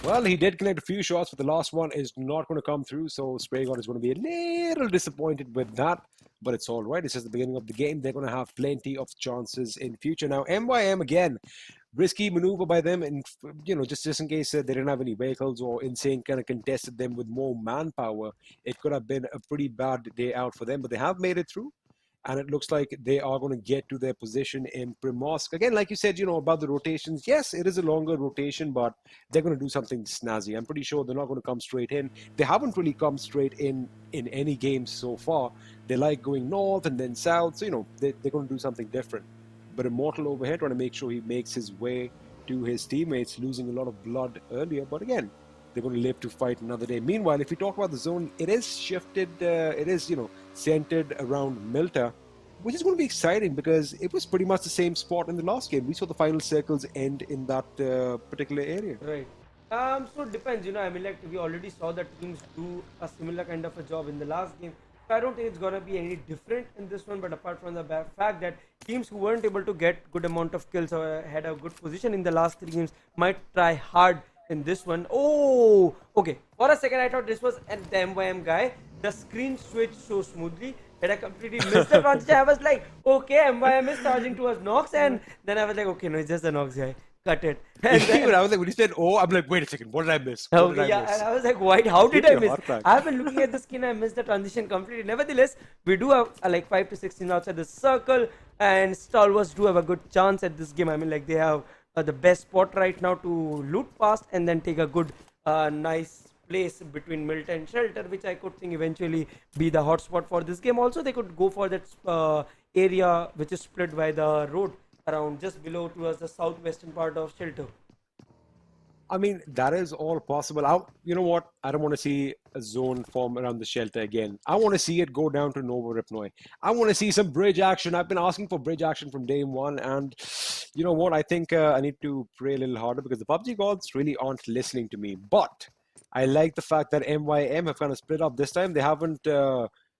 Well, he did connect a few shots, but the last one is not going to come through. So Spray God is going to be a little disappointed with that. But it's all right. It's just the beginning of the game. They're going to have plenty of chances in future. Now, MYM, again, risky maneuver by them. And, just in case they didn't have any vehicles or Insane kind of contested them with more manpower, it could have been a pretty bad day out for them. But they have made it through. And it looks like they are going to get to their position in Primorsk. Again, like you said, about the rotations. Yes, it is a longer rotation, but they're going to do something snazzy. I'm pretty sure they're not going to come straight in. They haven't really come straight in any games so far. They like going north and then south. So, they're going to do something different. But Immortal over here trying to make sure he makes his way to his teammates, losing a lot of blood earlier. But again, they're going to live to fight another day. Meanwhile, if we talk about the zone, it is shifted. It is, centered around Milta, which is going to be exciting because it was pretty much the same spot in the last game. We saw the final circles end in that particular area. Right. So it depends, I mean, like we already saw that teams do a similar kind of a job in the last game. So I don't think it's gonna be any different in this one. But apart from the fact that teams who weren't able to get good amount of kills or had a good position in the last three games might try hard in this one. Oh, okay. For a second, I thought this was an MYM guy. The screen switched so smoothly that I completely missed the transition. I was like, okay, MYM is charging towards Nox, and then I was like, okay, no, it's just the Nox guy. Cut it. And then, I was like, when you said, oh, I'm like, wait a second, what did I miss? What did I miss? And I was like, why? How did I miss? I've been looking at the skin, I missed the transition completely. Nevertheless, we do have like 5 to 16 outside the circle, and STALWART do have a good chance at this game. I mean, like they have the best spot right now to loot past and then take a good, nice place between Milta and Shelter, which I could think eventually be the hotspot for this game. Also, they could go for that area which is split by the road around just below towards the southwestern part of Shelter. I mean, that is all possible. You know what? I don't want to see a zone form around the Shelter again. I want to see it go down to Novo Rapnoi. I want to see some bridge action. I've been asking for bridge action from day one. And you know what? I think I need to pray a little harder because the PUBG gods really aren't listening to me. But I like the fact that MYM have kind of split up this time. They haven't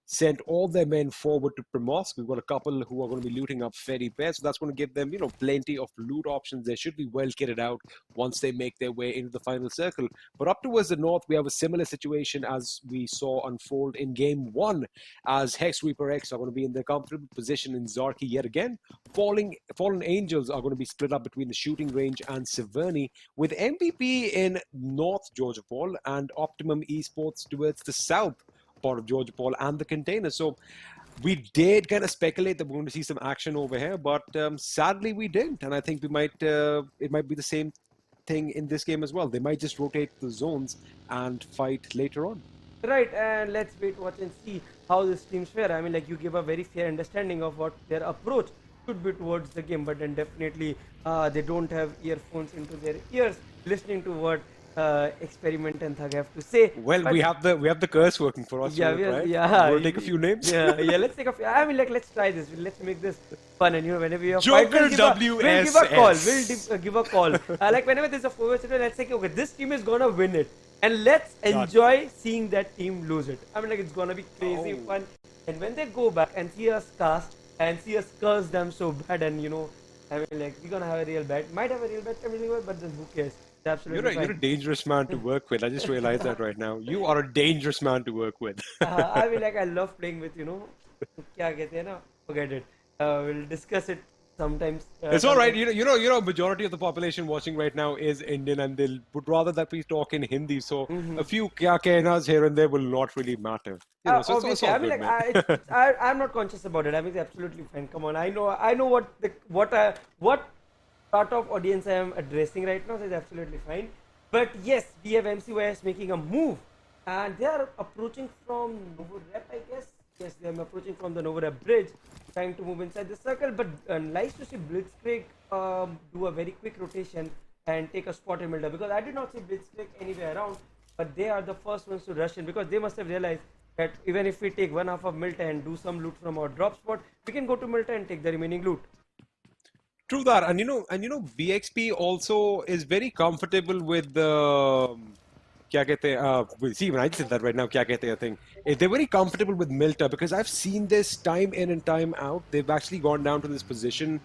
sent all their men forward to Primorsk. We've got a couple who are going to be looting up Ferry Pair, so that's going to give them, plenty of loot options. They should be well kitted out once they make their way into the final circle. But up towards the north, we have a similar situation as we saw unfold in game one, as HEX ReaperX are going to be in their comfortable position in Zarki yet again. FALLENangelz are going to be split up between the shooting range and Severny, with MVP in North Georgopol and Optimum Esports towards the south part of Georgopol and the container. So we did kind of speculate that we're going to see some action over here, but sadly we didn't. And I think it might be the same thing in this game as well. They might just rotate the zones and fight later on. Right, and let's wait, watch, and see how this teams fare. I mean, like you give a very fair understanding of what their approach should be towards the game, but then definitely they don't have earphones into their ears, listening to what Experiment and Thug have to say. Well, but we have the curse working for us. yeah, right? yeah. We'll take a few names. Yeah. Let's take a few. I mean, like, let's try this. Let's make this fun. And whenever you have Joker fight, we'll give a call. WSS. We'll give a call. Like whenever there's a 4v, let's say, okay, this team is gonna win it, and let's enjoy seeing that team lose it. I mean, like, it's gonna be crazy fun. And when they go back and see us cast and see us curse them so bad, and I mean, like, we're gonna have a real bad, might have a real bad community, but then who cares? Absolutely You're a dangerous man to work with. I just realized that right now. You are a dangerous man to work with. I mean, like, I love playing with, kya kehte hain na? Forget it. We'll discuss it sometimes. It's all right. Majority of the population watching right now is Indian, and they would rather that we talk in Hindi. So a few kya kehnas here and there will not really matter. So obviously, I mean, good, like, I'm not conscious about it. I mean, it's absolutely fine. Come on, I know what part of audience I am addressing right now, so it's absolutely fine. But yes, we have MCYS making a move, and they are approaching from Novorep, I guess. Yes, they are approaching from the Novorep bridge, trying to move inside the circle. But nice to see Blitzkrieg do a very quick rotation and take a spot in Milta, because I did not see Blitzkrieg anywhere around, but they are the first ones to rush in, because they must have realized that even if we take one half of Milta and do some loot from our drop spot, we can go to Milta and take the remaining loot. True that, and BXP also is very comfortable with the kya kehte see, when I said that right now, kya kehte thing. They're very comfortable with Milta, because I've seen this time in and time out. They've actually gone down to this position.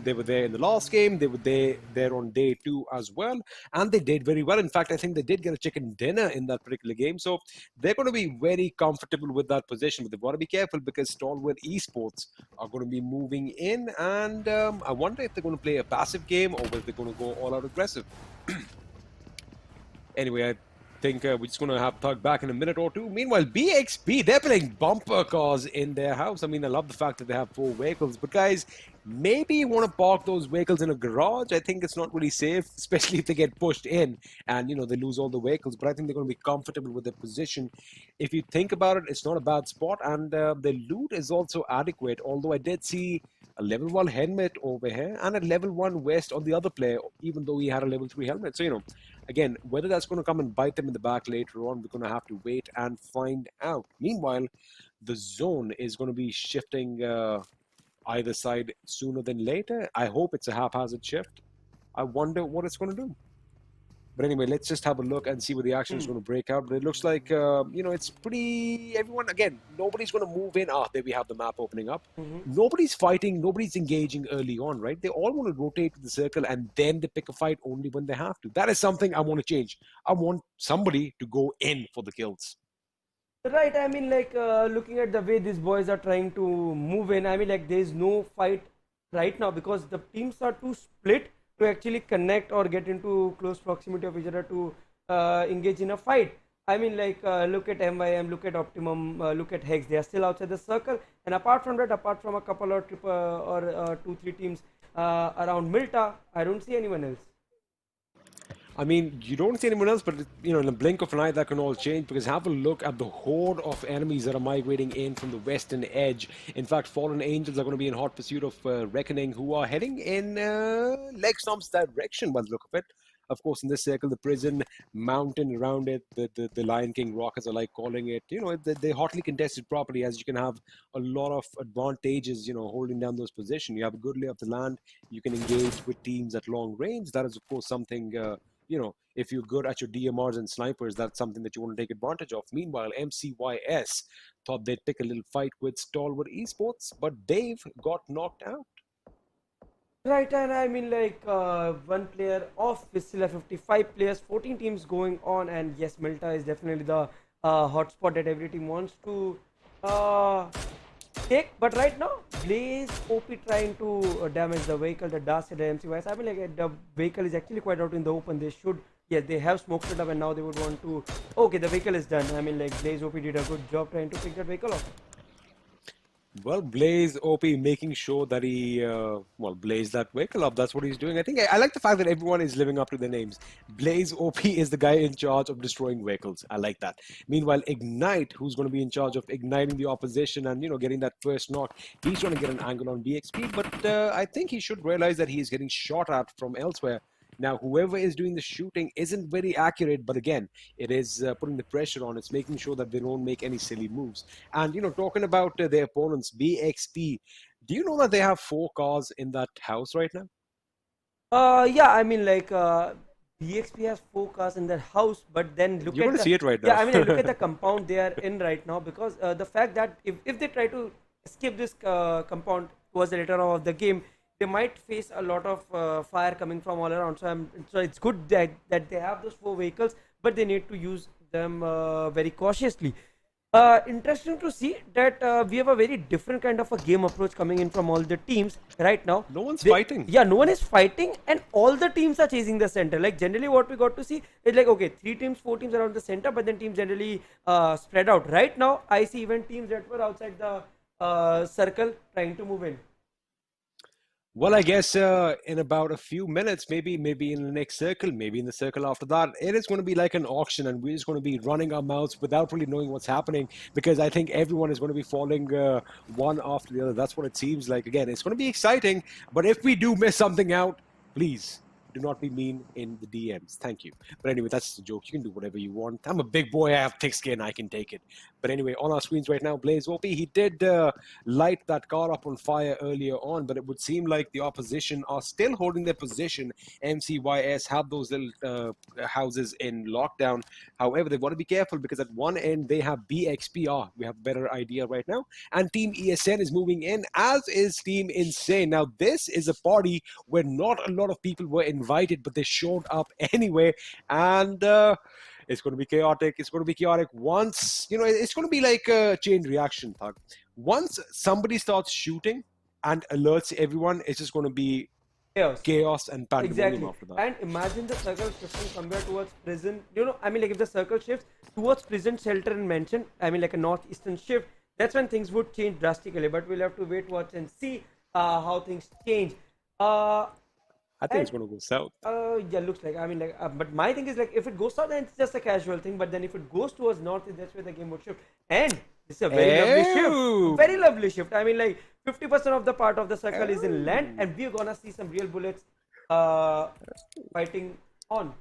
They were there in the last game. They were there on day 2 as well, and they did very well. In fact, I think they did get a chicken dinner in that particular game. So they're going to be very comfortable with that position. But they've got to be careful, because STALWART Esports are going to be moving in, and I wonder if they're going to play a passive game or whether they're going to go all out aggressive. Anyway, I think we're just going to have Thug back in a minute or two. Meanwhile, BXP, they're playing bumper cars in their house. I mean, I love the fact that they have 4 vehicles. But guys, maybe you want to park those vehicles in a garage. I think it's not really safe, especially if they get pushed in and, they lose all the vehicles. But I think they're going to be comfortable with their position. If you think about it, it's not a bad spot. And the loot is also adequate. Although I did see a level 1 helmet over here and a level 1 vest on the other player, even though he had a level 3 helmet. So, again, whether that's going to come and bite them in the back later on, we're going to have to wait and find out. Meanwhile, the zone is going to be shifting either side sooner than later. I hope it's a haphazard shift. I wonder what it's going to do. But anyway, let's just have a look and see where the action is going to break out. But it looks like, it's pretty... Everyone, again, nobody's going to move in. There we have the map opening up. Nobody's fighting. Nobody's engaging early on, right? They all want to rotate to the circle, and then they pick a fight only when they have to. That is something I want to change. I want somebody to go in for the kills. Right, I mean, like, looking at the way these boys are trying to move in, I mean, like, there's no fight right now, because the teams are too split to actually connect or get into close proximity of each other to engage in a fight. I mean, like, look at MYM, look at Optimum, look at HEX. They are still outside the circle. And apart from that, apart from a couple or 2-3 teams around Milta, I don't see anyone else. I mean, you don't see anyone else, but in a blink of an eye, that can all change, because have a look at the horde of enemies that are migrating in from the western edge. In fact, FALLENangelz are going to be in hot pursuit of Reckoning, who are heading in LegStump's direction by the look of it. Of course, in this circle, the prison, mountain around it, the Lion King Rock, as I like calling it, the hotly contested property, as you can have a lot of advantages, holding down those positions. You have a good lay of the land. You can engage with teams at long range. That is, of course, something... if you're good at your DMRs and snipers, that's something that you want to take advantage of. Meanwhile, MCYS thought they'd pick a little fight with STALWART Esports, but they've got knocked out. Right, and I mean, like, one player off, we still have 55 players, 14 teams going on, and yes, Milta is definitely the hotspot that every team wants to take. But right now, Blaze OP trying to damage the vehicle, the Dust at the MCYS. I mean, like, the vehicle is actually quite out in the open. They should, yes, they have smoked it up, and now they would want to, okay, the vehicle is done. I mean, like, Blaze OP did a good job trying to pick that vehicle off. Well, Blaze OP making sure that he, Blaze that vehicle up. That's what he's doing. I think I like the fact that everyone is living up to their names. Blaze OP is the guy in charge of destroying vehicles. I like that. Meanwhile, Ignite, who's going to be in charge of igniting the opposition and, getting that first knock, he's trying to get an angle on BXP. But I think he should realize that he's getting shot at from elsewhere. Now, whoever is doing the shooting isn't very accurate, but again, it is putting the pressure on. It's making sure that they don't make any silly moves. And, talking about their opponents, BXP, do you know that they have 4 cars in that house right now? Yeah, I mean, like, BXP has 4 cars in their house, but then look You're at going to see it right now. yeah, I mean, like, look at the compound they are in right now, because the fact that if they try to skip this compound towards the later on of the game, they might face a lot of fire coming from all around. So it's good that they have those 4 vehicles, but they need to use them very cautiously. Interesting to see that we have a very different kind of a game approach coming in from all the teams right now. No one's fighting. Yeah, no one is fighting, and all the teams are chasing the center. Like, generally what we got to see is like, okay, 3 teams, 4 teams around the center, but then teams generally spread out. Right now, I see even teams that were outside the circle trying to move in. Well, I guess in about a few minutes, maybe in the next circle, maybe in the circle after that, it is going to be like an auction, and we're just going to be running our mouths without really knowing what's happening, because I think everyone is going to be falling one after the other. That's what it seems like. Again, it's going to be exciting, but if we do miss something out, please do not be mean in the DMs. Thank you. But anyway, that's just a joke. You can do whatever you want. I'm a big boy. I have thick skin. I can take it. But anyway, on our screens right now, Blaze OP, he did light that car up on fire earlier on, but it would seem like the opposition are still holding their position. MCYS have those little houses in lockdown. However, they've got to be careful, because at one end, they have BXPR. We have a better idea right now. And Team ESN is moving in, as is Team Insane. Now, this is a party where not a lot of people were invited, but they showed up anyway. And it's going to be chaotic. It's going to be chaotic once, it's going to be like a chain reaction, Thug. Once somebody starts shooting and alerts everyone, it's just going to be chaos and pandemonium after that. And imagine the circle shifting somewhere towards prison. I mean, like, if the circle shifts towards prison, shelter, and mansion, I mean, like a northeastern shift, that's when things would change drastically. But we'll have to wait, watch, and see how things change. I think it's going to go south. Yeah, looks like. I mean, like, but my thing is, like, if it goes south, then it's just a casual thing. But then if it goes towards north, that's where the game would shift. And this is a very lovely shift. Very lovely shift. I mean, like, 50% of the part of the circle is in land, and we're gonna see some real bullets fighting on.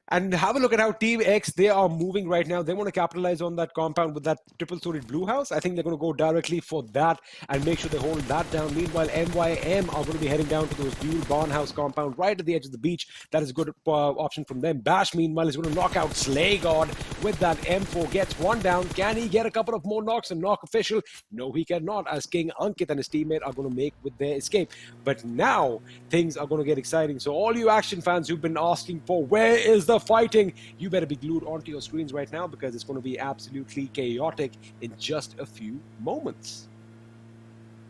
And have a look at how Team X, they are moving right now. They want to capitalize on that compound with that triple-storied blue house. I think they're going to go directly for that and make sure they hold that down. Meanwhile, MYM are going to be heading down to those dual barn house compound right at the edge of the beach. That is a good option from them. Bash, meanwhile, is going to knock out Slaygod with that M4. Gets one down. Can he get a couple of more knocks and knock official? No, he cannot, as King Ankit and his teammate are going to make with their escape. But now, things are going to get exciting. So all you action fans who've been asking for where is the fighting, you better be glued onto your screens right now, because it's going to be absolutely chaotic in just a few moments.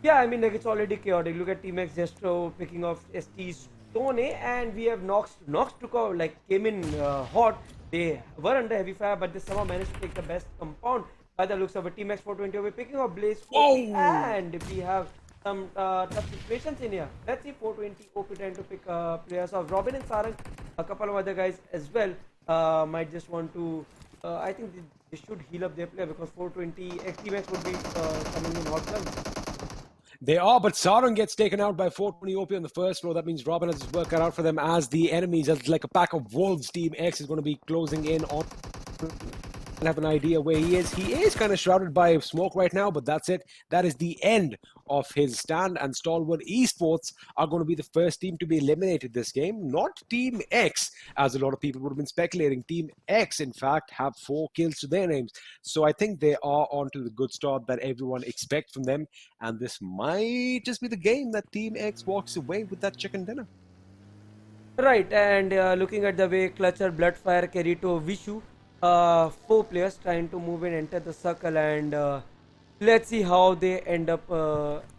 Yeah, I mean, like, it's already chaotic. Look at Team X Destro picking off ST's Stone A, and we have Nox. Nox took out, like, came in hot. They were under heavy fire, but they somehow managed to take the best compound by the looks of it. Team X 420 we're picking up Blaze 40, and we have some tough situations in here. Let's see 420 OP trying to pick players off. Robin and Sarang, a couple of other guys as well, might just want to. I think they should heal up their player, because 420 Team X would be coming in hot guns. They are, but Sarang gets taken out by 420 OP on the first floor. That means Robin has his work cut out for them, as the enemies, as like a pack of wolves, Team X is going to be closing in on. I have an idea where he is. He is kind of shrouded by smoke right now, but that's it. That is the end of his stand, and STALWART Esports are going to be the first team to be eliminated this game. Not Team X, as a lot of people would have been speculating. Team X, in fact, have 4 kills to their names. So I think they are onto the good start that everyone expects from them, and this might just be the game that Team X walks away with that chicken dinner. Right, and looking at the way Clutcher, Bloodfire, Kerito, Vishu, 4 players trying to move and enter the circle, and let's see how they end up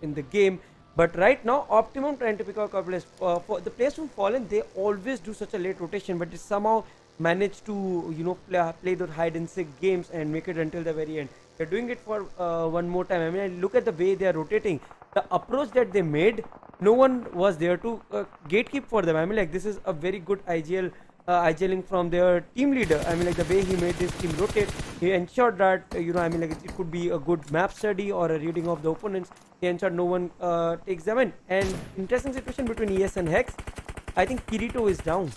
in the game. But right now, Optimum trying to pick up a couple of for the players from Fallen. They always do such a late rotation, but they somehow manage to play those hide and seek games and make it until the very end. They're doing it for one more time. I mean, I look at the way they are rotating, the approach that they made. No one was there to gatekeep for them. I mean, like, this is a very good IGLing from their team leader. I mean, like, the way he made this team rotate, he ensured that I mean, like, it could be a good map study or a reading of the opponents. He ensured no one takes them in. And interesting situation between ES and Hex. I think Kirito is down.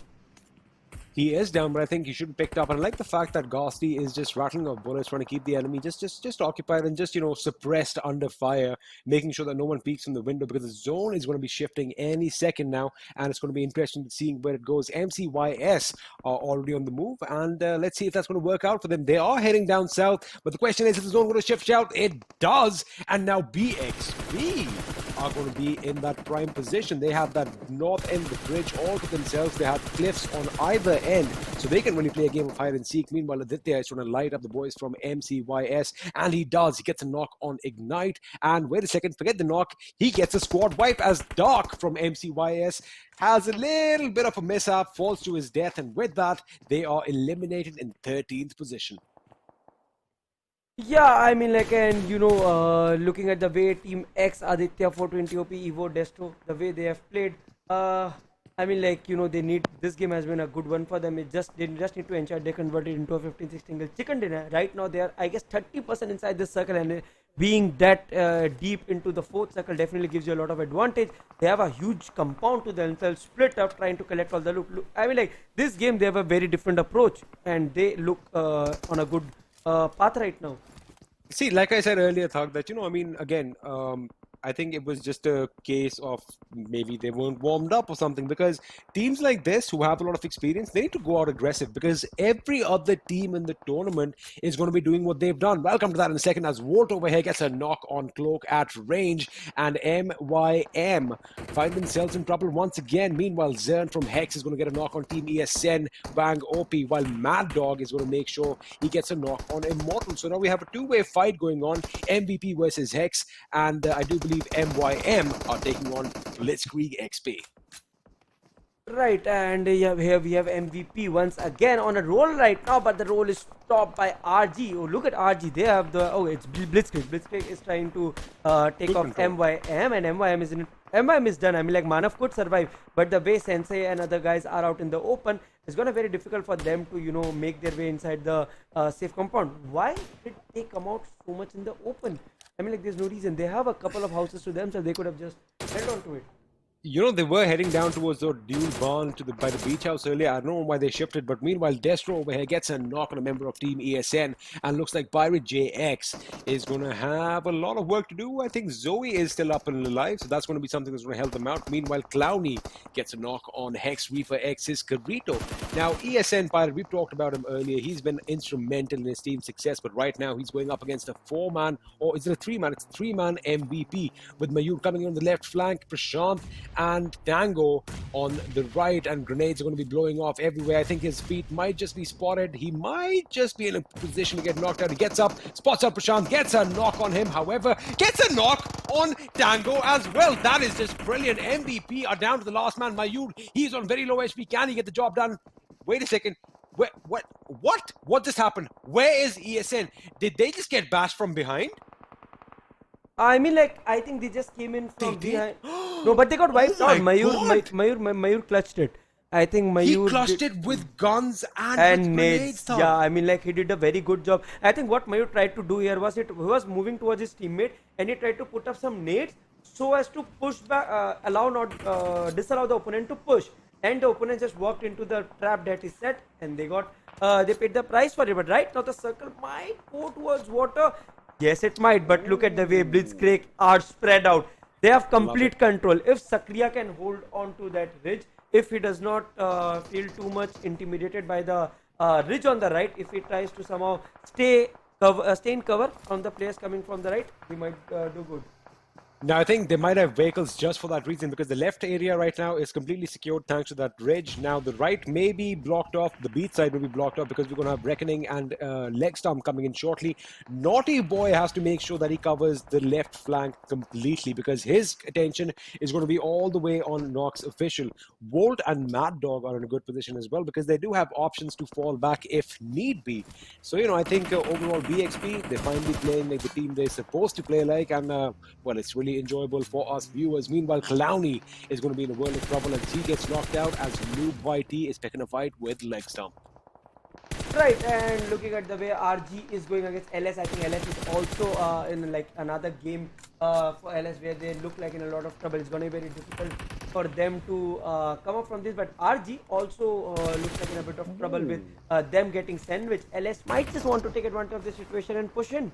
He is down, but I think he should be picked up. And I like the fact that Ghastly is just rattling off bullets, trying to keep the enemy just occupied and just, suppressed under fire, making sure that no one peeks from the window, because the zone is going to be shifting any second now, and it's going to be interesting to see where it goes. MCYS are already on the move, and let's see if that's going to work out for them. They are heading down south, but the question is, if the zone going to shift south? It does, and now BXB are going to be in that prime position. They have that north end of the bridge all to themselves. They have cliffs on either end, so they can really play a game of hide and seek. Meanwhile, Aditya is trying to light up the boys from MCYS, and he does. He gets a knock on Ignite, and wait a second, forget the knock. He gets a squad wipe as Dark from MCYS has a little bit of a mishap, falls to his death, and with that, they are eliminated in 13th position. Yeah, I mean, like, and looking at the way Team X, Aditya, 420 OP, Evo, Destro, the way they have played, I mean, like, they need, this game has been a good one for them. They just need to ensure they convert it into a 15-16 chicken dinner. Right now, they are, I guess, 30% inside this circle, and being that deep into the fourth circle definitely gives you a lot of advantage. They have a huge compound to themselves, split up, trying to collect all the loot. I mean, like, this game, they have a very different approach, and they look on a good path right now. See, like I said earlier, Thug, that, I mean, again, I think it was just a case of maybe they weren't warmed up or something, because teams like this who have a lot of experience, they need to go out aggressive, because every other team in the tournament is going to be doing what they've done. Welcome to that in a second, as Walt over here gets a knock on Cloak at range, and MYM find themselves in trouble once again. Meanwhile, Zern from Hex is going to get a knock on Team ESN, Bang OP, while Mad Dog is going to make sure he gets a knock on Immortal. So now we have a two-way fight going on, MVP versus Hex, and I do believe MYM are taking on BlitzkriegXP. Right, and here we have MVP once again on a roll right now, but the roll is stopped by RG. Oh, look at RG. They have it's Blitzkrieg. Blitzkrieg is trying to take off MYM, and MYM is done. I mean, like, Manav could survive, but the way Sensei and other guys are out in the open, it's gonna be very difficult for them to make their way inside the safe compound. Why did they come out so much in the open? I mean, like, there's no reason. They have a couple of houses to themselves. They could have just held on to it. They were heading down towards the dual barn by the beach house earlier. I don't know why they shifted, but meanwhile, Destro over here gets a knock on a member of Team ESN, and looks like Pirate JX is going to have a lot of work to do. I think Zoe is still up and alive, so that's going to be something that's going to help them out. Meanwhile, Clowny gets a knock on HEX ReaperX's Carrito. Now, ESN Pirate, we've talked about him earlier. He's been instrumental in his team's success, but right now he's going up against a four-man, or is it a three-man? It's a three-man MVP, with Mayur coming on the left flank, Prashant and Tango on the right, and grenades are going to be blowing off everywhere. I think his feet might just be spotted. He might just be in a position to get knocked out. He gets up, spots out Prashant, gets a knock on him, however, gets a knock on Tango as well. That is just brilliant. MVP are down to the last man, Mayur. He's on very low HP. Can he get the job done? Wait a second. What just happened? Where is ESN? Did they just get bashed from behind? I mean, like, I think they just came in from behind. No, but they got wiped out. Mayur clutched it. I think Mayur... He clutched it with guns and with nades. Yeah, I mean, like, he did a very good job. I think what Mayur tried to do here was, he was moving towards his teammate, and he tried to put up some nades so as to push back, disallow the opponent to push. And the opponent just walked into the trap that is set, and they paid the price for it. But right now, the circle might go towards water. Yes, it might, but look at the way Blitzkrieg are spread out. They have complete control. If Sakriya can hold on to that ridge, if he does not feel too much intimidated by the ridge on the right, if he tries to somehow stay in cover from the players coming from the right, he might do good. Now, I think they might have vehicles just for that reason, because the left area right now is completely secured thanks to that ridge. Now, the right may be blocked off, the beat side will be blocked off because we're going to have Reckoning and LegStump coming in shortly. Naughty Boy has to make sure that he covers the left flank completely because his attention is going to be all the way on Nox Official. Volt and Mad Dog are in a good position as well because they do have options to fall back if need be. So, I think overall BXP, they're finally playing like the team they're supposed to play like, and well, it's really enjoyable for us viewers. Meanwhile, Clowny is going to be in a world of trouble as he gets knocked out as Noob YT is picking a fight with LegStump. Right, and looking at the way RG is going against LS, I think LS is also in like another game for LS where they look like in a lot of trouble. It's going to be very difficult for them to come up from this, but RG also looks like in a bit of trouble with them getting sandwiched. LS might just want to take advantage of the situation and push in.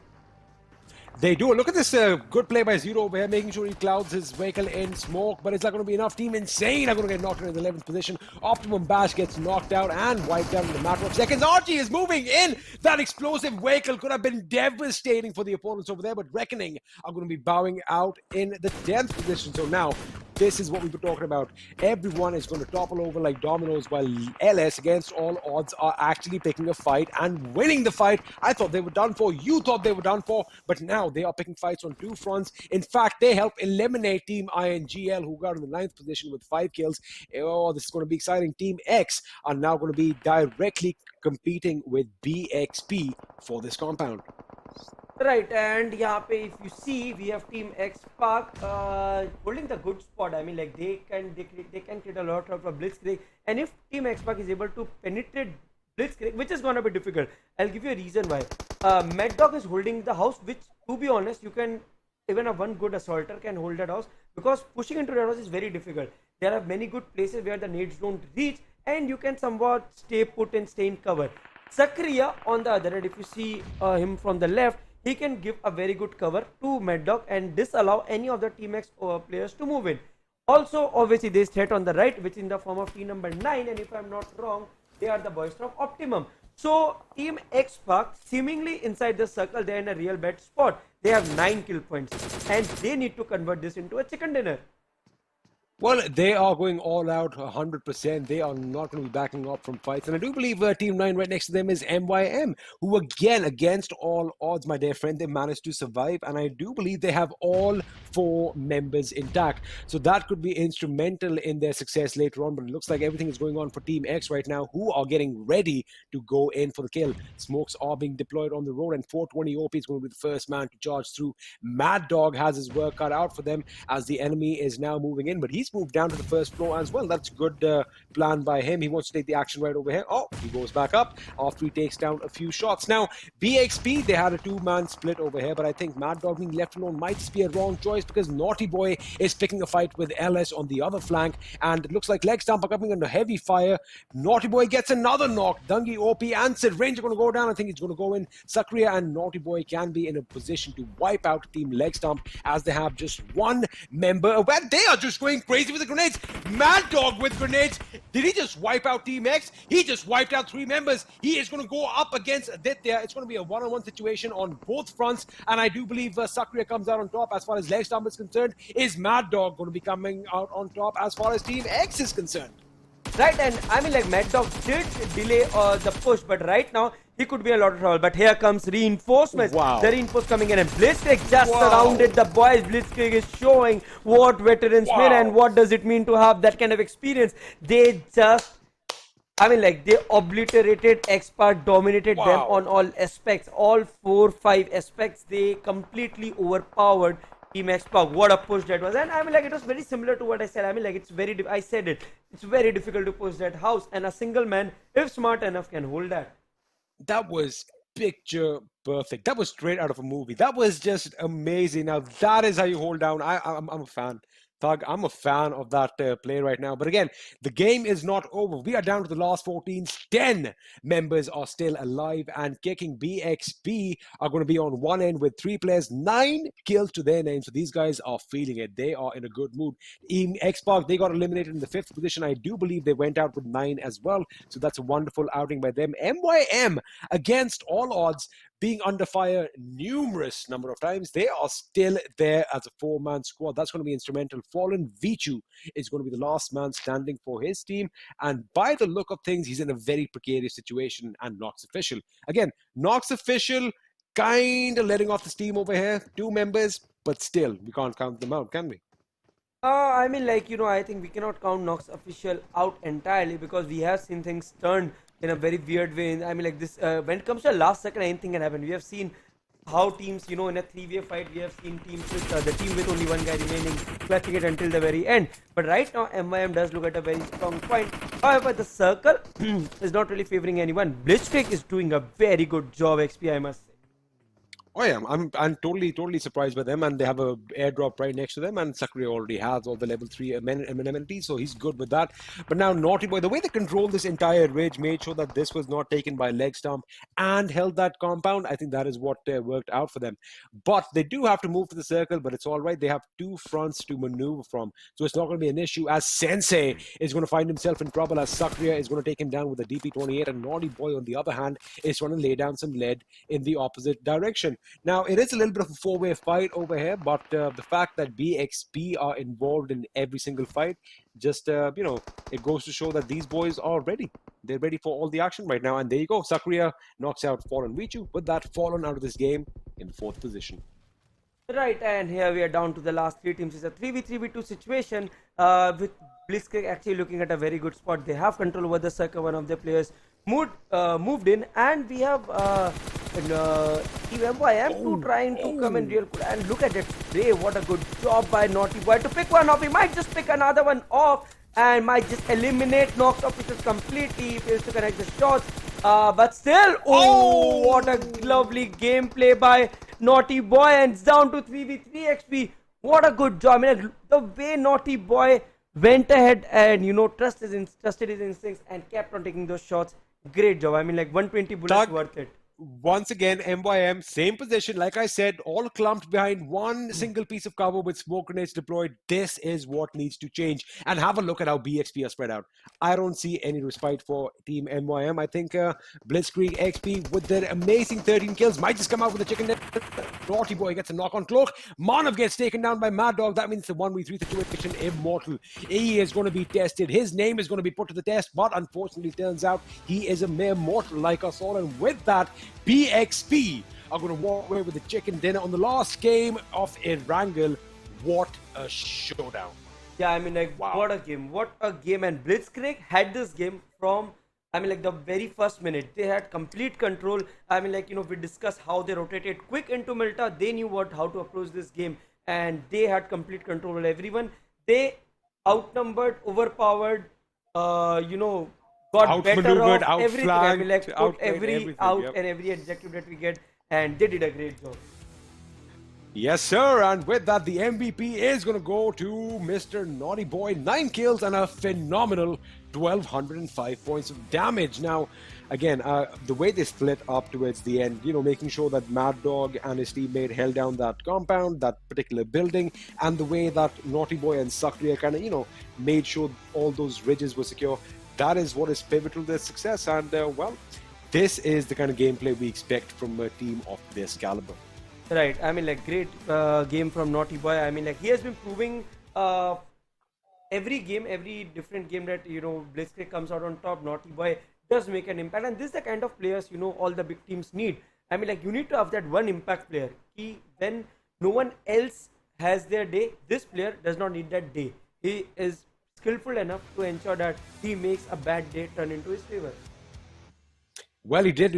They do. Look at this good play by Zero over here, making sure he clouds his vehicle in smoke, but it's not going to be enough. Team Insane are going to get knocked out in the 11th position. Optimum Bash gets knocked out and wiped out in the matter of seconds. RG is moving in. That explosive vehicle could have been devastating for the opponents over there, but Reckoning are going to be bowing out in the 10th position. So now, this is what we were talking about. Everyone is going to topple over like dominoes while LS, against all odds, are actually picking a fight and winning the fight. I thought they were done for. You thought they were done for. But now they are picking fights on two fronts. In fact, they help eliminate Team INGL, who got in the 9th position with 5 kills. Oh, this is going to be exciting. Team X are now going to be directly competing with BXP for this compound. Right, and यहाँ पे if you see we have Team XSpark holding the good spot. I mean, like they can create a lot of Blitzkrieg, and if Team XSpark is able to penetrate Blitzkrieg, which is gonna be difficult, I'll give you a reason why. Mad Dog is holding the house, which to be honest, you can even a one good assaulter can hold that house because pushing into that house is very difficult. There are many good places where the nades don't reach, and you can somewhat stay put and stay in cover. Sakriya on the other hand, if you see him from the left, he can give a very good cover to Mad Dog and disallow any of the Team X players to move in. Also, obviously, there is threat on the right, which is in the form of team number 9, and if I'm not wrong, they are the boys from Optimum. So, Team XSpark, seemingly inside the circle, they're in a real bad spot. They have 9 kill points, and they need to convert this into a chicken dinner. Well, they are going all out 100%. They are not going to be backing up from fights. And I do believe Team 9 right next to them is MYM, who again, against all odds, my dear friend, they managed to survive. And I do believe they have all 4 members intact. So that could be instrumental in their success later on. But it looks like everything is going on for Team X right now, who are getting ready to go in for the kill. Smokes are being deployed on the road, and 420 OP is going to be the first man to charge through. Mad Dog has his work cut out for them as the enemy is now moving in. But he's moved down to the first floor as well. That's a good plan by him. He wants to take the action right over here. Oh, he goes back up after he takes down a few shots. Now, BXP, they had a 2-man split over here, but I think Mad Dog being left alone might just be a wrong choice because Naughty Boy is picking a fight with LS on the other flank, and it looks like LegStump are coming under heavy fire. Naughty Boy gets another knock. Dungy, OP, and Sid Range are going to go down. I think it's going to go in. Sakriya and Naughty Boy can be in a position to wipe out Team LegStump as they have just one member. Well, they are just going crazy with the grenades. Mad Dog with grenades. Did he just wipe out Team X? He just wiped out 3 members. He is going to go up against Aditya. It's going to be a one-on-one situation on both fronts, and I do believe Sakriya comes out on top as far as LegStump is concerned. Is Mad Dog going to be coming out on top as far as Team X is concerned? Right, and I mean, like Mad Dog did delay the push, but right now he could be a lot of trouble. But here comes reinforcements. Wow. The reinforcements coming in, and Blitzkrieg just surrounded the boys. Blitzkrieg is showing what veterans mean and what does it mean to have that kind of experience. They just, I mean, like they obliterated XSpark, dominated them on all aspects, all 4-5 aspects. They completely overpowered Team XSpark. What a push that was. And I mean, like, it was very similar to what I said. I mean, like, it's very, I said it, it's very difficult to push that house, and a single man, if smart enough, can hold that. That was picture perfect. That was straight out of a movie. That was just amazing. Now, that is how you hold down. I'm a fan. Thug, I'm a fan of that play right now. But again, the game is not over. We are down to the last 14. 10 members are still alive and kicking. BXP are going to be on one end with 3 players, 9 kills to their name. So these guys are feeling it. They are in a good mood. XSpark, they got eliminated in the 5th position. I do believe they went out with 9 as well. So that's a wonderful outing by them. MYM, against all odds, being under fire numerous number of times, they are still there as a four-man squad. That's going to be instrumental. FALLENangelz is going to be the last man standing for his team. And by the look of things, he's in a very precarious situation. And Nox Official. Again, Nox Official kind of letting off the steam over here. 2 members, but still, we can't count them out, can we? I mean, like, I think we cannot count Nox Official out entirely because we have seen things turn in a very weird way. I mean, like, this, when it comes to the last second, anything can happen. We have seen how teams, in a 3-way fight, we have seen teams with the team with only one guy remaining, clutching it until the very end. But right now, MYM does look at a very strong point. However, the circle is not really favoring anyone. Blitzkrieg is doing a very good job, XP, I must say. Oh yeah, I'm totally surprised by them, and they have a airdrop right next to them, and Sakura already has all the level 3 amenities, so he's good with that. But now Naughty Boy, the way they controlled this entire ridge, made sure that this was not taken by LegStump and held that compound. I think that is what worked out for them. But they do have to move to the circle, but it's all right. They have 2 fronts to maneuver from, so it's not going to be an issue, as Sensei is going to find himself in trouble, as Sakura is going to take him down with a DP28, and Naughty Boy, on the other hand, is trying to lay down some lead in the opposite direction. Now, it is a little bit of a 4-way fight over here, but the fact that BXP are involved in every single fight, just, it goes to show that these boys are ready. They're ready for all the action right now. And there you go. Sakura knocks out FALLENangelz. With that, Fallen out of this game in the 4th position. Right, and here we are down to the last 3 teams. It's a 3v3v2 situation with Blitzkrieg actually looking at a very good spot. They have control over the circle. One of the players moved in, and we have Team MYM2 trying to come in real good. And look at that spray. What a good job by Naughty Boy to pick one off. He might just pick another one off and might just eliminate Nox Officials completely. He fails to connect the shots. But still, what a lovely gameplay by Naughty Boy, and it's down to 3v3 XP. What a good job. I mean, the way Naughty Boy went ahead and, trusted his instincts and kept on taking those shots. Great job. I mean, like, 120 bullets worth it. Once again, MYM, same position. Like I said, all clumped behind one single piece of cover with smoke grenades deployed. This is what needs to change. And have a look at how BXP are spread out. I don't see any respite for Team MYM. I think BlitzkriegXP, with their amazing 13 kills, might just come out with a chicken. Naughty Boy gets a knock on Cloak. Monov gets taken down by Mad Dog. That means the 1v3 situation immortal. He is going to be tested. His name is going to be put to the test, but unfortunately turns out he is a mere mortal like us all. And with that, BXP are going to walk away with the chicken dinner on the last game of Erangel. What a showdown. Yeah, I mean, like, wow. What a game. What a game. And Blitzkrieg had this game from, I mean, like, the very first minute. They had complete control. I mean, like, we discussed how they rotated quick into Milta. They knew how to approach this game. And they had complete control of everyone. They outnumbered, overpowered, got better off everything. I mean, like, put every out and every adjective that we get, and they did a great job. Yes, sir. And with that, the MVP is going to go to Mr. Naughty Boy. 9 kills and a phenomenal 1,205 points of damage. Now, again, the way they split up towards the end, making sure that Mad Dog and his teammate held down that compound, that particular building, and the way that Naughty Boy and Sakria kind of, made sure all those ridges were secure. That is what is pivotal to their success. And, well, this is the kind of gameplay we expect from a team of this caliber. Right. I mean, like, great game from Naughty Boy. I mean, like, he has been proving every game, every different game that, Blitzkrieg comes out on top, Naughty Boy does make an impact. And this is the kind of players, all the big teams need. I mean, like, you need to have that one impact player. When no one else has their day, this player does not need that day. He is skillful enough to ensure that he makes a bad day turn into his favor. Well, he did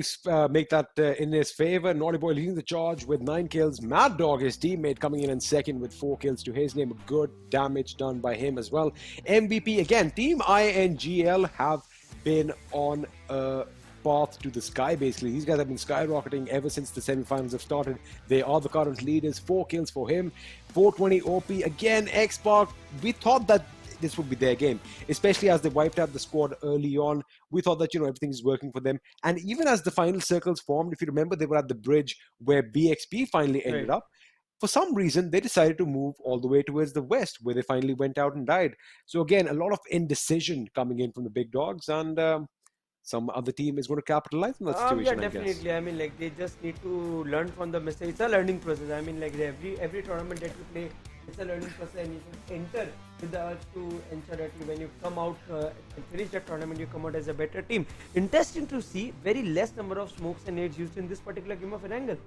make that in his favor. Naughty Boy leading the charge with 9 kills. Mad Dog, his teammate, coming in second with 4 kills to his name. Good damage done by him as well. MVP, again, Team INGL have been on a path to the sky, basically. These guys have been skyrocketing ever since the semi-finals have started. They are the current leaders. 4 kills for him. 420 OP. Again, XSpark, we thought that this would be their game, especially as they wiped out the squad early on. We thought that, everything is working for them. And even as the final circles formed, if you remember, they were at the bridge where BXP finally ended up. For some reason, they decided to move all the way towards the west, where they finally went out and died. So again, a lot of indecision coming in from the big dogs. And some other team is going to capitalize on that Yeah, situation, I guess. definitely. I mean, like they just need to learn from the mistakes. It's a learning process. I mean, like every tournament that you play, it's a learning process, and you should enter with the urge to ensure that when you come out and finish that tournament, you come out as a better team. Interesting to see very less number of smokes and nades used in this particular game of Erangel.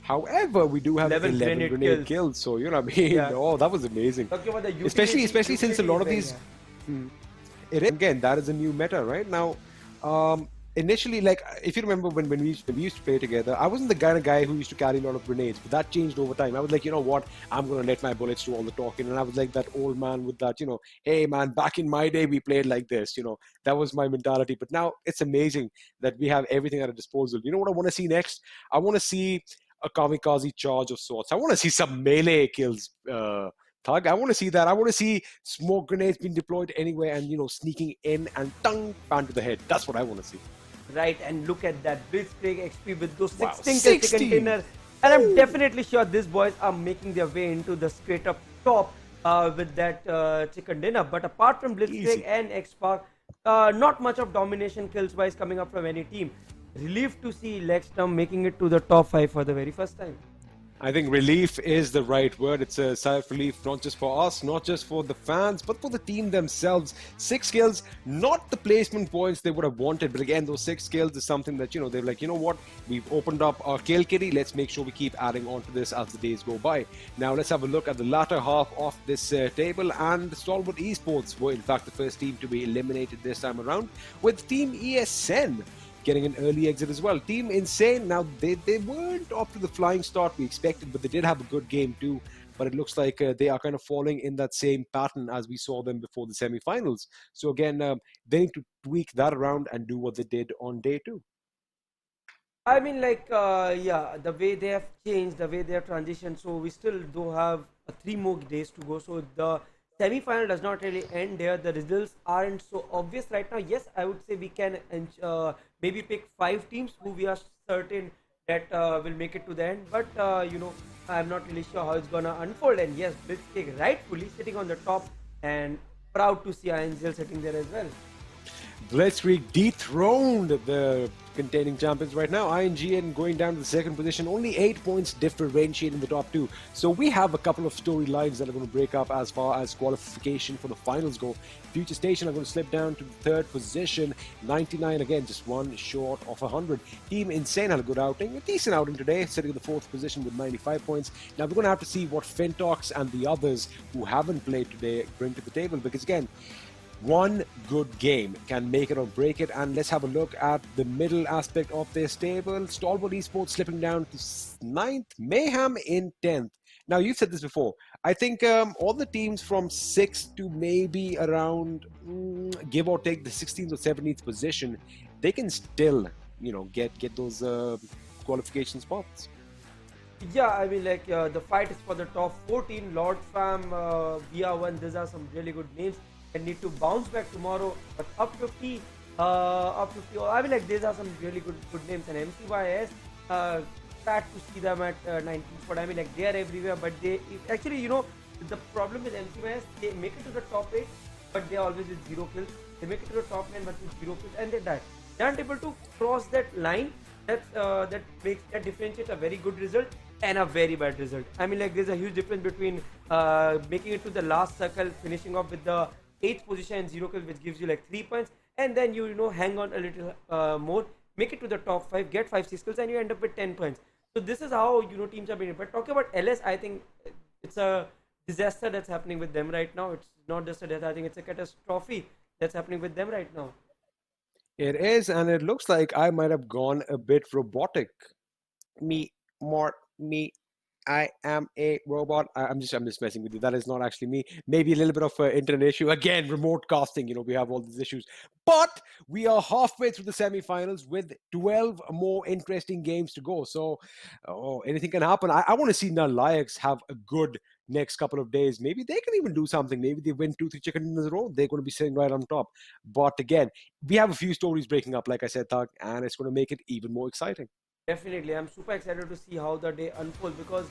However, we do have 11 11 grenade kills, so you know what I mean. Yeah. Oh, that was amazing. Talking about the Especially since a lot of utility these. is very high. It is, again, that is a new meta right now. Initially, like if you remember when we used to play together, I wasn't the kind of guy who used to carry a lot of grenades, but that changed over time. I was like, you know what, I'm gonna let my bullets do all the talking, and I was like that old man with that, you know, hey man, back in my day we played like this, you know, that was my mentality. But now it's amazing that we have everything at our disposal. You know what I want to see next? I want to see a kamikaze charge of sorts. I want to see some melee kills. Thug. I want to see that. I want to see smoke grenades being deployed anywhere and, you know, sneaking in and pan to the head. That's what I want to see. Right, and look at that BlitzkriegXP with those Wow, 16 16. container. And I'm definitely sure these boys are making their way into the straight up top with that chicken dinner. But apart from Blitzkrieg Easy. and XSpark, not much of domination kills wise coming up from any team. Relieved to see LegStump making it to the top 5 for the very first time. I think relief is the right word. It's a sigh of relief, not just for us, not just for the fans, but for the team themselves. 6 kills, not the placement points they would have wanted, but again, those 6 kills is something that, you know, they're like, you know what, we've opened up our kill kitty. Let's make sure we keep adding on to this as the days go by. Now, let's have a look at the latter half of this table, and STALWART Esports were, in fact, the first team to be eliminated this time around, with Team ESN getting an early exit as well. Team Insane, now they weren't off to the flying start we expected, but they did have a good game too. But it looks like they are kind of falling in that same pattern as we saw them before the semi-finals. So again, they need to tweak that around and do what they did on day 2. I mean, like, yeah, the way they have changed, the way they have transitioned. So we still do have 3 more days to go. So the semi-final does not really end there. The results aren't so obvious right now. Yes, I would say we can maybe pick 5 teams who we are certain that will make it to the end. But you know, I'm not really sure how it's gonna unfold. And yes, Blitzkrieg rightfully sitting on the top, and proud to see INGL sitting there as well. Blitzkrieg dethroned the containing champions right now. INGL going down to the second position, only 8 points differentiating the top 2. So we have a couple of storylines that are going to break up as far as qualification for the finals go. Futurestation are going to slip down to the third position, 99 again, just one short of 100. Team Insane had a good outing, a decent outing today, sitting in the fourth position with 95 points. Now we're going to have to see what FINTOX and the others who haven't played today bring to the table, because again, one good game can make it or break it. And let's have a look at the middle aspect of this table. STALWART Esports slipping down to 9th, Mayhem in 10th. Now, you've said this before. I think all the teams from 6th to maybe around, give or take, the 16th or 17th position, they can still, you know, get those qualification spots. Yeah, I mean, like, the fight is for the top 14. Lord Fam, VR1, these are some really good names. And need to bounce back tomorrow, but up 50, I mean, like, these are some really good names. And MCYS, sad to see them at 19th spot. I mean, like, they are everywhere, but they actually, you know, the problem with MCYS, they make it to the top 8, but they are always with 0 kills. They make it to the top 9, but with 0 kills, and they die. They aren't able to cross that line that differentiates a very good result and a very bad result. I mean, like, there's a huge difference between making it to the last circle, finishing off with the 8th position and 0 kills, which gives you like 3 points, and then you know, hang on a little more, make it to the top 5, get 5-6 kills, and you end up with 10 points. So this is how, you know, teams are being. But talking about LS, I think it's a disaster that's happening with them right now. It's not just a death, I think it's a catastrophe that's happening with them right now. It is, and it looks like I might have gone a bit robotic. I am a robot. I'm just messing with you. That is not actually me. Maybe a little bit of an internet issue. Again, remote casting, you know, we have all these issues. But we are halfway through the semi-finals with 12 more interesting games to go. So anything can happen. I want to see Nalayk have a good next couple of days. Maybe they can even do something. Maybe they win 2-3 chicken dinners in a row. They're going to be sitting right on top. But again, we have a few stories breaking up, like I said, Thug, and it's going to make it even more exciting. Definitely, I'm super excited to see how the day unfolds, because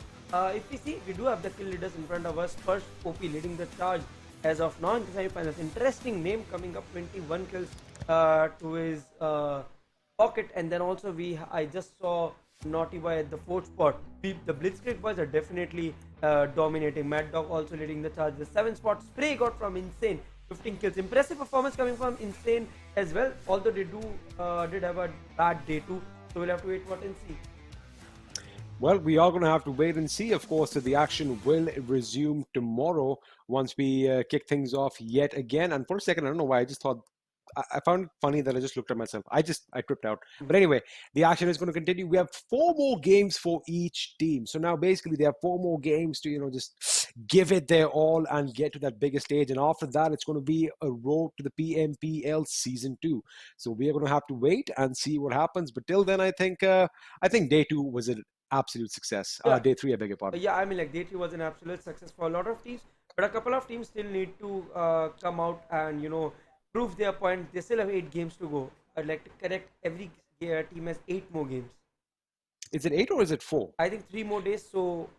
if we see, we do have the kill leaders in front of us. First, OP leading the charge as of now in the semi-finals. Interesting name coming up, 21 kills to his pocket. And then also I just saw Naughty Boy at the fourth spot. The Blitzkrieg boys are definitely dominating. Mad Dog also leading the charge. The seventh spot Spray got from Insane, 15 kills. Impressive performance coming from Insane as well. Although they did have a bad day too, so we'll have to wait, watch and see. Well, we are going to have to wait and see, of course, that the action will resume tomorrow once we kick things off yet again. And for a second, I don't know why, I just thought, I found it funny that I just looked at myself. I tripped out. But anyway, the action is going to continue. We have 4 more games for each team. So now basically they have 4 more games to, just give it their all and get to that bigger stage. And after that, it's going to be a road to the PMPL Season 2. So we are going to have to wait and see what happens. But till then, I think day 2 was an absolute success. Yeah. Day 3, I beg your pardon. Yeah, I mean, like, day 3 was an absolute success for a lot of teams. But a couple of teams still need to come out and, prove their point. They still have 8 games to go. I'd like to correct, every team has 8 more games. Is it 8 or is it 4? I think 3 more days, so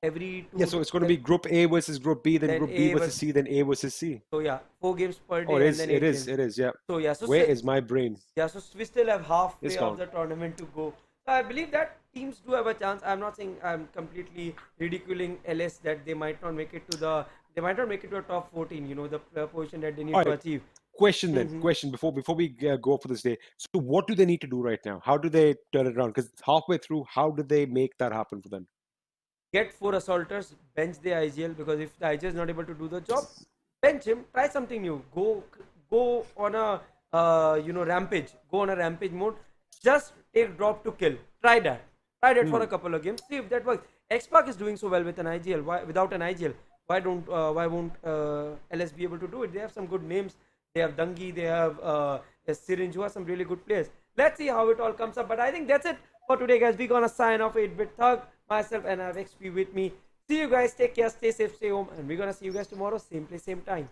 every 2. Yeah, so it's going to be Group A versus Group B, then Group B versus C, then A versus C. So yeah, 4 games per day. Oh, and then it games. is, yeah. So yeah, so where is my brain? Yeah, so we still have halfway of the tournament to go. So I believe that teams do have a chance. I'm not saying I'm completely ridiculing LS that they might not make it to a top 14. The position that they need to achieve. Question before we go for this day. So what do they need to do right now? How do they turn it around? Because halfway through, how do they make that happen for them? Get 4 assaulters, bench the IGL, because if the IGL is not able to do the job, bench him, try something new. Go on a rampage. Go on a rampage mode. Just take drop to kill. Try that for a couple of games. See if that works. XSpark is doing so well with an IGL. Without an IGL? Why won't LS be able to do it? They have some good names. They have Dungi, they have Syringe, who are some really good players. Let's see how it all comes up. But I think that's it for today, guys. We're gonna sign off. 8-Bit Thug, myself, and I have XP with me. See you guys. Take care. Stay safe. Stay home. And we're gonna see you guys tomorrow. Same place, same time.